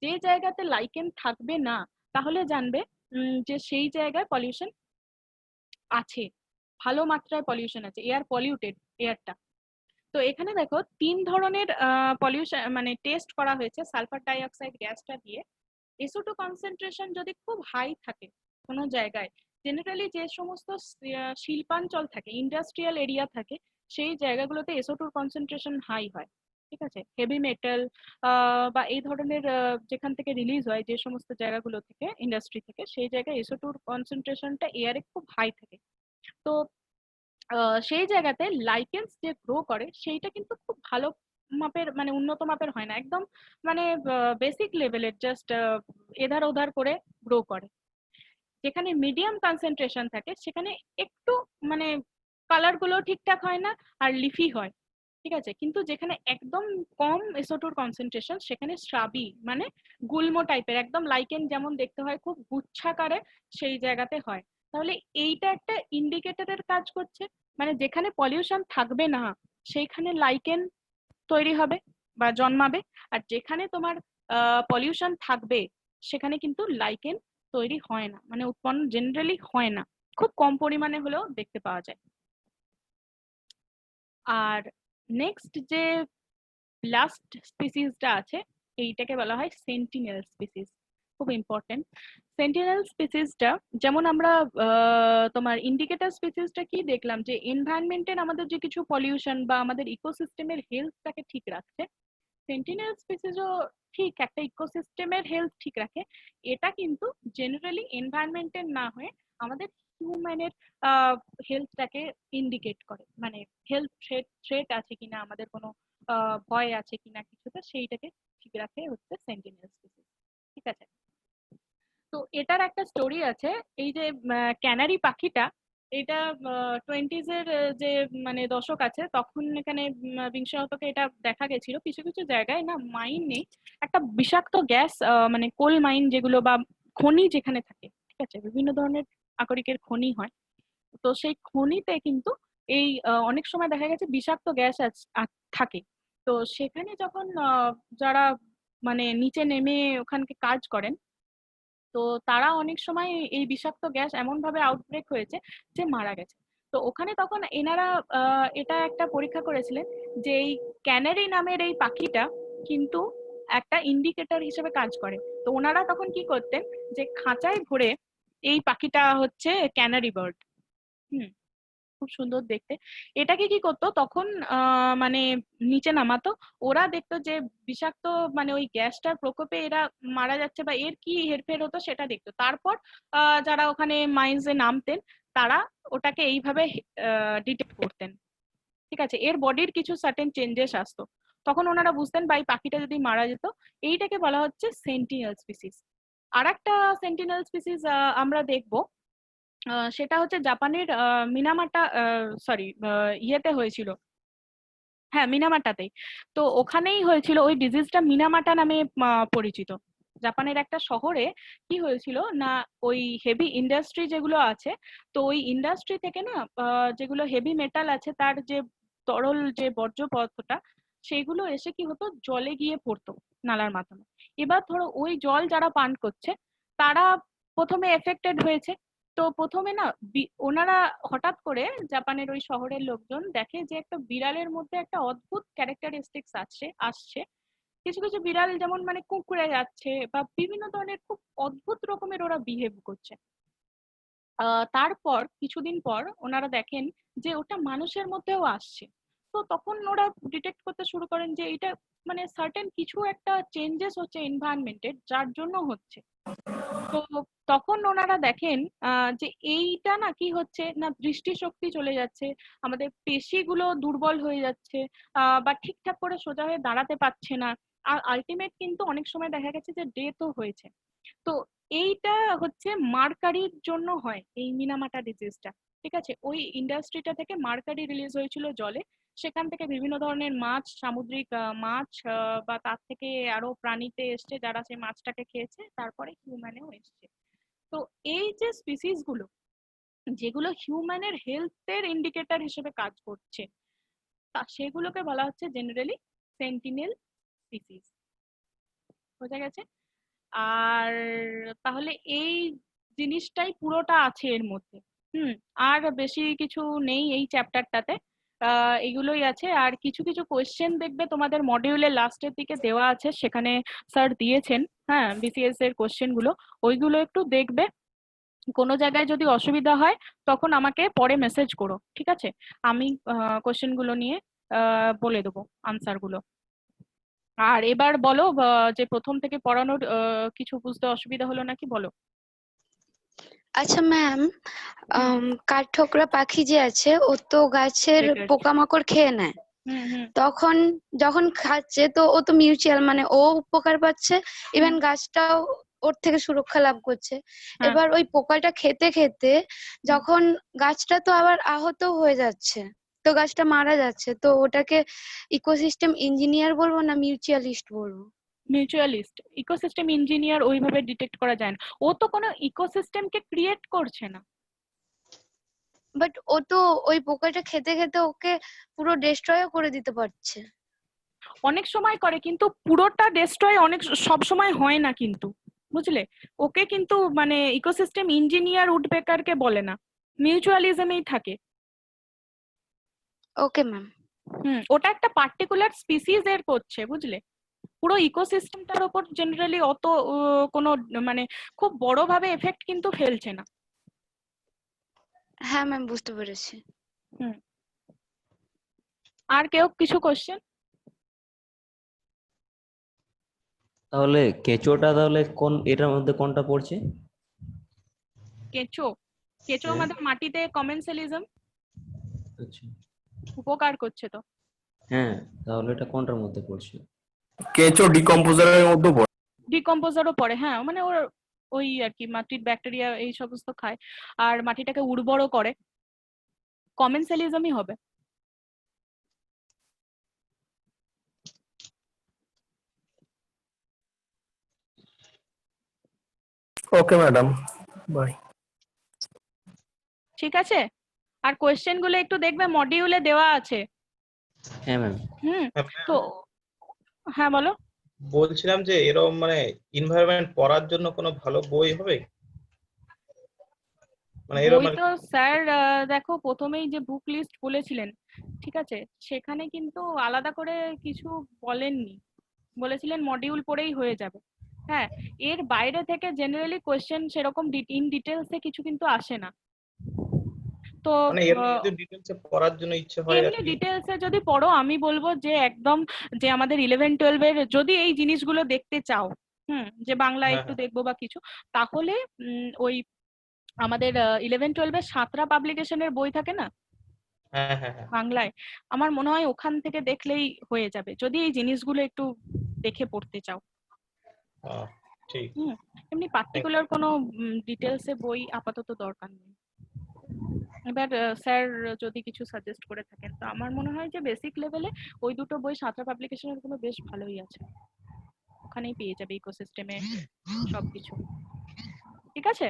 যে জায়গাতে লাইকেন থাকবে না, তাহলে জানবে যে সেই জায়গায় পলিউশন আছে, ভালো মাত্রায় পলিউশন আছে, এয়ার পলিউটেড এয়ারটা। তো এখানে দেখো তিন ধরনের পলিউশন মানে টেস্ট করা হয়েছে সালফার ডাই অক্সাইড গ্যাসটা দিয়ে। SO2 কনসেন্ট্রেশন যদি খুব হাই থাকে কোনো জায়গায়, জেনারেলি যে সমস্ত শিল্পাঞ্চল থাকে, ইন্ডাস্ট্রিয়াল এরিয়া থাকে, সেই জায়গাগুলোতে SO2 কনসেন্ট্রেশন হাই হয়, ঠিক আছে। হেভি মেটাল বা এই ধরনের যেখান থেকে রিলিজ হয় যে সমস্ত জায়গাগুলো থেকে, ইন্ডাস্ট্রি থেকে, সেই জায়গায় SO2 কনসেন্ট্রেশনটা এয়ারে খুব হাই থাকে। তো সেই জায়গাতে লাইকেন্স যে গ্রো করে সেইটা কিন্তু খুব ভালো মাপের মানে উন্নত মাপের হয় না, একদম মানে বেসিক লেভেলের, জাস্ট এধার ওধার করে গ্রো করে। যেখানে মিডিয়াম কনসেন্ট্রেশন থাকে সেখানে একটু মানে কালার গুলো ঠিকঠাক হয় না আর লিফি হয়, ঠিক আছে। কিন্তু যেখানে একদম কম SO2 কনসেন্ট্রেশন সেখানে শ্রাবি মানে গুল্ম টাইপের, একদম লাইকেন যেমন দেখতে হয় খুব গুচ্ছাকারে, সেই জায়গাতে হয়। তাহলে এইটা একটা ইন্ডিকেটরের কাজ করছে, মানে যেখানে পলিউশন থাকবে না সেইখানে লাইকেন তৈরি হবে বা জন্মাবে, আর যেখানে তোমার পলিউশন থাকবে সেখানে কিন্তু লাইকেন তৈরি হয় না, মানে উৎপন্ন জেনারেলি হয় না, খুব কম পরিমাণে হলেও দেখতে পাওয়া যায়। আর নেক্সট যে লাস্ট স্পিসিসটা আছে এইটাকে বলা হয় সেন্টিনেল স্পিসিস, খুব ইম্পর্টেন্ট। সেন্টিনেল স্পিসিসটা যেমন আমরা তোমার ইন্ডিকেটর স্পিসিসটা কি দেখলাম যে এনভায়রনমেন্টের আমাদের যে কিছু পলিউশন বা আমাদের ইকোসিস্টেমের হেলথটাকে ঠিক রাখছে, সেন্টিনেল স্পিসিসও ঠিক একটা ইকোসিস্টেমের হেলথ ঠিক রাখে। এটা কিন্তু জেনারেলি এনভায়রনমেন্টের না হয়ে আমাদের হিউম্যানের হেলথটাকে ইন্ডিকেট করে, মানে হেলথ থ্রেট আছে কিনা, আমাদের কোনো ভয় আছে কিনা কিছুতে, সেইটাকে ঠিক রাখে হচ্ছে সেন্টিনেল স্পিসিস। ঠিক আছে, তো এটার একটা স্টোরি আছে। এই যে ক্যানারি পাখিটা, এটা 20s এর যে মানে দশক আছে, তখন এখানে বিংশ শতকে এটা দেখা গেছিল কিছু কিছু জায়গায় না, মাইন নেই, একটা বিষাক্ত গ্যাস, মানে কোল মাইন যেগুলো বা খনি যেখানে থাকে, ঠিক আছে, বিভিন্ন ধরনের আকরিকের খনি হয়, তো সেই খনিতে কিন্তু এই অনেক সময় দেখা গেছে বিষাক্ত গ্যাস থাকে। তো সেখানে যখন যারা মানে নিচে নেমে ওখানকে কাজ করেন, তো তারা অনেক সময় এই বিষাক্ত গ্যাস এমন ভাবে আউটব্রেক হয়েছে যে মারা গেছে। তো ওখানে তখন এনারা এটা একটা পরীক্ষা করেছিলেন যে এই ক্যানারি নামের এই পাখিটা কিন্তু একটা ইন্ডিকেটর হিসেবে কাজ করে। তো ওনারা তখন কি করতেন, যে খাঁচায় ভরে এই পাখিটা হচ্ছে ক্যানারি বার্ড, খুব সুন্দর দেখতে, এটাকে কি করতো তখন মানে নিচে নামাতো, ওরা দেখতো যে বিষাক্ত মানে ওই গ্যাসটার প্রকোপে এরা মারা যাচ্ছে বা এর কি হেরফের হতো সেটা দেখতো। তারপর যারা ওখানে মাইন্সে নামতেন তারা ওটাকে এইভাবে ডিটেক্ট করতেন। ঠিক আছে, এর বডির কিছু সার্টেন চেঞ্জেস আসতো, তখন ওনারা বুঝতেন বা এই পাখিটা যদি মারা যেত, এইটাকে বলা হচ্ছে সেন্টিনেল স্পিসিস। আর একটা সেন্টিনেল স্পিসিস আমরা দেখবো, সেটা হচ্ছে জাপানের মিনামাটা, সরি ইয়েতে হয়েছিল, হ্যাঁ মিনামাটাতেই। তো ওখানেই হয়েছিল ওই ডিজিজটা, মিনামাটা নামে পরিচিত। জাপানের একটা শহরে কি হয়েছিল না, ওই হেভি ইন্ডাস্ট্রি যেগুলো আছে, তো ওই ইন্ডাস্ট্রি থেকে না যেগুলো হেভি মেটাল আছে তার যে তরল যে বর্জ্য পদার্থটা, সেগুলো এসে কি হতো জলে গিয়ে পড়তো নালার মাধ্যমে। এবার ধরো ওই জল যারা পান করছে তারা প্রথমে এফেক্টেড হয়েছে। তো প্রথমে না ওনারা হঠাৎ করে জাপানের ওই শহরের লোকজন দেখে যে একটা বিড়ালের মধ্যে একটা অদ্ভুত ক্যারেক্টারিস্টিক্স আসছে। কিছু কিছু বিড়াল যেমন মানে কুঁকড়ে যাচ্ছে বা বিভিন্ন ধরনের খুব অদ্ভুত রকমের ওরা বিহেভ করছে। তারপর কিছুদিন পর ওনারা দেখেন যে ওটা মানুষের মধ্যেও আসছে। তো তখন ওরা ডিটেক্ট করতে শুরু করেন যে এটা মানে সার্টেন কিছু একটা চেঞ্জেস হচ্ছে এনভায়রনমেন্টের, যার জন্য হচ্ছে। তো তখন ওনারা দেখেন যে এইটা না কি হচ্ছে না, দৃষ্টিশক্তি চলে যাচ্ছে, আমাদের পেশিগুলো দুর্বল হয়ে যাচ্ছে, বা ঠিকঠাক করে সোজা হয়ে দাঁড়াতে পারছে না, আর আলটিমেট কিন্তু অনেক সময় দেখা গেছে যে ডেথও হয়েছে। তো এইটা হচ্ছে মার্কারির জন্য হয় এই মিনামাটা ডিজিজটা। ঠিক আছে, ওই ইন্ডাস্ট্রিটা থেকে মার্কারি রিলিজ হয়েছিল জলে, সেখান থেকে বিভিন্ন ধরনের মাছ, সামুদ্রিক মাছ বা তার থেকে আরো প্রাণীতে এসছে যারা সেই মাছটাকে খেয়েছে, তারপরে হিউম্যানেও এসছে। তো এই যে স্পিসিস গুলো যেগুলো হিউম্যানের হেলথের ইন্ডিকেটর হিসেবে কাজ করছে, সেগুলোকে বলা হচ্ছে জেনারেলি সেন্টিনেল স্পিসিস। বোঝা গেছে? আর তাহলে এই জিনিসটাই পুরোটা আছে এর মধ্যে। আর বেশি কিছু নেই এই চ্যাপ্টারটাতে, এগুলোই আছে। আর কিছু কিছু কোয়েশ্চেন দেখবে তোমাদের মডিউলের লাস্টের দিকে দেওয়া আছে, সেখানে স্যার দিয়েছেন, হ্যাঁ বিসিএস এর কোয়েশ্চেন গুলো, ওইগুলো একটু দেখবে। কোনো জায়গায় যদি অসুবিধা হয় তখন আমাকে পরে মেসেজ করো, ঠিক আছে, আমি কোয়েশ্চেন গুলো নিয়ে বলে দেবো আনসার গুলো। আর এবার বলো যে প্রথম থেকে পড়ানোর কিছু বুঝতে অসুবিধা হলো নাকি বলো। আচ্ছা ম্যাম, কাঠঠোকরা পাখি যে আছে ও তো গাছের Secret. পোকামাকড় খেয়ে নেয়, তখন যখন খাচ্ছে তো ও তো মিউচুয়াল, মানে ও উপকার পাচ্ছে, ইভেন গাছটাও ওর থেকে সুরক্ষা লাভ করছে। এবার ওই পোকাটা খেতে খেতে যখন গাছটা তো আবার আহত হয়ে যাচ্ছে, তো গাছটা মারা যাচ্ছে, তো ওটাকে ইকোসিস্টেম ইঞ্জিনিয়ার বলবো না মিউচুয়ালিস্ট বলবো? মিউচুয়ালিস্ট। ইকোসিস্টেম ইঞ্জিনিয়ার ওইভাবে ডিটেক্ট করা যায় না, ও তো কোনো ইকোসিস্টেমকে ক্রিয়েট করছে না। বাট ও তো ওই পোকাটা খেতে খেতে ওকে পুরো ডিস্ট্রয়ও করে দিতে পারছে। অনেক সময় করে, কিন্তু পুরোটা ডিস্ট্রয় অনেক সব সময় হয় না কিন্তু, বুঝলে, ওকে কিন্তু মানে ইকোসিস্টেম ইঞ্জিনিয়ার উডপেকারকে বলে না, মিউচুয়ালিজমেই থাকে। Okay ma'am. ওটা একটা পার্টিকুলার স্পিসিস এর করছে, বুঝলে, পুরো ইকোসিস্টেমটার উপর জেনারেলি অত কোনো মানে খুব বড় ভাবে এফেক্ট কিন্তু ফেলছে না। হ্যাঁ ম্যাম, বুঝতে পেরেছি। আর কেউ কিছু কোশ্চেন? তাহলে কেঁচোটা তাহলে কোন এটার মধ্যে কোনটা পড়ছে? কেঁচো কেঁচো হ্যাঁ। আমাদের মাটিতে কমেন্সালিজম আচ্ছা উপকার করছে তো। হ্যাঁ, তাহলে এটা কোনটার মধ্যে পড়ছে? কেঁচো ডিকম্পোজারের মধ্যে পড়ে। ডিকম্পোজারও পড়ে, হ্যাঁ, মানে ওর ওই আর কি মাটির ব্যাকটেরিয়া এই সমস্ত খায় আর মাটিটাকে উর্বরও করে, কমেন্সালিজমই হবে। Okay madam, bye. ঠিক আছে, আর কোয়েশ্চেন গুলো একটু দেখবে মডিউলে দেওয়া আছে। হ্যাঁ ম্যাম। তো হ্যাঁ বলো। বলছিলাম যে এরকম মানে এনভায়রনমেন্ট পড়ার জন্য কোনো ভালো বই হবে? মানে এরকম বই তো স্যার দেখো প্রথমেই যে বুক লিস্ট বলেছিলেন, ঠিক আছে, সেখানে কিন্তু আলাদা করে কিছু বলেননি, বলেছিলেন মডিউল পড়েই হয়ে যাবে। হ্যাঁ, এর বাইরে থেকে জেনারেলি কোয়েশ্চেন সেরকম ইন ডিটেলসে কিছু কিন্তু আসে না। তো মানে এর যদি ডিটেইলসে পড়ার জন্য ইচ্ছে হয় আর এমনি কি। ডিটেলসে যদি পড়ো, আমি বলবো যে একদম যে আমাদের 11-12 এর যদি এই জিনিসগুলো দেখতে চাও, যে বাংলা হ্যাঁ, একটু হ্যাঁ। দেখবো বা কিছু, তাহলে ওই আমাদের 11-12 এর সাঁতরা পাবলিকেশনের বই থাকে না হ্যাঁ, হ্যাঁ, হ্যাঁ। বাংলায়, আমার মনে হয় ওখান থেকে দেখলেই হয়ে যাবে যদি এই জিনিসগুলো একটু দেখে পড়তে চাও। ঠিক। এমনি পার্টিকুলার কোনো ডিটেলসে বই আপাতত দরকার নেই। এবার স্যার যদি কিছু সাজেস্ট করে থাকেন, তো আমার মনে হয় যে বেসিক লেভেলে ওই দুটো বই সাঁতরা পাবলিকেশনের গুলো বেশ ভালোই আছে, ওখানেই পেয়ে যাবে ইকোসিস্টেমে সবকিছু। ঠিক আছে,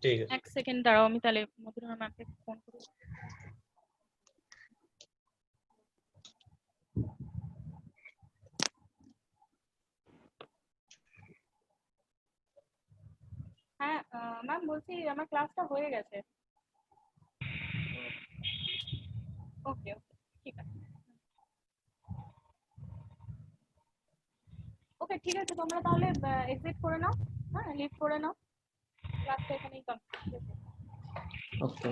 ঠিক আছে। এক সেকেন্ড দাঁড়াও, আমি তাহলে মধুরিমা ম্যামকে ফোন করি। হ্যাঁ ম্যাম, বলছি আমার ক্লাসটা হয়ে গেছে। ওকে ওকে, ঠিক আছে। ওকে ঠিক আছে, তোমরা তাহলে এক্সিট করে নাও, হ্যাঁ লিভ করে নাও, ক্লাসটা এখানেই কমপ্লিট। ওকে।